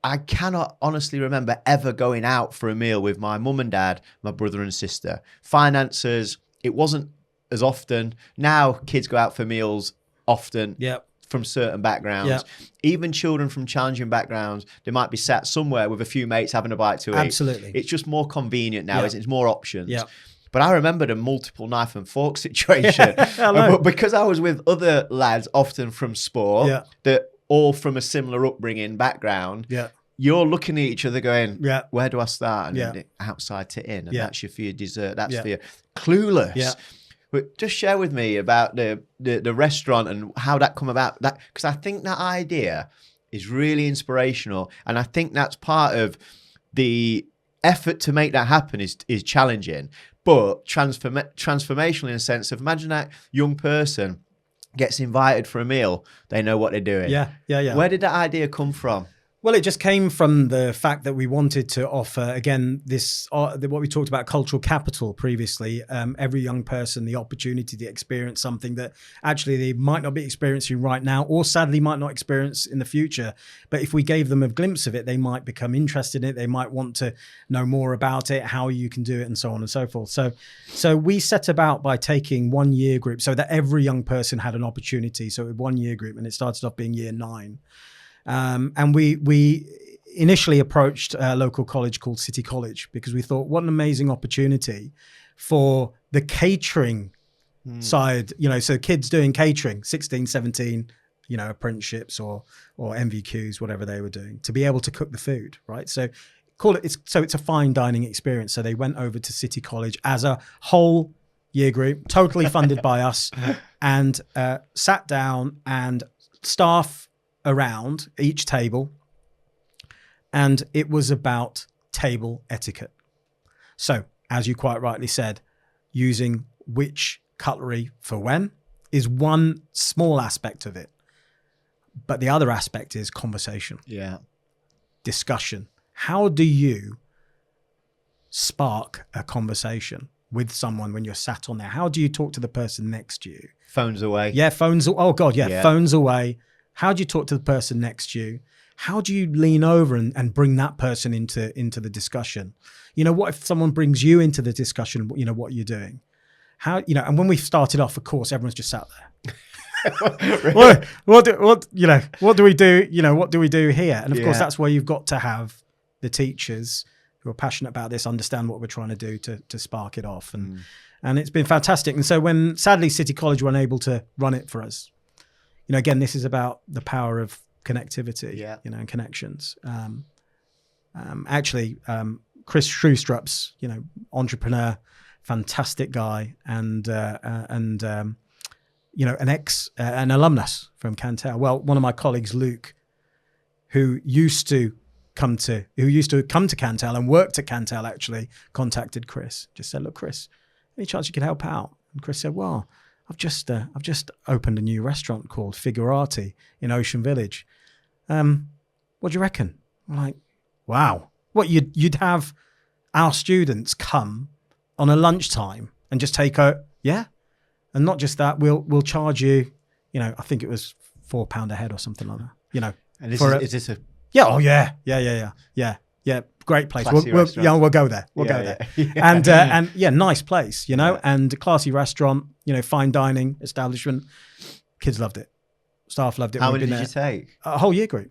I cannot honestly remember ever going out for a meal with my mum and dad, my brother and sister. Finances, it wasn't as often. Now kids go out for meals often from certain backgrounds. Even children from challenging backgrounds, they might be sat somewhere with a few mates having a bite to eat. Absolutely. It's just more convenient now. It's more options. But I remember the multiple knife and fork situation. But because I was with other lads, often from sport, that all from a similar upbringing background, you're looking at each other going, where do I start? And then outside to in. And that's for your dessert. That's for your clueless. But just share with me about the restaurant and how that come about. That, because I think that idea is really inspirational, and I think that's part of the effort to make that happen is challenging, but transformational in a sense of, imagine that young person gets invited for a meal, they know what they're doing. Yeah. Where did that idea come from? Well, it just came from the fact that we wanted to offer, again, this what we talked about, cultural capital previously. Every young person the opportunity to experience something that actually they might not be experiencing right now, or sadly might not experience in the future. But if we gave them a glimpse of it, they might become interested in it. They might want to know more about it, how you can do it, and so on and so forth. So we set about by taking 1 year group so that every young person had an opportunity. So 1 year group, and it started off being year 9. And we initially approached a local college called City College because we thought, what an amazing opportunity for the catering side, so kids doing catering, 16, 17, apprenticeships or MVQs, whatever they were doing, to be able to cook the food, right? So it's a fine dining experience. So they went over to City College as a whole year group, totally funded by us, and sat down, and staff around each table, and it was about table etiquette. So, as you quite rightly said, using which cutlery for when is one small aspect of it, but the other aspect is conversation, discussion. How do you spark a conversation with someone when you're sat on there? How do you talk to the person next to you? Phones away. Yeah, phones. Oh God, yeah, phones away. How do you talk to the person next to you? How do you lean over and bring that person into the discussion? What if someone brings you into the discussion? What you're doing? How, and when we started off, of course, everyone's just sat there. What do we do? What do we do here? And of course, that's where you've got to have the teachers who are passionate about this understand what we're trying to do to spark it off. And it's been fantastic. And so when sadly City College were unable to run it for us, again, this is about the power of connectivity, and connections. Chris Shrewstrup's, entrepreneur, fantastic guy, and an alumnus from Cantell. Well, one of my colleagues, Luke, who used to come to Cantell and worked at Cantell, actually contacted Chris. Just said, "Look, Chris, any chance you could help out?" And Chris said, "Well, I've just opened a new restaurant called Figurati in Ocean Village. What do you reckon?" I'm like, "Wow, what you'd have our students come on a lunchtime and just take and not just that, we'll charge you, I think it was £4 a head or something like that, And is this a yeah, great place. Classy We'll go there. We'll go there. And nice place, and classy restaurant, fine dining establishment. Kids loved it. Staff loved it. How many did you take? A whole year group.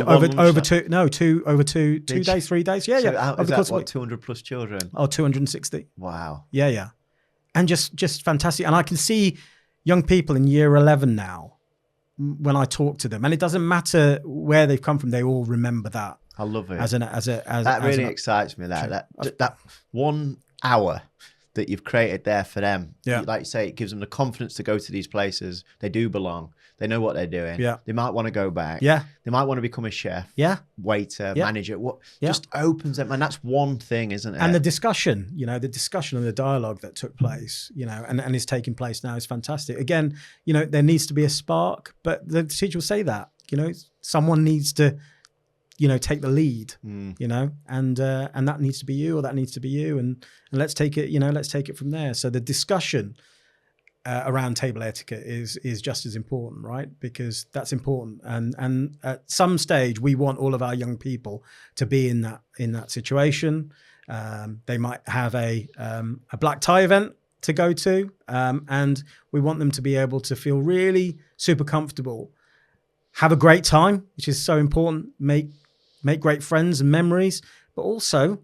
Over two days, 3 days. Yeah. So is that what, 200 plus children? Oh, 260. Wow. Yeah. And just fantastic. And I can see young people in year 11 now when I talk to them, and it doesn't matter where they've come from, they all remember that. I love it. That really excites me. That 1 hour that you've created there for them. Yeah. Like you say, it gives them the confidence to go to these places. They do belong. They know what they're doing. Yeah. They might want to go back. Yeah. They might want to become a chef. Yeah. Waiter, manager. Just opens them. And that's one thing, isn't it? And the discussion, and the dialogue that took place, and is taking place now is fantastic. Again, there needs to be a spark, but the teacher will say that, someone needs to, take the lead, and that needs to be you, or that needs to be you. And let's take it from there. So the discussion around table etiquette is just as important, right? Because that's important. And at some stage, we want all of our young people to be in that situation. They might have a black tie event to go to, and we want them to be able to feel really super comfortable, have a great time, which is so important, make great friends and memories, but also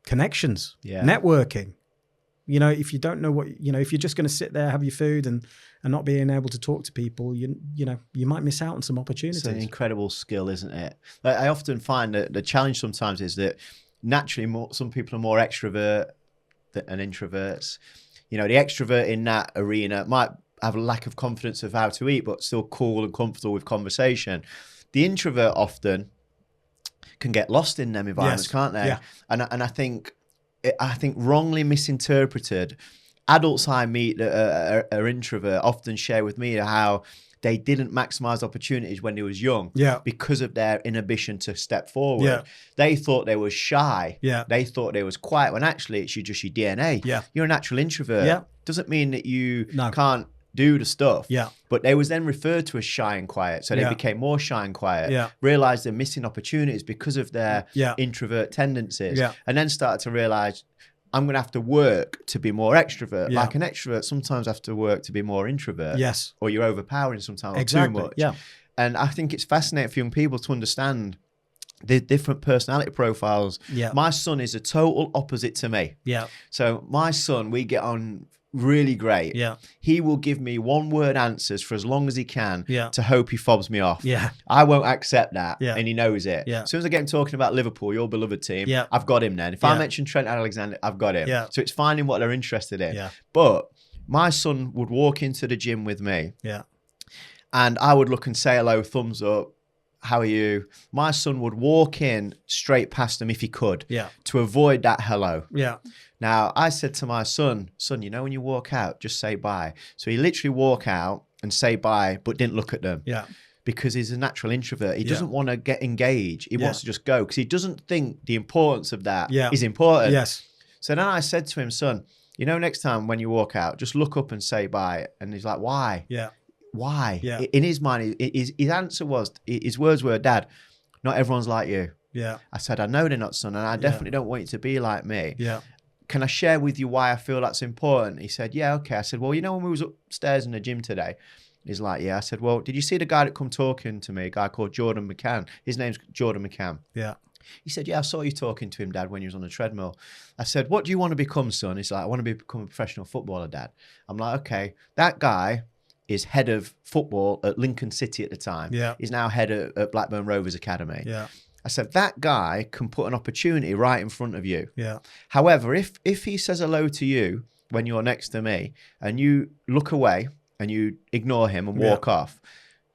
connections, networking. If you don't know if you're just going to sit there, have your food and not being able to talk to people, you might miss out on some opportunities. It's an incredible skill, isn't it? Like, I often find that the challenge sometimes is that naturally some people are more extrovert than introverts. The extrovert in that arena might have a lack of confidence of how to eat, but still cool and comfortable with conversation. The introvert often can get lost in them environments, can't they? Yeah. And I think wrongly misinterpreted, adults I meet that are introvert often share with me how they didn't maximize opportunities when they was young because of their inhibition to step forward. Yeah. They thought they was shy. Yeah. They thought they was quiet when actually it's just your DNA. Yeah. You're a natural introvert. Yeah. Doesn't mean that you No. can't do the stuff. Yeah. But they was then referred to as shy and quiet. So they became more shy and quiet. Yeah. Realized they're missing opportunities because of their Yeah. introvert tendencies. Yeah. And then started to realize, I'm going to have to work to be more extrovert. Yeah. Like an extrovert sometimes have to work to be more introvert. Yes. Or you're overpowering sometimes Exactly. too much. Yeah. And I think it's fascinating for young people to understand the different personality profiles. Yeah. My son is a total opposite to me. Yeah. So my son, we get on really great. Yeah. He will give me one word answers for as long as he can to hope he fobs me off. Yeah. I won't accept that. Yeah. And he knows it. Yeah. As soon as I get him talking about Liverpool, your beloved team, Yeah. I've got him then. If I mention Trent Alexander, I've got him. Yeah. So it's finding what they're interested in. Yeah. But my son would walk into the gym with me. Yeah. And I would look and say hello, thumbs up. How are you? My son would walk in straight past him if he could to avoid that hello. Yeah. Now, I said to my son, you know, when you walk out, just say bye. So he literally walk out and say bye, but didn't look at them. Yeah. Because he's a natural introvert. He doesn't want to get engaged. He wants to just go because he doesn't think the importance of that is important. Yes. So then I said to him, son, you know, next time when you walk out, just look up and say bye. And he's like, why? Yeah. Why? Yeah. In his mind, his answer was, his words were, Dad, not everyone's like you. Yeah. I said, I know they're not, son, and I definitely don't want you to be like me. Yeah. Can I share with you why I feel that's important? He said, yeah, okay. I said, well, you know, when we was upstairs in the gym today, he's like, yeah. I said, well, did you see the guy that come talking to me, a guy called Jordan McCann? His name's Jordan McCann. Yeah. He said, yeah, I saw you talking to him, Dad, when he was on the treadmill. I said, what do you want to become, son? He's like, I want to become a professional footballer, Dad. I'm like, okay. That guy is head of football at Lincoln City at the time. Yeah. He's now head at Blackburn Rovers Academy. Yeah. I said, that guy can put an opportunity right in front of you. Yeah. However, if he says hello to you when you're next to me and you look away and you ignore him and walk off,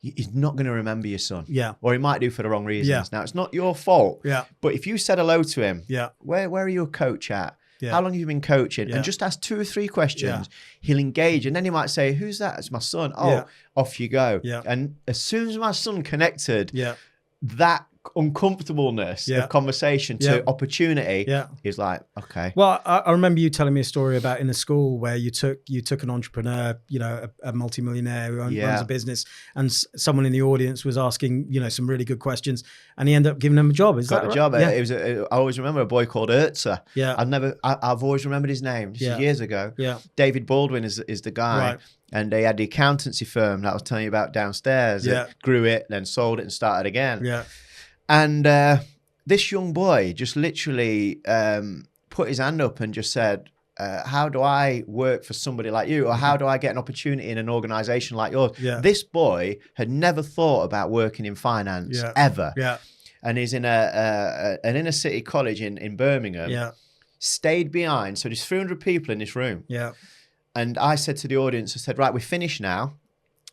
he's not going to remember your son. Yeah. Or he might do for the wrong reasons. Yeah. Now, it's not your fault. Yeah. But if you said hello to him, yeah. where are you a coach at? Yeah. How long have you been coaching? Yeah. And just ask 2 or 3 questions. He'll engage. And then he might say, who's that? It's my son. Oh, off you go. Yeah. And as soon as my son connected that uncomfortableness Yeah. of conversation to opportunity, he's like, okay. Well, I remember you telling me a story about in a school where you took an entrepreneur, you know, a multimillionaire who runs a business, and someone in the audience was asking, you know, some really good questions, and he ended up giving him a job. Is Got that the right? job. Yeah. It was. I always remember a boy called Urtza. Yeah. I've always remembered his name. This is years ago. Yeah. David Baldwin is the guy. Right. And they had the accountancy firm that I was telling you about downstairs. Yeah. That grew it, then sold it and started again. Yeah. And this young boy just literally put his hand up and just said, how do I work for somebody like you? Or how do I get an opportunity in an organization like yours? Yeah. This boy had never thought about working in finance ever. Yeah. And he's in an inner city college in Birmingham. Yeah. Stayed behind. So there's 300 people in this room. Yeah. And I said to the audience, I said, right, we're finished now.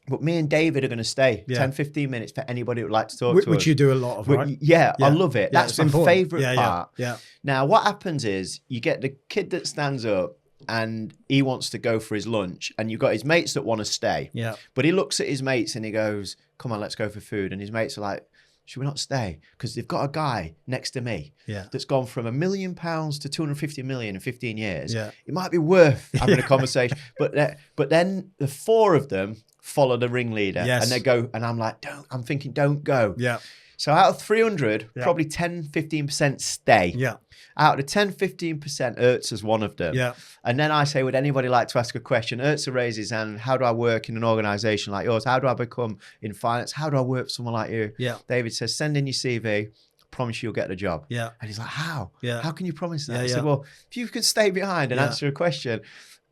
But me and David are going to stay 10, 15 minutes for anybody who would like to talk to us. Which you do a lot of, right? Yeah, I love it. That's my favorite part. Yeah. Now, what happens is you get the kid that stands up and he wants to go for his lunch, and you've got his mates that want to stay. Yeah. But he looks at his mates and he goes, come on, let's go for food. And his mates are like, should we not stay? Because they've got a guy next to me that's gone from £1 million to 250 million in 15 years. Yeah. It might be worth having a conversation. But then the 4 of them follow the ringleader, and they go, and I'm like, I'm thinking, don't go. Yeah. So out of 300, probably 10, 15% stay. Yeah. Out of the 10, 15%, Urtza's one of them. Yeah. And then I say, would anybody like to ask a question? Urtza raises his hand. How do I work in an organization like yours? How do I become in finance? How do I work for someone like you? Yeah. David says, send in your CV. Promise you'll get the job. Yeah. And he's like, how? Yeah. How can you promise that? Yeah, I said, well, if you could stay behind and answer a question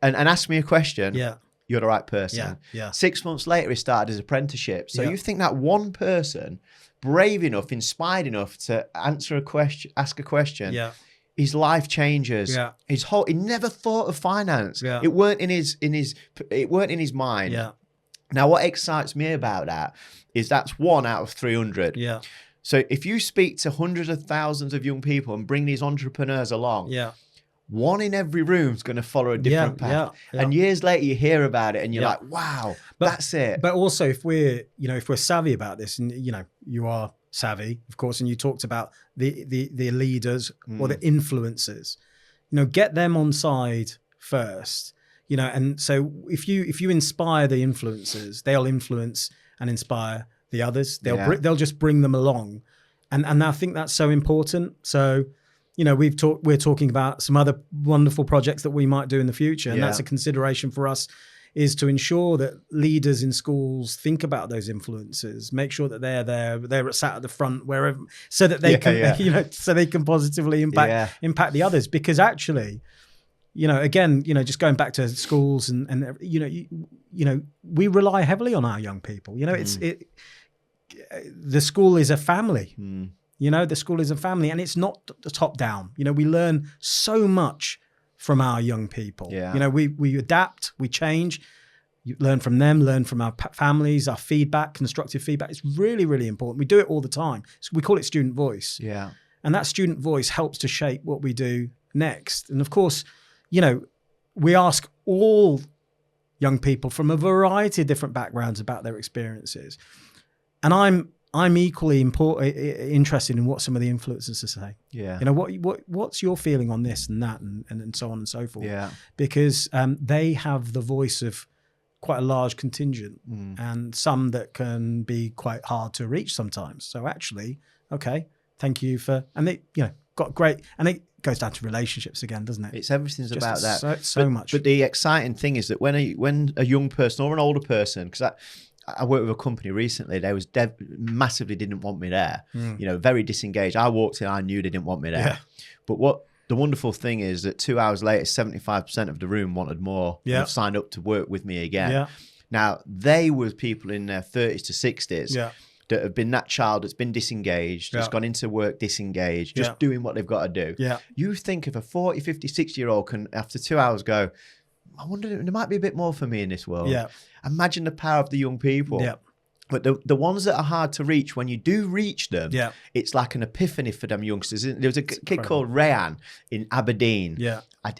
and ask me a question, you're the right person. Yeah. Yeah. 6 months later, he started his apprenticeship. So you think that one person, brave enough, inspired enough to ask a question, his life changes. Yeah. He never thought of finance. Yeah. It weren't in his mind. Yeah. Now, what excites me about that is that's 1 out of 300. Yeah. So if you speak to hundreds of thousands of young people and bring these entrepreneurs along, one in every room is going to follow a different path. Yeah. And years later, you hear about it and you're Yeah. like, wow, that's it. But also if we're savvy about this, and, you are savvy, of course, and you talked about the leaders or the influencers, get them on side first, and so if you inspire the influencers, they'll influence and inspire the others. They'll just bring them along. And I think that's so important. So, we're talking about some other wonderful projects that we might do in the future. And that's a consideration for us, is to ensure that leaders in schools think about those influencers, make sure that they're sat at the front wherever, so that they can, so they can positively impact the others. Because actually, again, just going back to schools and we rely heavily on our young people. The school is a family. The school is a family, and it's not the top down. We learn so much from our young people. We adapt, we change, you learn from them, learn from our families, our feedback, constructive feedback. It's really, really important. We do it all the time. So we call it student voice. And that student voice helps to shape what we do next. And of course, we ask all young people from a variety of different backgrounds about their experiences. And I'm equally interested in what some of the influencers say. What's your feeling on this and that and so on and so forth. Because they have the voice of quite a large contingent, and some that can be quite hard to reach sometimes. So actually, okay, thank you for, and they got great, and it goes down to relationships again, doesn't it? It's everything's just about that. So much. But the exciting thing is that when a young person or an older person, because I worked with a company recently. They was massively didn't want me there. Very disengaged. I walked in, I knew they didn't want me there. But what the wonderful thing is that 2 hours later, 75% of the room wanted more. Signed up to work with me again. Now they were people in their 30s to 60s that have been that child that's been disengaged, just gone into work disengaged, just doing what they've got to do. You think if a 40, 50, 60-year-old can, after 2 hours, go, I wonder, there might be a bit more for me in this world. Imagine the power of the young people. But the ones that are hard to reach, when you do reach them, it's like an epiphany for them youngsters. There was a kid called Rayan in Aberdeen.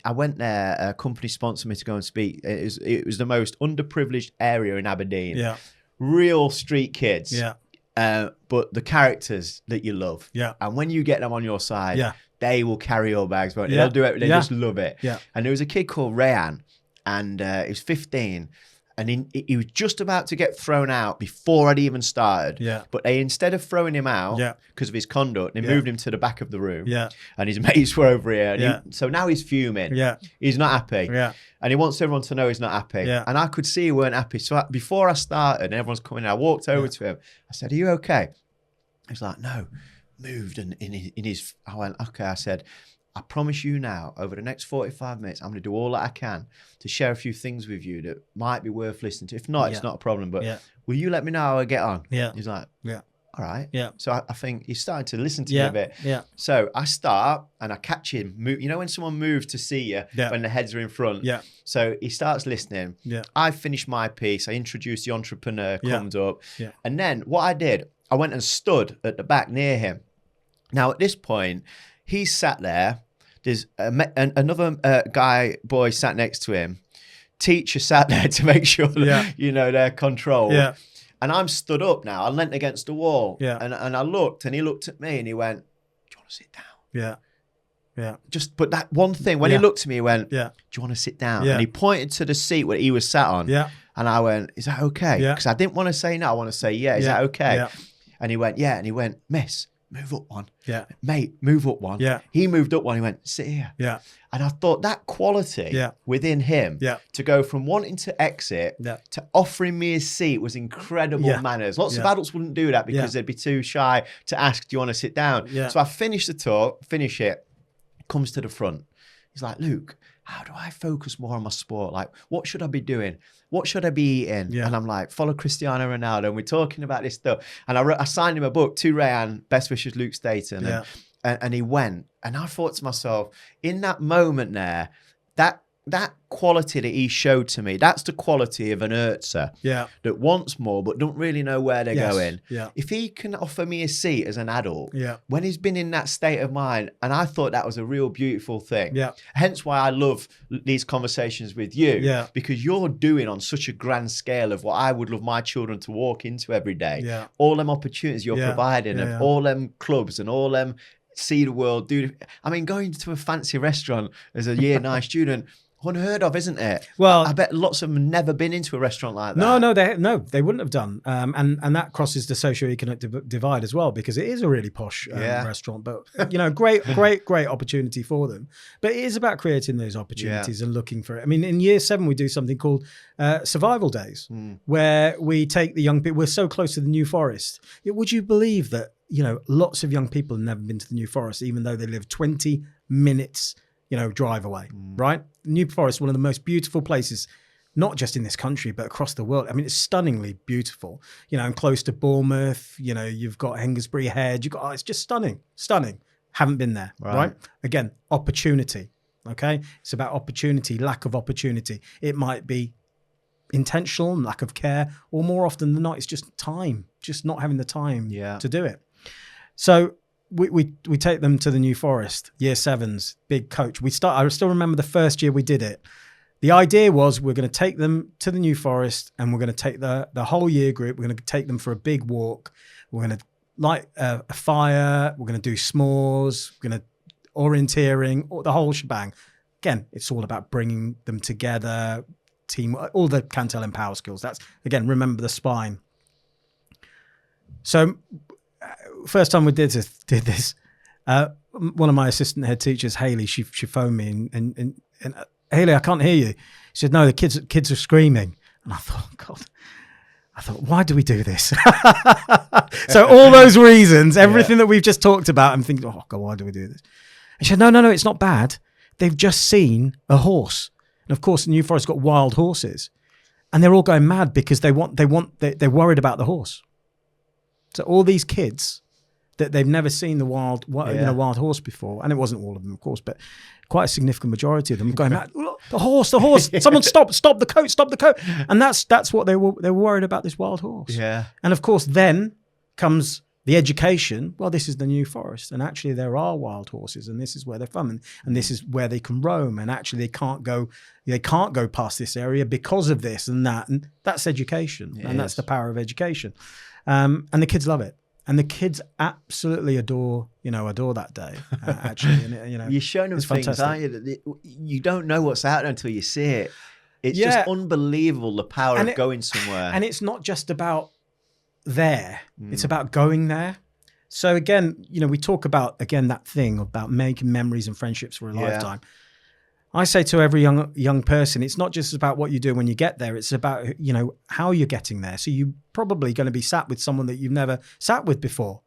I went there, a company sponsored me to go and speak. It was the most underprivileged area in Aberdeen. Real street kids. But the characters that you love. And when you get them on your side, they will carry your bags. They'll do it. They just love it. And there was a kid called Rayan, and he was 15. And he was just about to get thrown out before I'd even started. But they, instead of throwing him out because of his conduct, they moved him to the back of the room. And his mates were over here. And so now he's fuming. He's not happy. And he wants everyone to know he's not happy. And I could see he weren't happy. So before I started and everyone's coming in, I walked over to him. I said, are you okay? He's like, no. Moved. And I went, okay. I said, I promise you now, over the next 45 minutes, I'm going to do all that I can to share a few things with you that might be worth listening to. If not, it's not a problem. But will you let me know how I get on? He's like, all right. So I think he's starting to listen to me a bit. So I start and I catch him. When someone moves to see you when the heads are in front. So he starts listening. I finish my piece. I introduce the entrepreneur, comes up. And then what I did, I went and stood at the back near him. Now, at this point, he's sat there. There's another boy sat next to him. Teacher sat there to make sure that, they're controlled. And I'm stood up now. I leant against the wall. And I looked, and he looked at me, and he went, do you want to sit down? Just, but that one thing, when he looked at me, he went, do you want to sit down? And he pointed to the seat where he was sat on. And I went, is that okay? Because I didn't want to say no. I want to say, is that okay? And he went, yeah. And he went, miss, move up one. Mate, move up one. He moved up one. He went, sit here. And I thought that quality within him to go from wanting to exit to offering me his seat was incredible manners. Lots of adults wouldn't do that because they'd be too shy to ask, do you want to sit down? So I finished the talk, comes to the front. He's like, Luke, how do I focus more on my sport? Like, what should I be doing? What should I be eating? And I'm like, follow Cristiano Ronaldo. And we're talking about this stuff. And I signed him a book, To Rayan, Best Wishes, Luke Staton. And he went. And I thought to myself, in that moment there, that that quality that he showed to me, that's the quality of an Urtzer that wants more but don't really know where they're going. Yeah. If he can offer me a seat as an adult, Yeah. when he's been in that state of mind, and I thought that was a real beautiful thing. Yeah. Hence why I love these conversations with you, Yeah. because you're doing on such a grand scale of what I would love my children to walk into every day. Yeah. All them opportunities you're providing, of all them clubs and all them see the world, dude. I mean, going to a fancy restaurant as a year 9 student, unheard of, isn't it? Well, I bet lots of them have never been into a restaurant like that. No, they wouldn't have done. And that crosses the socioeconomic divide as well, because it is a really posh restaurant, but great opportunity for them. But it is about creating those opportunities and looking for it. I mean, in year 7, we do something called survival days, where we take the young people. We're so close to the New Forest. Would you believe that, lots of young people have never been to the New Forest, even though they live 20 minutes drive away, right? New Forest, one of the most beautiful places, not just in this country, but across the world. I mean, it's stunningly beautiful, and close to Bournemouth, you've got Hengistbury Head, it's just stunning. Haven't been there, right? Again, opportunity, okay? It's about opportunity, lack of opportunity. It might be intentional, lack of care, or more often than not, it's just time, just not having the time to do it. So we take them to the New Forest, year 7s, big coach. I still remember the first year we did it. The idea was we're going to take them to the New Forest, and we're going to take the whole year group. We're going to take them for a big walk. We're going to light a fire. We're going to do s'mores. We're going to orienteering, the whole shebang. Again, it's all about bringing them together, team, all the Cantell and power skills. That's, again, remember the spine. So first time we did this, one of my assistant head teachers, Haley, she phoned me and Haley, I can't hear you. She said, no, the kids are screaming. And I thought, God, why do we do this? So all those reasons, everything that we've just talked about, I'm thinking, oh God, why do we do this? And she said, no, it's not bad. They've just seen a horse. And of course, the New Forest got wild horses, and they're all going mad because they're worried about the horse. So all these kids that they've never seen the wild horse before, and it wasn't all of them, of course, but quite a significant majority of them were going, the horse, someone stop the coat, and that's what they were worried about, this wild horse. Yeah. And of course, then comes the education. Well, this is the New Forest, and actually there are wild horses, and this is where they're from, and this is where they can roam, and actually they can't go past this area because of this and that, and that's education, and that's the power of education. And the kids love it, and the kids absolutely adore that day. Actually, and you're showing them things, fantastic, aren't you? That you don't know what's out there until you see it. It's just unbelievable, the power of going somewhere. And it's not just about there; it's about going there. So again, we talk about that thing about making memories and friendships for a lifetime. I say to every young person, it's not just about what you do when you get there. It's about, how you're getting there. So you're probably going to be sat with someone that you've never sat with before.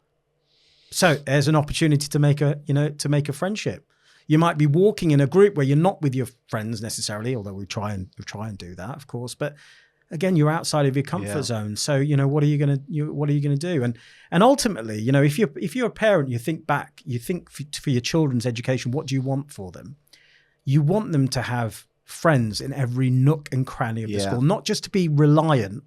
So there's an opportunity to make a friendship. You might be walking in a group where you're not with your friends necessarily, although we try and do that, of course. But again, you're outside of your comfort zone. So, what are you going to do? And ultimately, if you're a parent, you think for your children's education, what do you want for them? You want them to have friends in every nook and cranny of the school, not just to be reliant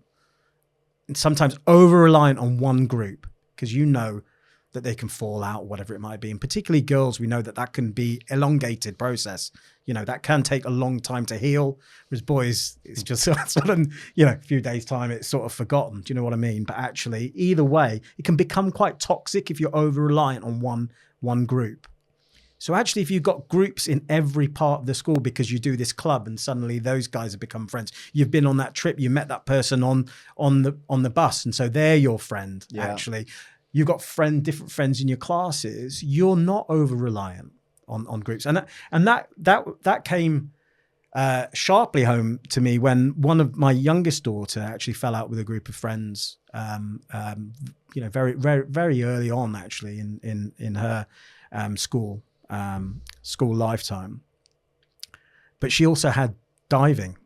and sometimes over-reliant on one group, because that they can fall out, whatever it might be. And particularly girls, we know that can be elongated process. That can take a long time to heal. Whereas boys, it's just sort of, a few days' time, it's sort of forgotten. Do you know what I mean? But actually, either way, it can become quite toxic if you're over-reliant on one group. So actually, if you've got groups in every part of the school because you do this club and suddenly those guys have become friends, you've been on that trip, you met that person on the bus, and so they're your friend. Actually, you've got different friends in your classes. You're not over reliant on groups, and that came sharply home to me when one of my youngest daughter actually fell out with a group of friends. Very very very early on, actually in her school lifetime, but she also had diving,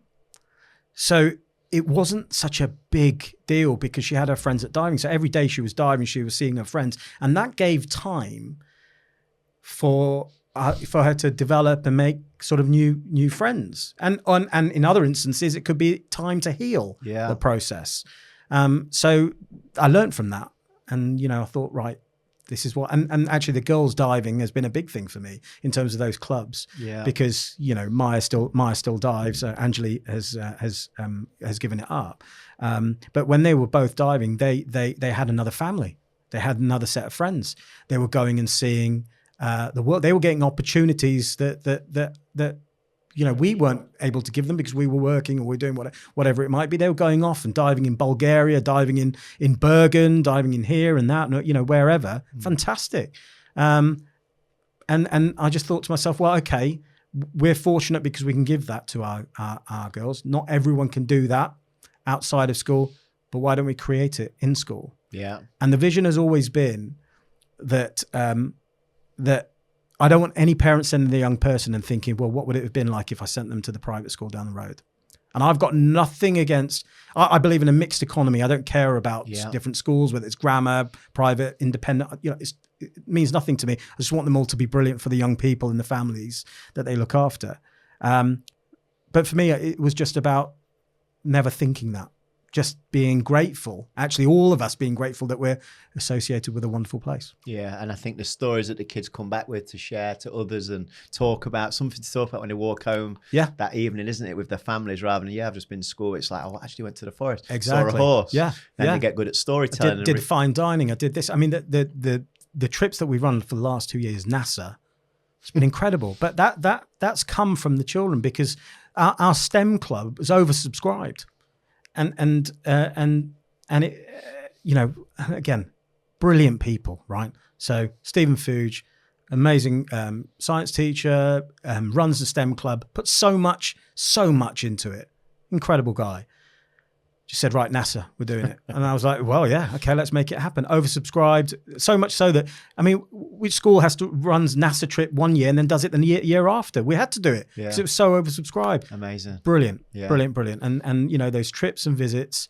so it wasn't such a big deal because she had her friends at diving. So every day she was diving, she was seeing her friends, and that gave time for for her to develop and make sort of new friends. And in other instances, it could be time to heal the process. So I learned from that. And, I thought, right, this is what, and actually the girls diving has been a big thing for me in terms of those clubs, because, Maya still dives. Angeli has given it up. But when they were both diving, they had another family. They had another set of friends. They were going and seeing the world. They were getting opportunities that we weren't able to give them because we were working or we were doing whatever it might be. They were going off and diving in Bulgaria, diving in Bergen, diving in here and that, wherever. Fantastic. And I just thought to myself, well, okay, we're fortunate because we can give that to our girls. Not everyone can do that outside of school, but why don't we create it in school? Yeah. And the vision has always been that that I don't want any parent sending the young person and thinking, well, what would it have been like if I sent them to the private school down the road? And I've got nothing against, I believe in a mixed economy. I don't care about different schools, whether it's grammar, private, independent, it means nothing to me. I just want them all to be brilliant for the young people and the families that they look after. But for me, it was just about never thinking that. Just being grateful, actually all of us being grateful that we're associated with a wonderful place. Yeah, and I think the stories that the kids come back with to share to others and talk about, something to talk about when they walk home that evening, isn't it, with their families, rather than, I've just been to school. It's like, I actually went to the forest, saw a horse. Yeah, then they get good at storytelling. I did fine dining. I did this. I mean, the trips that we've run for the last 2 years, NASA, it's been incredible. But that's come from the children because our STEM club was oversubscribed. And it, again, brilliant people, right? So Stephen Fuge, amazing science teacher, runs the STEM club, puts so much into it. Incredible guy. Just said, right, NASA, we're doing it. And I was like, well, yeah, okay, let's make it happen. Oversubscribed, so much so that, which school runs NASA trip 1 year and then does it the year after? We had to do it because it was so oversubscribed. Amazing. Brilliant, brilliant. And those trips and visits,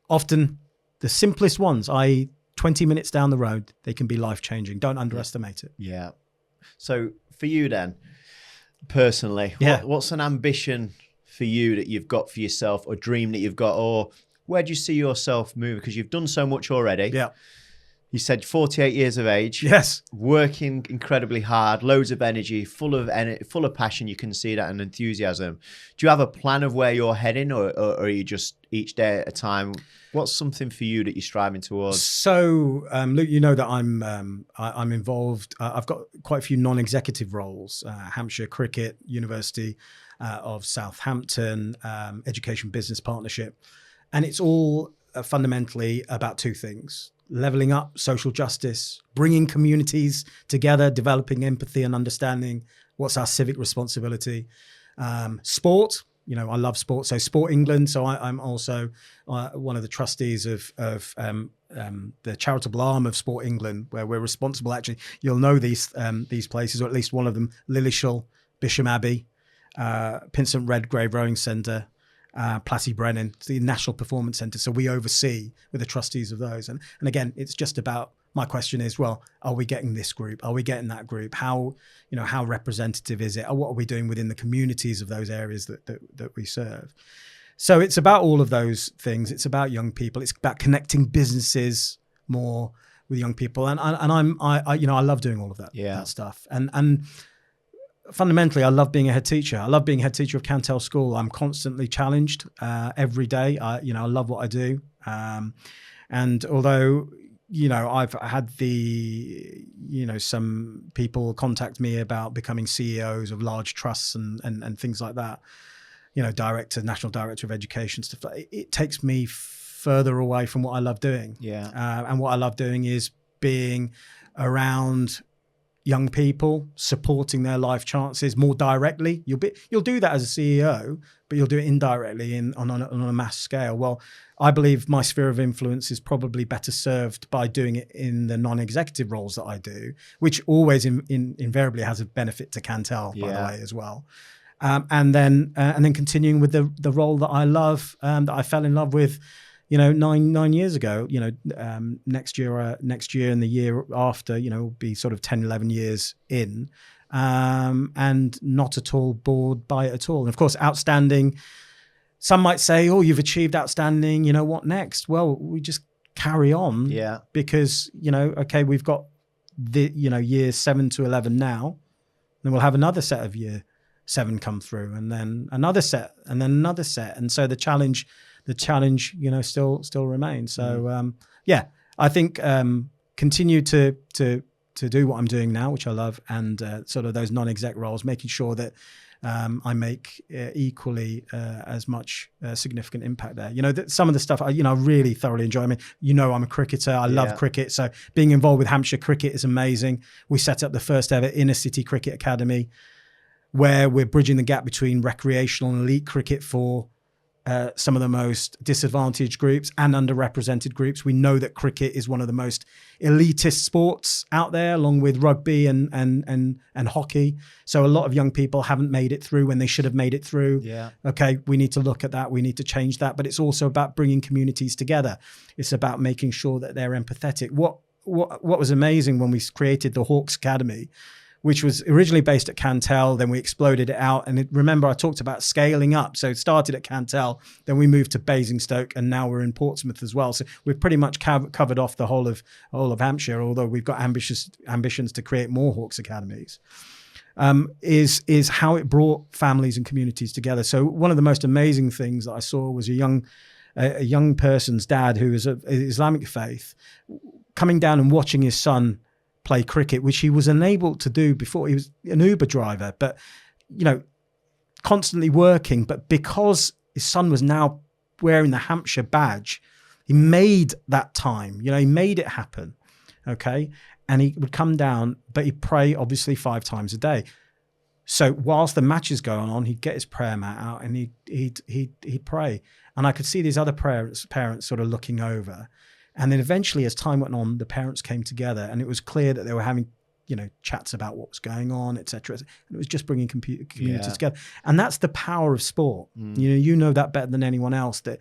often the simplest ones, i.e. 20 minutes down the road, they can be life-changing. Don't underestimate it. Yeah. So for you then, personally, what's an ambition for you that you've got for yourself, or dream that you've got, or where do you see yourself moving? Because you've done so much already. Yeah. You said 48 years of age. Yes. Working incredibly hard, loads of energy, full of passion. You can see that, and enthusiasm. Do you have a plan of where you're heading, or are you just each day at a time? What's something for you that you're striving towards? So, Luke, you know that I'm involved. I've got quite a few non-executive roles: Hampshire Cricket, University of Southampton, Education Business Partnership, and it's all fundamentally about two things: leveling up social justice, bringing communities together, developing empathy and understanding. What's our civic responsibility? Sport. I love sport. So Sport England. So I'm also one of the trustees of the charitable arm of Sport England, where we're responsible. Actually, you'll know these places, or at least one of them: Lillishall, Bisham Abbey, Pinsent Redgrave Rowing Centre, Plassey Brennan. It's the National Performance Centre. So we oversee with the trustees of those. And again, it's just about, my question is, well, are we getting this group? Are we getting that group? How representative is it? Or what are we doing within the communities of those areas that we serve? So it's about all of those things. It's about young people. It's about connecting businesses more with young people. And I love doing all of that stuff. And fundamentally, I love being a head teacher. I love being head teacher of Cantell School. I'm constantly challenged every day. I love what I do. And although, I've had some people contact me about becoming CEOs of large trusts and things like that, national director of education, stuff like it takes me further away from what I love doing. Yeah. And what I love doing is being around young people, supporting their life chances more directly. You'll do that as a CEO, but you'll do it indirectly on a mass scale. Well, I believe my sphere of influence is probably better served by doing it in the non-executive roles that I do, which always invariably has a benefit to Cantell, by the way, as well. And then continuing with the role that I love, that I fell in love with, nine years ago. Next year and the year after, will be sort of 10, 11 years in, and not at all bored by it at all. And of course, outstanding. Some might say, "Oh, you've achieved outstanding. What next?" Well, we just carry on. Yeah. Because okay, we've got the years 7 to 11 now, then we'll have another set of year 7 come through, and then another set, and then another set, and so the challenge still remains. So I think continue to do what I'm doing now, which I love, and sort of those non-exec roles, making sure that I make equally as much significant impact there. Some of the stuff I really thoroughly enjoy. I mean, I'm a cricketer. I love cricket. So being involved with Hampshire cricket is amazing. We set up the first ever inner city cricket academy, where we're bridging the gap between recreational and elite cricket for some of the most disadvantaged groups and underrepresented groups. We know that cricket is one of the most elitist sports out there, along with rugby and hockey. So a lot of young people haven't made it through when they should have made it through. Yeah. Okay, we need to look at that. We need to change that. But it's also about bringing communities together. It's about making sure that they're empathetic. What was amazing when we created the Hawks Academy, which was originally based at Cantell, then we exploded it out. And remember, I talked about scaling up. So it started at Cantell, then we moved to Basingstoke, and now we're in Portsmouth as well. So we've pretty much covered off the whole of Hampshire, although we've got ambitions to create more Hawks Academies. Is how it brought families and communities together. So one of the most amazing things that I saw was a young person's dad who is of Islamic faith coming down and watching his son play cricket, which he was unable to do before. He was an Uber driver, but constantly working. But because his son was now wearing the Hampshire badge, he made that time. He made it happen. Okay, and he would come down, but he'd pray obviously 5 times a day. So whilst the match is going on, he'd get his prayer mat out and he'd pray. And I could see these other parents sort of looking over. And then eventually, as time went on, the parents came together, and it was clear that they were having, chats about what was going on, etc. And it was just bringing communities together. And that's the power of sport. You know that better than anyone else, that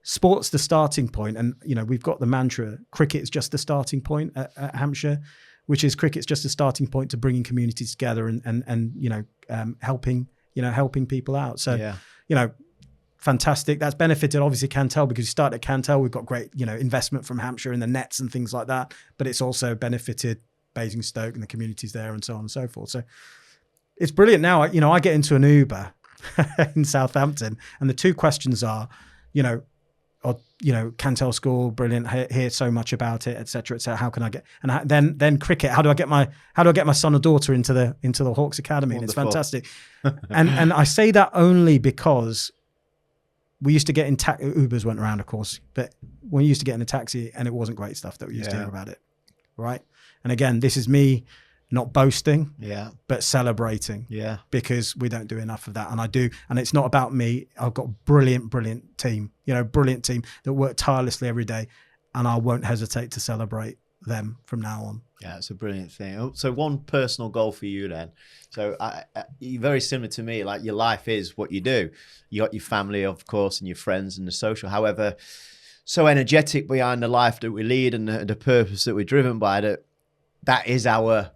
sport's the starting point. And, we've got the mantra, cricket is just the starting point at Hampshire, which is cricket's just a starting point to bringing communities together and helping people out. So, fantastic. That's benefited obviously Cantell, because you start at Cantell. We've got great, investment from Hampshire in the nets and things like that. But it's also benefited Basingstoke and the communities there, and so on and so forth. So it's brilliant. Now, I get into an Uber in Southampton, and the 2 questions are, Cantell School, brilliant. Hear so much about it, etc. So how can I get? And then cricket. How do I get my son or daughter into the Hawks Academy? Wonderful. And it's fantastic. and I say that only because we used to get in Ubers went around, of course, but we used to get in a taxi, and it wasn't great stuff that we used to hear about it, right? And again, this is me not boasting, but celebrating, because we don't do enough of that, and I do. And it's not about me. I've got a brilliant team, brilliant team that work tirelessly every day, and I won't hesitate to celebrate them from now on. Yeah, it's a brilliant thing. So one personal goal for you then. So you're very similar to me. Like, your life is what you do. You got your family, of course, and your friends and the social. However, so energetic behind the life that we lead and the purpose that we're driven by, that is our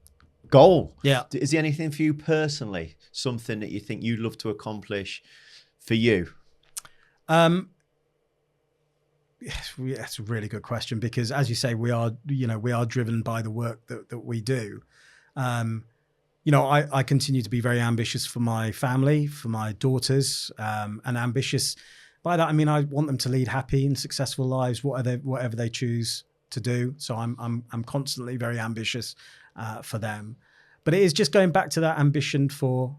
goal. Yeah. Is there anything for you personally, something that you think you'd love to accomplish for you? That's a really good question, because as you say, we are driven by the work that we do. I continue to be very ambitious for my family, for my daughters, and ambitious by that, I mean, I want them to lead happy and successful lives, whatever they choose to do. So I'm constantly very ambitious for them, but it is just going back to that ambition for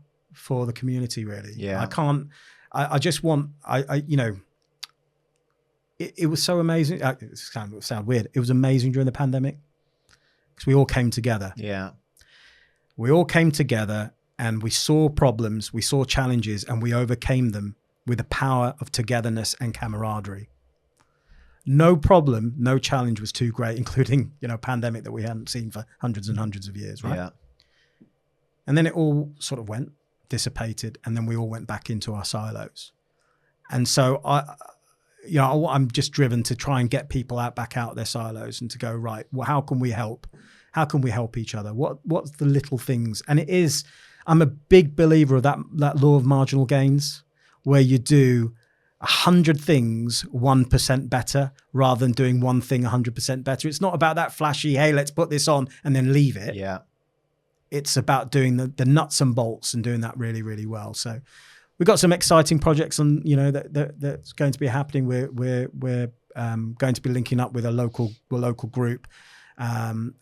the community, really. Yeah. I just want, it was so amazing. It sound weird. It was amazing during the pandemic because we all came together. Yeah. We all came together and we saw problems, we saw challenges, and we overcame them with the power of togetherness and camaraderie. No problem, no challenge was too great, including, a pandemic that we hadn't seen for hundreds and hundreds of years, right? Yeah. And then it all sort of dissipated, and then we all went back into our silos. And so I'm just driven to try and get people back out of their silos and to go, right, well, how can we help? How can we help each other? What's the little things? And I'm a big believer of that law of marginal gains, where you do 100 things 1% better rather than doing one thing 100% better. It's not about that flashy, hey, let's put this on and then leave it. Yeah. It's about doing the nuts and bolts and doing that really, really well. So we've got some exciting projects on, that's going to be happening. We're going to be linking up with a local group, and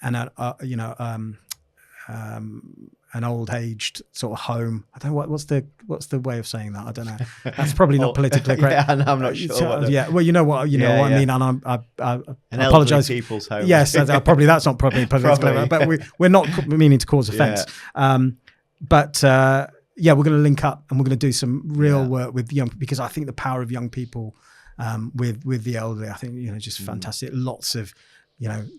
an old aged sort of home. I don't know what's the way of saying that. I don't know. That's probably not politically correct. Yeah, I'm not sure. Yeah, well, you know what I mean, and I apologize. People's home. Yes, probably that's not probably politically correct, but we're not meaning to cause offence. Yeah. Yeah, we're going to link up and we're going to do some real work with young, because I think the power of young people with the elderly, I think, just fantastic. Lots of,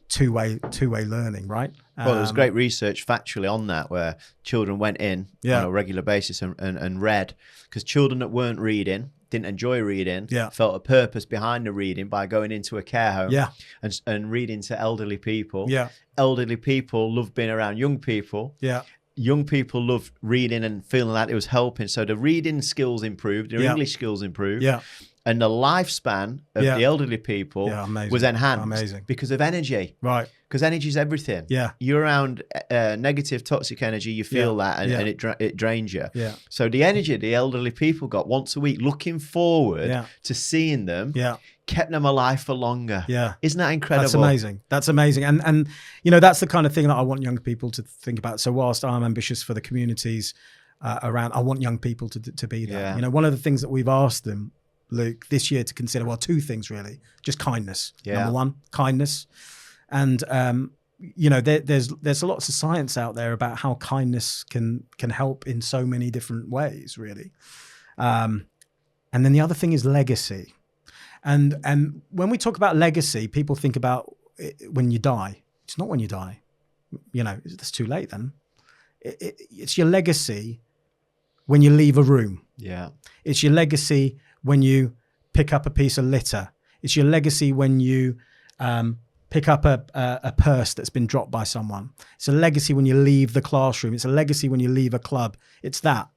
two-way learning, right? Well, there's great research factually on that, where children went in on a regular basis and read, because children that weren't reading, didn't enjoy reading, felt a purpose behind the reading by going into a care home and reading to elderly people. Yeah. Elderly people love being around young people. Yeah. Young people love reading and feeling that it was helping. So the reading skills improved, their English skills improved. Yeah. And the lifespan of the elderly people was enhanced because of energy. Right. Because energy is everything. Yeah. You're around negative, toxic energy, you feel that, and it drains you. Yeah. So the energy the elderly people got once a week, looking forward to seeing them, kept them alive for longer. Yeah. Isn't that incredible? That's amazing. And that's the kind of thing that I want young people to think about. So whilst I'm ambitious for the communities around, I want young people to be there. Yeah. One of the things that we've asked them, Luke, this year to consider, well, two things really, just kindness. Number one, kindness. And, there's lots of science out there about how kindness can help in so many different ways, really. And then the other thing is legacy. And when we talk about legacy, people think about it when you die. It's not when you die. That's too late then. It's your legacy when you leave a room. Yeah. It's your legacy when you pick up a piece of litter. It's your legacy when you pick up a purse that's been dropped by someone. It's a legacy when you leave the classroom. It's a legacy when you leave a club. It's that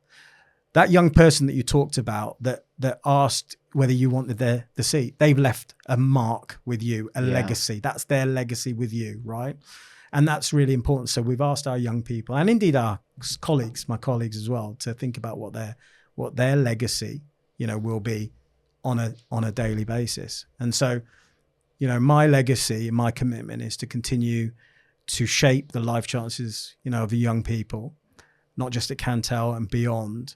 young person that you talked about that asked whether you wanted the seat. They've left a mark with you, a legacy. That's their legacy with you, right? And that's really important. So we've asked our young people, and indeed our colleagues, my colleagues as well, to think about what their legacy will be on a daily basis. And so, my legacy and my commitment is to continue to shape the life chances, of the young people, not just at Cantell and beyond,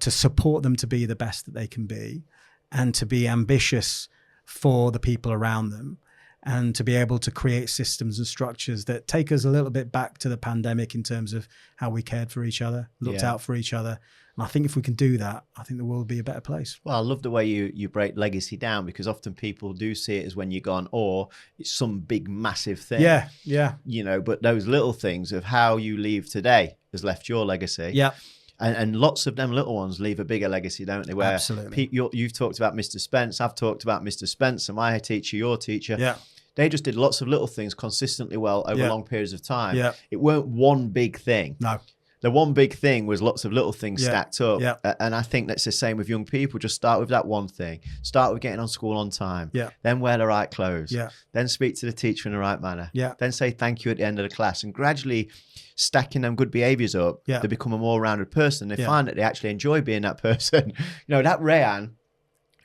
to support them to be the best that they can be, and to be ambitious for the people around them, and to be able to create systems and structures that take us a little bit back to the pandemic in terms of how we cared for each other, looked out for each other. And I think if we can do that, I think the world will be a better place. Well, I love the way you break legacy down, because often people do see it as when you're gone, or it's some big, massive thing. Yeah, yeah. But those little things of how you leave today has left your legacy. Yeah. And lots of them little ones leave a bigger legacy, don't they? Where absolutely. You've talked about Mr. Spence. I've talked about Mr. Spencer, my teacher, your teacher. Yeah. They just did lots of little things consistently well over long periods of time. Yeah. It weren't one big thing. No. The one big thing was lots of little things stacked up. Yeah. And I think that's the same with young people. Just start with that one thing. Start with getting on school on time. Yeah. Then wear the right clothes. Yeah. Then speak to the teacher in the right manner. Yeah. Then say thank you at the end of the class. And gradually stacking them good behaviours up, they become a more rounded person. They find that they actually enjoy being that person. That Rayan,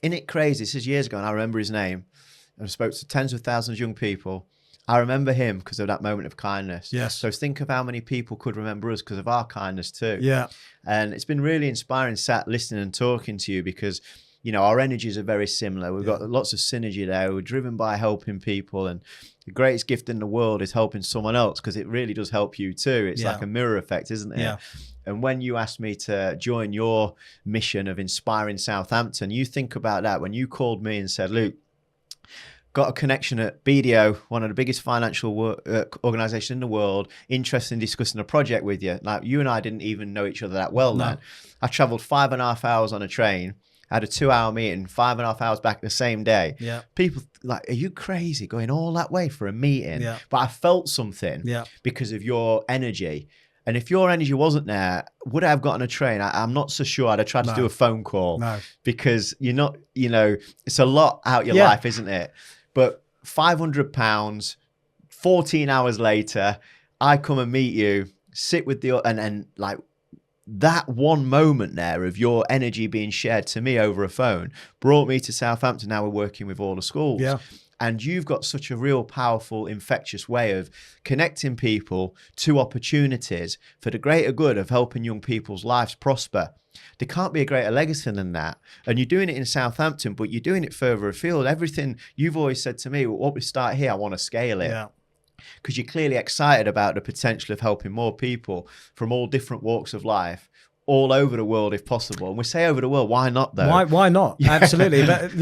isn't it crazy? This is years ago, and I remember his name. I spoke to tens of thousands of young people. I remember him because of that moment of kindness. Yes. So think of how many people could remember us because of our kindness too. Yeah. And it's been really inspiring sat listening and talking to you, because, our energies are very similar. We've got lots of synergy there. We're driven by helping people, and the greatest gift in the world is helping someone else, because it really does help you too. It's like a mirror effect, isn't it? Yeah. And when you asked me to join your mission of inspiring Southampton, you think about that. When you called me and said, Luke, got a connection at BDO, one of the biggest financial organisations in the world, interested in discussing a project with you. Like, you and I didn't even know each other that well then. I travelled 5.5 hours on a train I had a 2-hour meeting, 5.5 hours back the same day. Yeah. People like, are you crazy going all that way for a meeting? Yeah. But I felt something because of your energy. And if your energy wasn't there, would I have gotten a train? I'm not so sure. I'd have tried to do a phone call because you're not, it's a lot out your life, isn't it? But £500, 14 hours later, I come and meet you, sit with the, and like that one moment there of your energy being shared to me over a phone brought me to Southampton. Now we're working with all the schools. Yeah. And you've got such a real powerful, infectious way of connecting people to opportunities for the greater good of helping young people's lives prosper. There can't be a greater legacy than that. And you're doing it in Southampton, but you're doing it further afield. Everything you've always said to me, what we start here, I want to scale it. Yeah. Because you're clearly excited about the potential of helping more people from all different walks of life, all over the world if possible. And we say over the world, why not though? Why not? Absolutely. But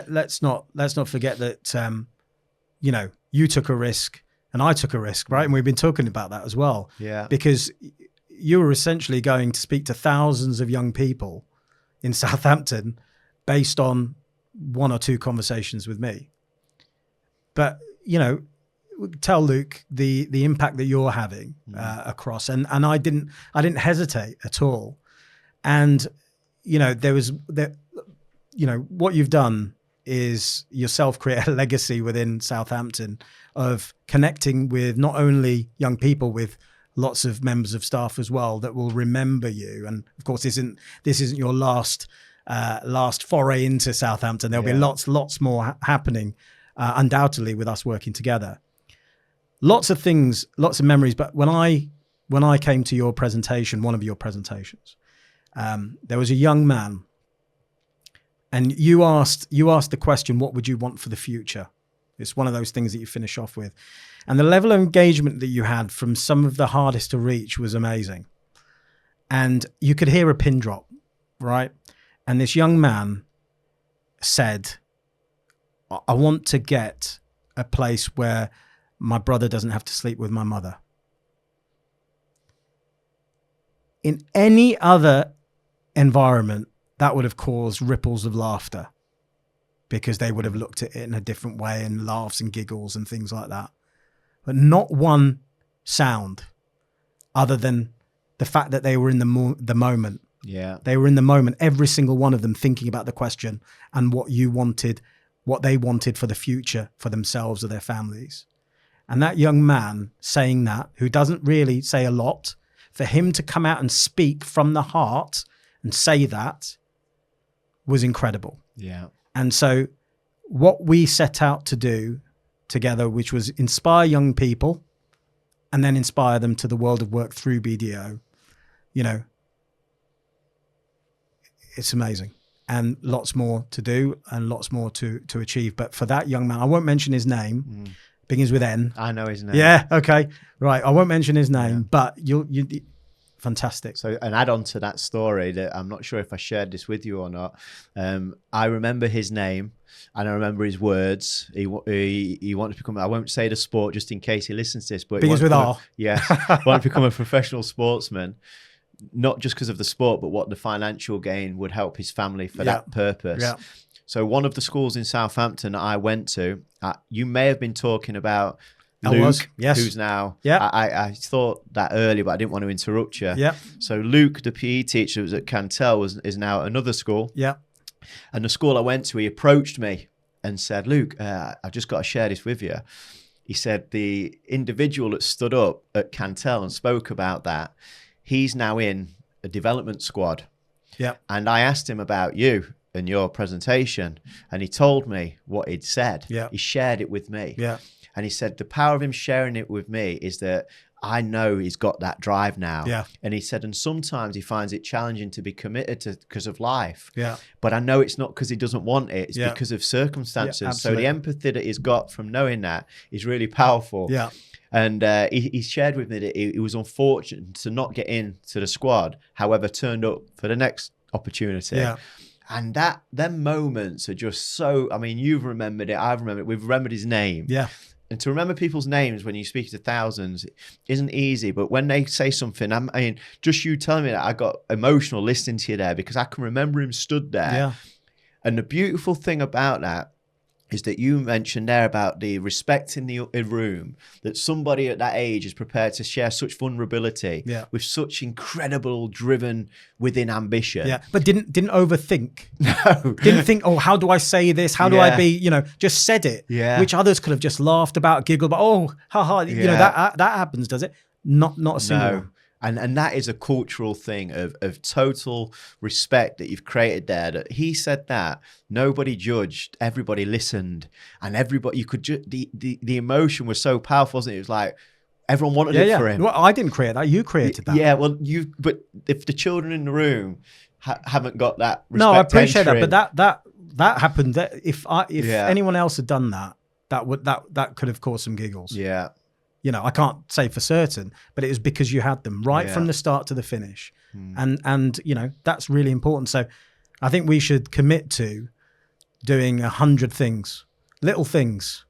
let's not forget that you took a risk and I took a risk, right? And we've been talking about that as well. Yeah. Because you were essentially going to speak to thousands of young people in Southampton based on 1 or 2 conversations with me. But tell Luke the impact that you're having across, and I didn't hesitate at all. And what you've done is yourself create a legacy within Southampton of connecting with not only young people, with lots of members of staff as well that will remember you. And of course, this isn't your last foray into Southampton. There'll be lots more happening undoubtedly with us working together. Lots of things, lots of memories. But when I came to your presentation, one of your presentations, there was a young man, and you asked the question, what would you want for the future? It's one of those things that you finish off with. And the level of engagement that you had from some of the hardest to reach was amazing. And you could hear a pin drop, right? And this young man said, I want to get a place where my brother doesn't have to sleep with my mother. In any other environment, that would have caused ripples of laughter because they would have looked at it in a different way and laughs and giggles and things like that. But not one sound other than the fact that they were in the moment. Yeah. They were in the moment, every single one of them thinking about the question and what they wanted for the future for themselves or their families. And that young man saying that, who doesn't really say a lot, for him to come out and speak from the heart and say that was incredible. Yeah. And so what we set out to do together, which was inspire young people and then inspire them to the world of work through BDO, it's amazing. And lots more to do and lots more to achieve. But for that young man, I won't mention his name. Begins with N. I know his name. Yeah. Okay. Right. I won't mention his name, but you fantastic. So an add on to that story that I'm not sure if I shared this with you or not. I remember his name and I remember his words. He wanted to become, I won't say the sport just in case he listens to this, but begins with R. Yeah. Wanted to become a professional sportsman, not just because of the sport, but what the financial gain would help his family for that purpose. Yeah. So one of the schools in Southampton that I went to, you may have been talking about Luke, who's now, I thought that earlier, but I didn't want to interrupt you. Yeah. So Luke, the PE teacher who was at Cantell, is now at another school. Yeah. And the school I went to, he approached me and said, Luke, I've just got to share this with you. He said the individual that stood up at Cantell and spoke about that, he's now in a development squad. Yeah. And I asked him about you and your presentation, and he told me what he'd said. Yeah. He shared it with me. Yeah. And he said the power of him sharing it with me is that I know he's got that drive now. Yeah. And he said, and sometimes he finds it challenging to be committed to because of life. Yeah. But I know it's not because he doesn't want it. It's because of circumstances. Yeah, so the empathy that he's got from knowing that is really powerful. Yeah. And he shared with me that he was unfortunate to not get into the squad, however, turned up for the next opportunity. Yeah. And them moments are just so, I mean, you've remembered it, I've remembered it, we've remembered his name. Yeah. And to remember people's names when you speak to thousands isn't easy. But when they say something, I mean, just you telling me that, I got emotional listening to you there, because I can remember him stood there. Yeah. And the beautiful thing about that is that you mentioned there about the respect in the room, that somebody at that age is prepared to share such vulnerability with such incredible driven within ambition. Yeah, but didn't overthink. No. Didn't think, oh, how do I say this? How do I be, you know, just said it. Yeah. Which others could have just laughed about, giggled about, oh, haha, you know, that happens, does it? Not a single one. And that is a cultural thing of total respect that you've created there. That he said that nobody judged, everybody listened, and everybody, you could the emotion was so powerful, wasn't it? It was like everyone wanted it for him. Well, I didn't create that. You created that. Yeah, well, but if the children in the room haven't got that respect, no, I appreciate that, but that happened. That if anyone else had done that, that could have caused some giggles. Yeah. You know, I can't say for certain, but it was because you had them right from the start to the finish. And, you know, that's really important. So I think we should commit to doing 100 things, little things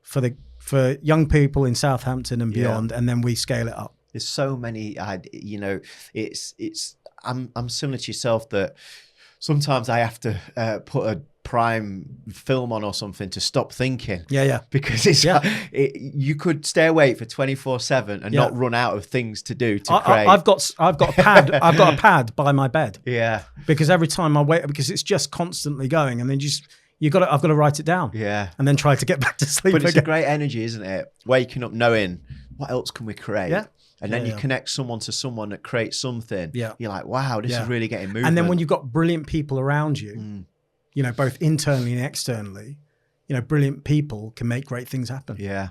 for young people in Southampton and beyond. And then we scale it up. There's so many, you know, I'm similar to yourself, that sometimes I have to put a prime film on or something to stop thinking. Yeah. Because it's you could stay awake for 24/7 and not run out of things to do to create. I've got a pad. I've got a pad by my bed. Yeah. Because every time I wait, because it's just constantly going, and then I've got to write it down. Yeah. And then try to get back to sleep. But it's again. a great energy, isn't it? Waking up knowing what else can we create? Yeah. And then you connect someone to someone that creates something. Yeah. You're like, wow, this is really getting movement. And then when you've got brilliant people around you, you know, both internally and externally, you know, brilliant people can make great things happen. Yeah.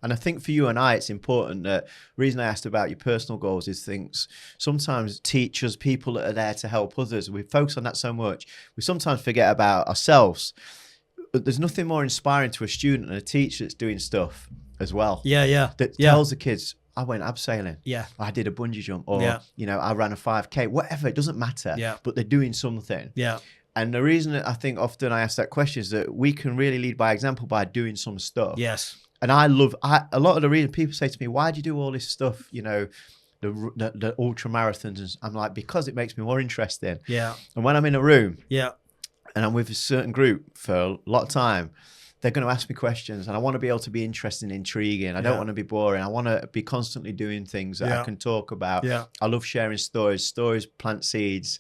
And I think for you and I, it's important that, the reason I asked about your personal goals is things, sometimes teachers, people that are there to help others, we focus on that so much, we sometimes forget about ourselves. But there's nothing more inspiring to a student than a teacher that's doing stuff as well. That tells the kids, I went abseiling. Yeah. I did a bungee jump, or, you know, I ran a 5K, whatever, it doesn't matter. Yeah. But they're doing something. Yeah. And the reason that I think often I ask that question is that we can really lead by example by doing some stuff. Yes. And a lot of the reason people say to me, why do you do all this stuff? You know, the ultra marathons. And I'm like, because it makes me more interesting. Yeah. And when I'm in a room and I'm with a certain group for a lot of time, they're going to ask me questions, and I want to be able to be interesting and intriguing. I don't want to be boring. I want to be constantly doing things that I can talk about. Yeah. I love sharing stories. Stories plant seeds,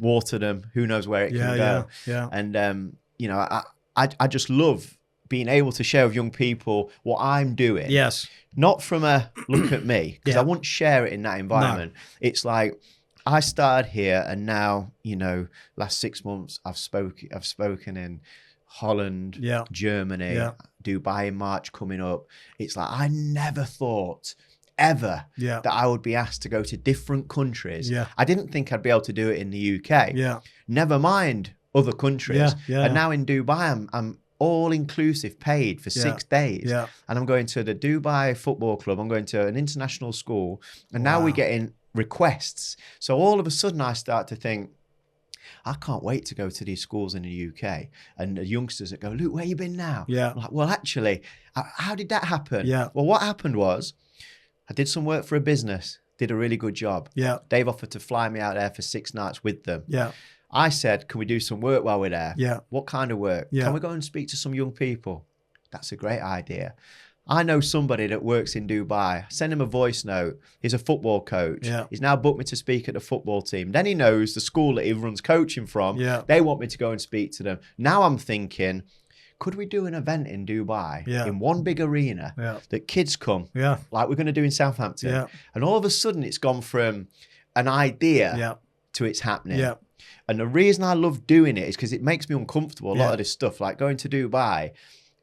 water them. Who knows where it can go? Yeah. And you know, I just love being able to share with young people what I'm doing. Yes. Not from a look at me, because I won't share it in that environment. No. It's like, I started here, and now, you know, last 6 months I've spoken in Holland, Germany, Dubai in March coming up. It's like, I never thought ever that I would be asked to go to different countries. I didn't think I'd be able to do it in the UK. Never mind other countries. And now in Dubai, I'm all inclusive, paid for 6 days. And I'm going to the Dubai Football Club. I'm going to an international school. And now we're getting requests. So all of a sudden I start to think, I can't wait to go to these schools in the UK, and the youngsters that go, Luke, where you been now? I'm like, well, actually, how did that happen? Well, what happened was I did some work for a business, did a really good job. They've offered to fly me out there for 6 nights with them. I said, can we do some work while we're there? What kind of work? Can we go and speak to some young people? That's a great idea. I know somebody that works in Dubai. Send him a voice note. He's a football coach. He's now booked me to speak at the football team. Then he knows the school that he runs coaching from. They want me to go and speak to them. Now I'm thinking, could we do an event in Dubai in one big arena that kids come, like we're going to do in Southampton? And all of a sudden it's gone from an idea to it's happening. And the reason I love doing it is because it makes me uncomfortable. A lot of this stuff, like going to Dubai,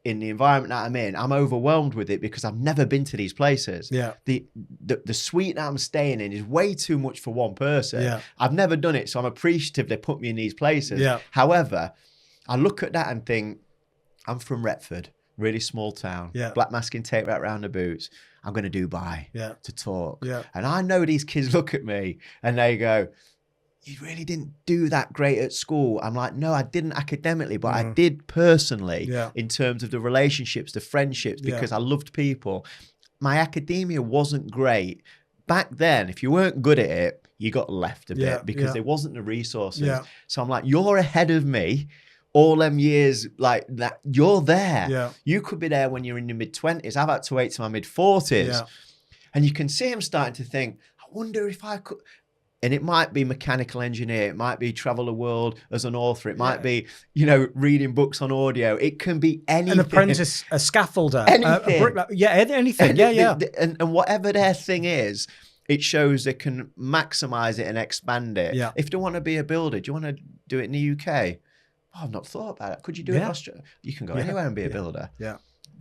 in the environment that I'm in, I'm overwhelmed with it because I've never been to these places. The suite that I'm staying in is way too much for one person. I've never done it, so I'm appreciative they put me in these places. However, I look at that and think, I'm from Retford, really small town, black masking tape right around the boots. I'm going to Dubai to talk. And I know these kids look at me and they go, you really didn't do that great at school. I'm like, no, I didn't academically, but I did personally in terms of the relationships, the friendships, because I loved people. My academia wasn't great. Back then, if you weren't good at it, you got left a bit because there wasn't the resources. So I'm like, you're ahead of me. All them years like that, you're there. You could be there when you're in your mid-20s. I've had to wait to my mid-40s. And you can see him starting to think, I wonder if I could. And it might be mechanical engineer. It might be travel the world as an author. It might be, you know, reading books on audio. It can be anything. An apprentice, a scaffolder, anything. a anything. And whatever their thing is, it shows they can maximize it and expand it. If they want to be a builder, do you want to do it in the UK? Oh, I've not thought about it. Could you do it in Australia? You can go anywhere and be a builder.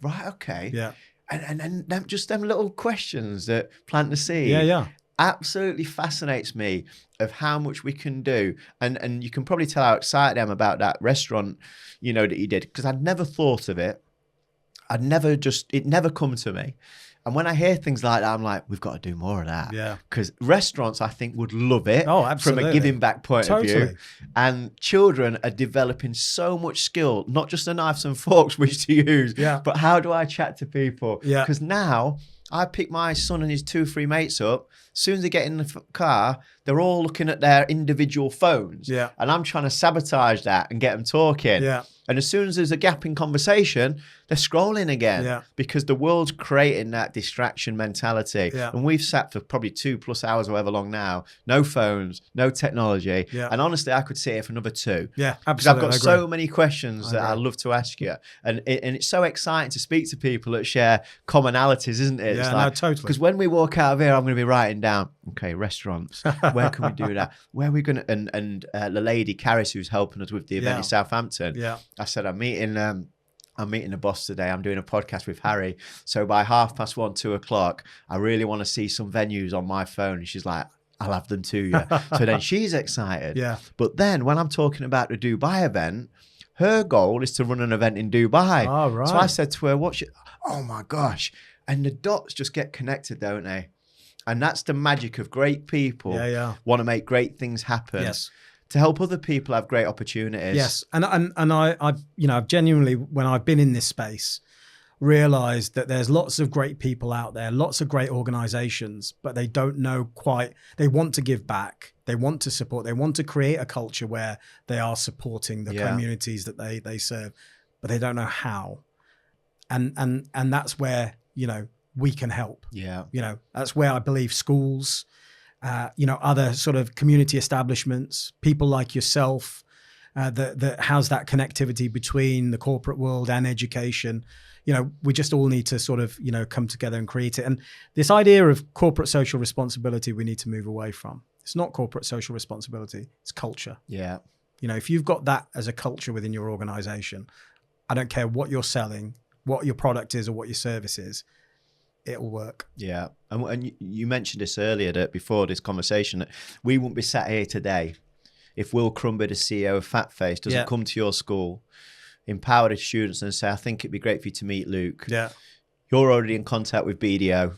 Right, okay. And them, just them little questions that plant the seed. Absolutely fascinates me of how much we can do. And you can probably tell how excited I am about that restaurant, you know, that you did, because I'd never thought of it. It never come to me. And when I hear things like that, I'm like, we've got to do more of that. Because restaurants, I think, would love it from a giving back point of view. And children are developing so much skill, not just the knives and forks which to use, but how do I chat to people? Because now I pick my son and his 2-3 mates up. As soon as they get in the car, they're all looking at their individual phones. And I'm trying to sabotage that and get them talking. And as soon as there's a gap in conversation, they're scrolling again because the world's creating that distraction mentality. And we've sat for probably 2+ hours, however long now, no phones, no technology. And honestly, I could sit here for another 2. Absolutely. Because I've got so many questions that I'd love to ask you. And it's so exciting to speak to people that share commonalities, isn't it? It's like, totally. Because when we walk out of here, I'm going to be writing down, okay, restaurants, where can we do that? Where are we going to, and the lady, Caris, who's helping us with the event in Southampton, I said, I'm meeting the boss today. I'm doing a podcast with Harry. So by 1:30, 2 o'clock, I really want to see some venues on my phone. And she's like, I'll have them to you. So then she's excited. But then when I'm talking about the Dubai event, her goal is to run an event in Dubai. Oh, right. So I said to her, oh my gosh. And the dots just get connected, don't they? And that's the magic of great people want to make great things happen. To help other people have great opportunities. And I've you know, I've genuinely, when I've been in this space, realized that there's lots of great people out there, lots of great organizations, but they don't know quite, they want to give back, they want to support, they want to create a culture where they are supporting the communities that they serve, but they don't know how. And that's where, you know, we can help. You know, that's where I believe schools, you know, other sort of community establishments, people like yourself, that has that connectivity between the corporate world and education. You know, we just all need to sort of, you know, come together and create it. And this idea of corporate social responsibility, we need to move away from. It's not corporate social responsibility, it's culture. You know, if you've got that as a culture within your organization, I don't care what you're selling, what your product is or what your service is, it'll work. And you mentioned this earlier, that before this conversation, that we wouldn't be sat here today if Will Crumby, the CEO of Fatface, doesn't come to your school, empower the students and say, I think it'd be great for you to meet Luke. You're already in contact with BDO.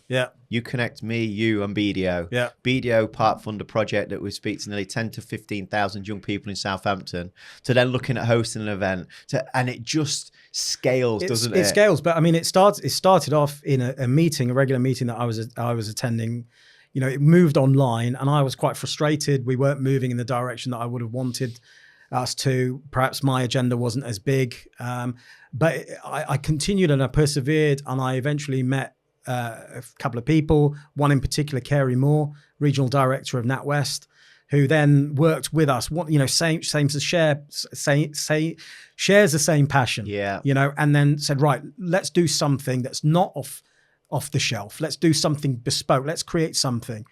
You connect me, you and BDO. BDO part fund a project that we speak to nearly 10 to 15,000 young people in Southampton, to then looking at hosting an event. And it just scales, doesn't it? It scales, but I mean, it started off in a meeting, a regular meeting that I was attending. You know, it moved online and I was quite frustrated. We weren't moving in the direction that I would have wanted us to. Perhaps my agenda wasn't as big, but I continued and I persevered, and I eventually met a couple of people, one in particular, Carey Moore, regional director of NatWest, who then worked with us. You know, shares the same passion. You know, and then said, right, let's do something that's not off the shelf. Let's do something bespoke. Let's create something.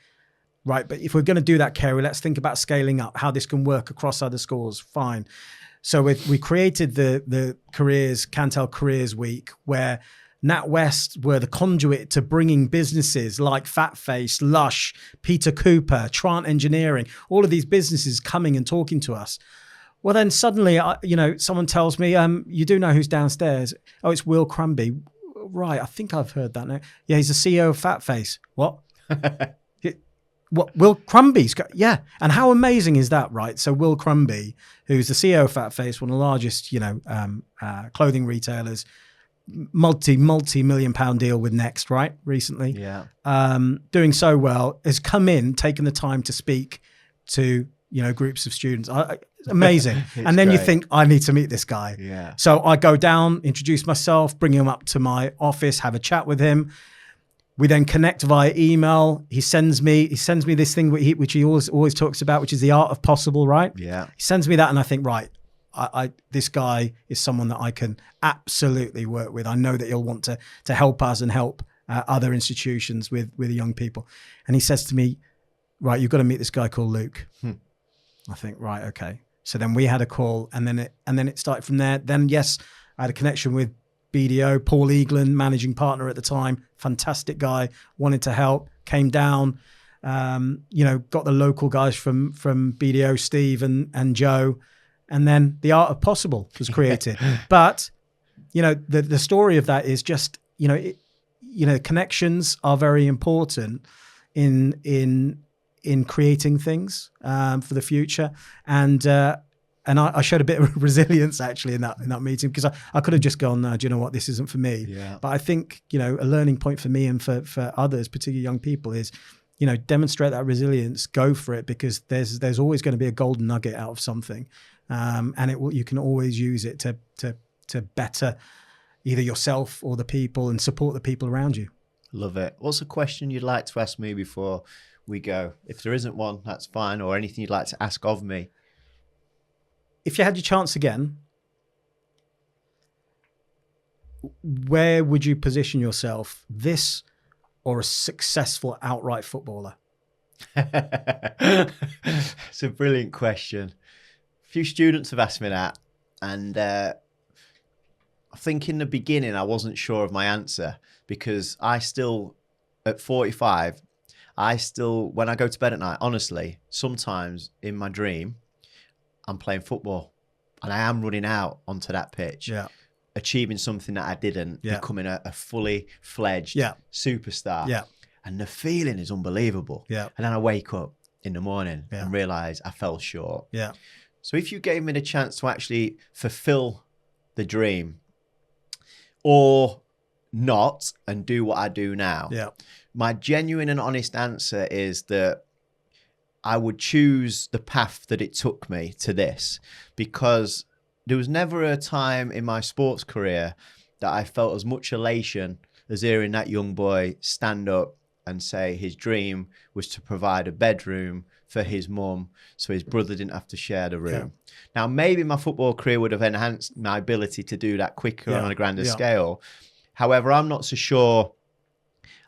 Right, but if we're going to do that, Carey, let's think about scaling up, how this can work across other schools. Fine. So we created the Cantell Careers Week, where NatWest were the conduit to bringing businesses like Fatface, Lush, Peter Cooper, Trant Engineering, all of these businesses coming and talking to us. Well, then suddenly, you know, someone tells me, you do know who's downstairs? Oh, it's Will Crumby. Right, I think I've heard that now. Yeah, he's the CEO of Fatface. What? What Will Crumby's got, yeah. And how amazing is that, right? So Will Crumby, who's the CEO of Fat Face, one of the largest, clothing retailers, multi-million pound deal with Next, right? Recently, doing so well, has come in, taken the time to speak to groups of students. Amazing. And then great. You think, I need to meet this guy. Yeah. So I go down, introduce myself, bring him up to my office, have a chat with him. We then connect via email. He sends me this thing which he always talks about, which is the art of possible, right? Yeah. He sends me that, and I think, right, this guy is someone that I can absolutely work with. I know that he'll want to help us and help other institutions with young people. And he says to me, right, you've got to meet this guy called Luke. I think, right, okay. So then we had a call, and then it started from there. Then yes, I had a connection with BDO, Paul Eaglan, managing partner at the time, fantastic guy, wanted to help, came down, got the local guys from BDO, Steve and Joe, and then the art of possible was created. But, the story of that is just, connections are very important in creating things for the future. And I showed a bit of resilience actually in that meeting, because I could have just gone, no, do you know what, this isn't for me. Yeah. But I think, a learning point for me and for others, particularly young people, is, demonstrate that resilience, go for it, because there's always going to be a golden nugget out of something. And you can always use it to better either yourself or the people, and support the people around you. Love it. What's a question you'd like to ask me before we go? If there isn't one, that's fine. Or anything you'd like to ask of me? If you had your chance again, where would you position yourself? This or a successful outright footballer? It's a brilliant question. A few students have asked me that, and I think in the beginning I wasn't sure of my answer, because I still, at 45, when I go to bed at night, honestly, sometimes in my dream, I'm playing football, and I am running out onto that pitch, achieving something that I didn't, becoming a fully fledged superstar. Yeah. And the feeling is unbelievable. Yeah. And then I wake up in the morning and realize I fell short. Yeah. So if you gave me the chance to actually fulfill the dream, or not, and do what I do now, my genuine and honest answer is that I would choose the path that it took me to this, because there was never a time in my sports career that I felt as much elation as hearing that young boy stand up and say his dream was to provide a bedroom for his mum so his brother didn't have to share the room. Yeah. Now, maybe my football career would have enhanced my ability to do that quicker on a grander scale. However, I'm not so sure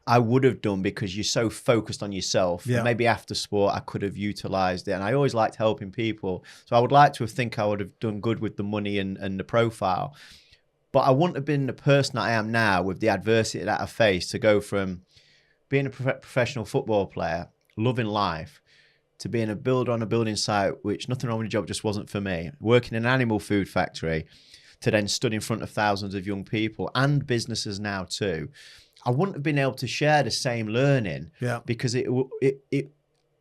I would have done, because you're so focused on yourself. Yeah. Maybe after sport, I could have utilized it. And I always liked helping people. So I would like to think I would have done good with the money and the profile. But I wouldn't have been the person I am now with the adversity that I faced, to go from being a professional football player, loving life, to being a builder on a building site, which nothing wrong with the job, just wasn't for me. Working in an animal food factory, to then stood in front of thousands of young people and businesses now too. I wouldn't have been able to share the same learning, because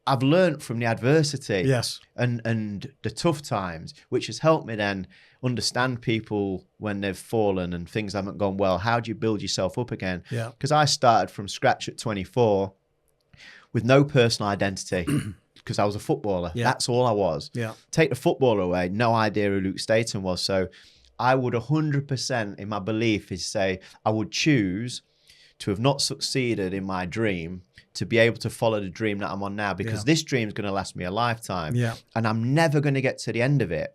I've learned from the adversity and the tough times, which has helped me then understand people when they've fallen and things haven't gone well. How do you build yourself up again? Because I started from scratch at 24 with no personal identity, because I was a footballer. That's all I was. Take the footballer away, no idea who Luke Staton was. So I would 100% in my belief is say I would choose to have not succeeded in my dream, to be able to follow the dream that I'm on now, because this dream is going to last me a lifetime, and I'm never going to get to the end of it.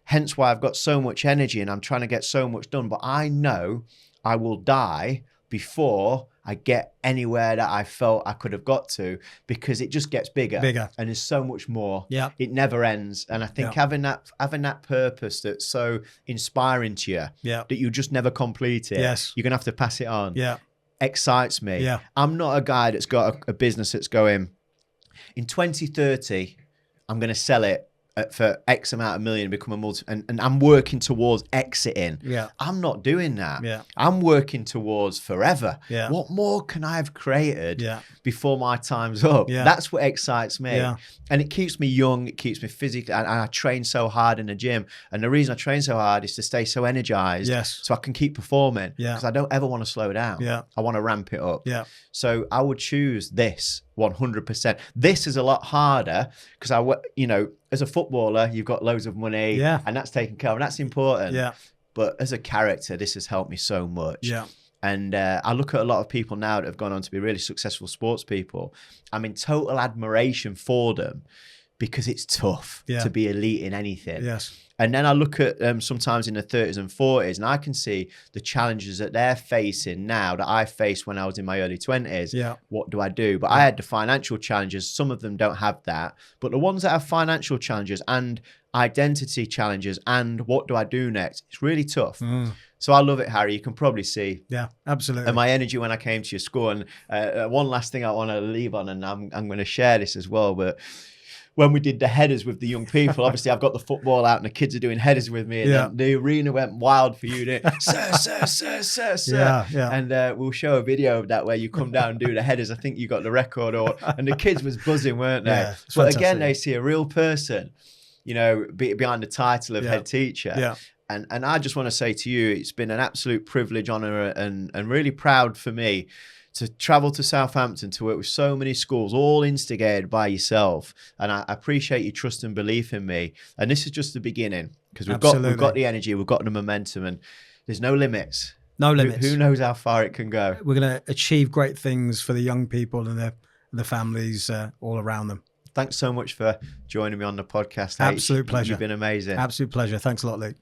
Hence why I've got so much energy and I'm trying to get so much done. But I know I will die before I get anywhere that I felt I could have got to, because it just gets bigger. And there's so much more. It never ends. And I think having that purpose that's so inspiring to you, that you just never complete it, you're going to have to pass it on. Excites me. I'm not a guy that's got a business that's going, in 2030, I'm going to sell it for X amount of million, become a multi, and I'm working towards exiting. Yeah. I'm not doing that. Yeah. I'm working towards forever. Yeah. What more can I have created Yeah. before my time's up? Yeah. That's what excites me. Yeah. And it keeps me young. It keeps me physically, and I train so hard in the gym. And the reason I train so hard is to stay so energized. Yes. So I can keep performing. Yeah. Because I don't ever want to slow down. Yeah. I want to ramp it up. Yeah. So I would choose this 100%. This is a lot harder because as a footballer, you've got loads of money, Yeah. and that's taken care of, and that's important. Yeah. But as a character, this has helped me so much. Yeah. And I look at a lot of people now that have gone on to be really successful sports people. I'm in total admiration for them because it's tough to be elite in anything. Yes. And then I look at sometimes in the 30s and 40s, and I can see the challenges that they're facing now that I faced when I was in my early 20s. Yeah. What do I do? But I had the financial challenges. Some of them don't have that. But the ones that have financial challenges and identity challenges and what do I do next, it's really tough. So I love it, Harry. You can probably see. Yeah, absolutely. And my energy when I came to your school. And one last thing I want to leave on, and I'm going to share this as well, but when we did the headers with the young people, obviously I've got the football out and the kids are doing headers with me, and then the arena went wild for you. Sir. Yeah. And we'll show a video of that where you come down and do the headers. I think you got the record, and the kids was buzzing, weren't they? Yeah, but again, they see a real person, behind the title of head teacher. Yeah. And I just want to say to you, it's been an absolute privilege, honor, and really proud for me to travel to Southampton to work with so many schools, all instigated by yourself. And I appreciate your trust and belief in me. And this is just the beginning, because we've got the energy, we've got the momentum, and there's no limits. No limits. Who knows how far it can go? We're going to achieve great things for the young people and the families all around them. Thanks so much for joining me on the podcast. Absolute pleasure. You've been amazing. Absolute pleasure. Thanks a lot, Luke.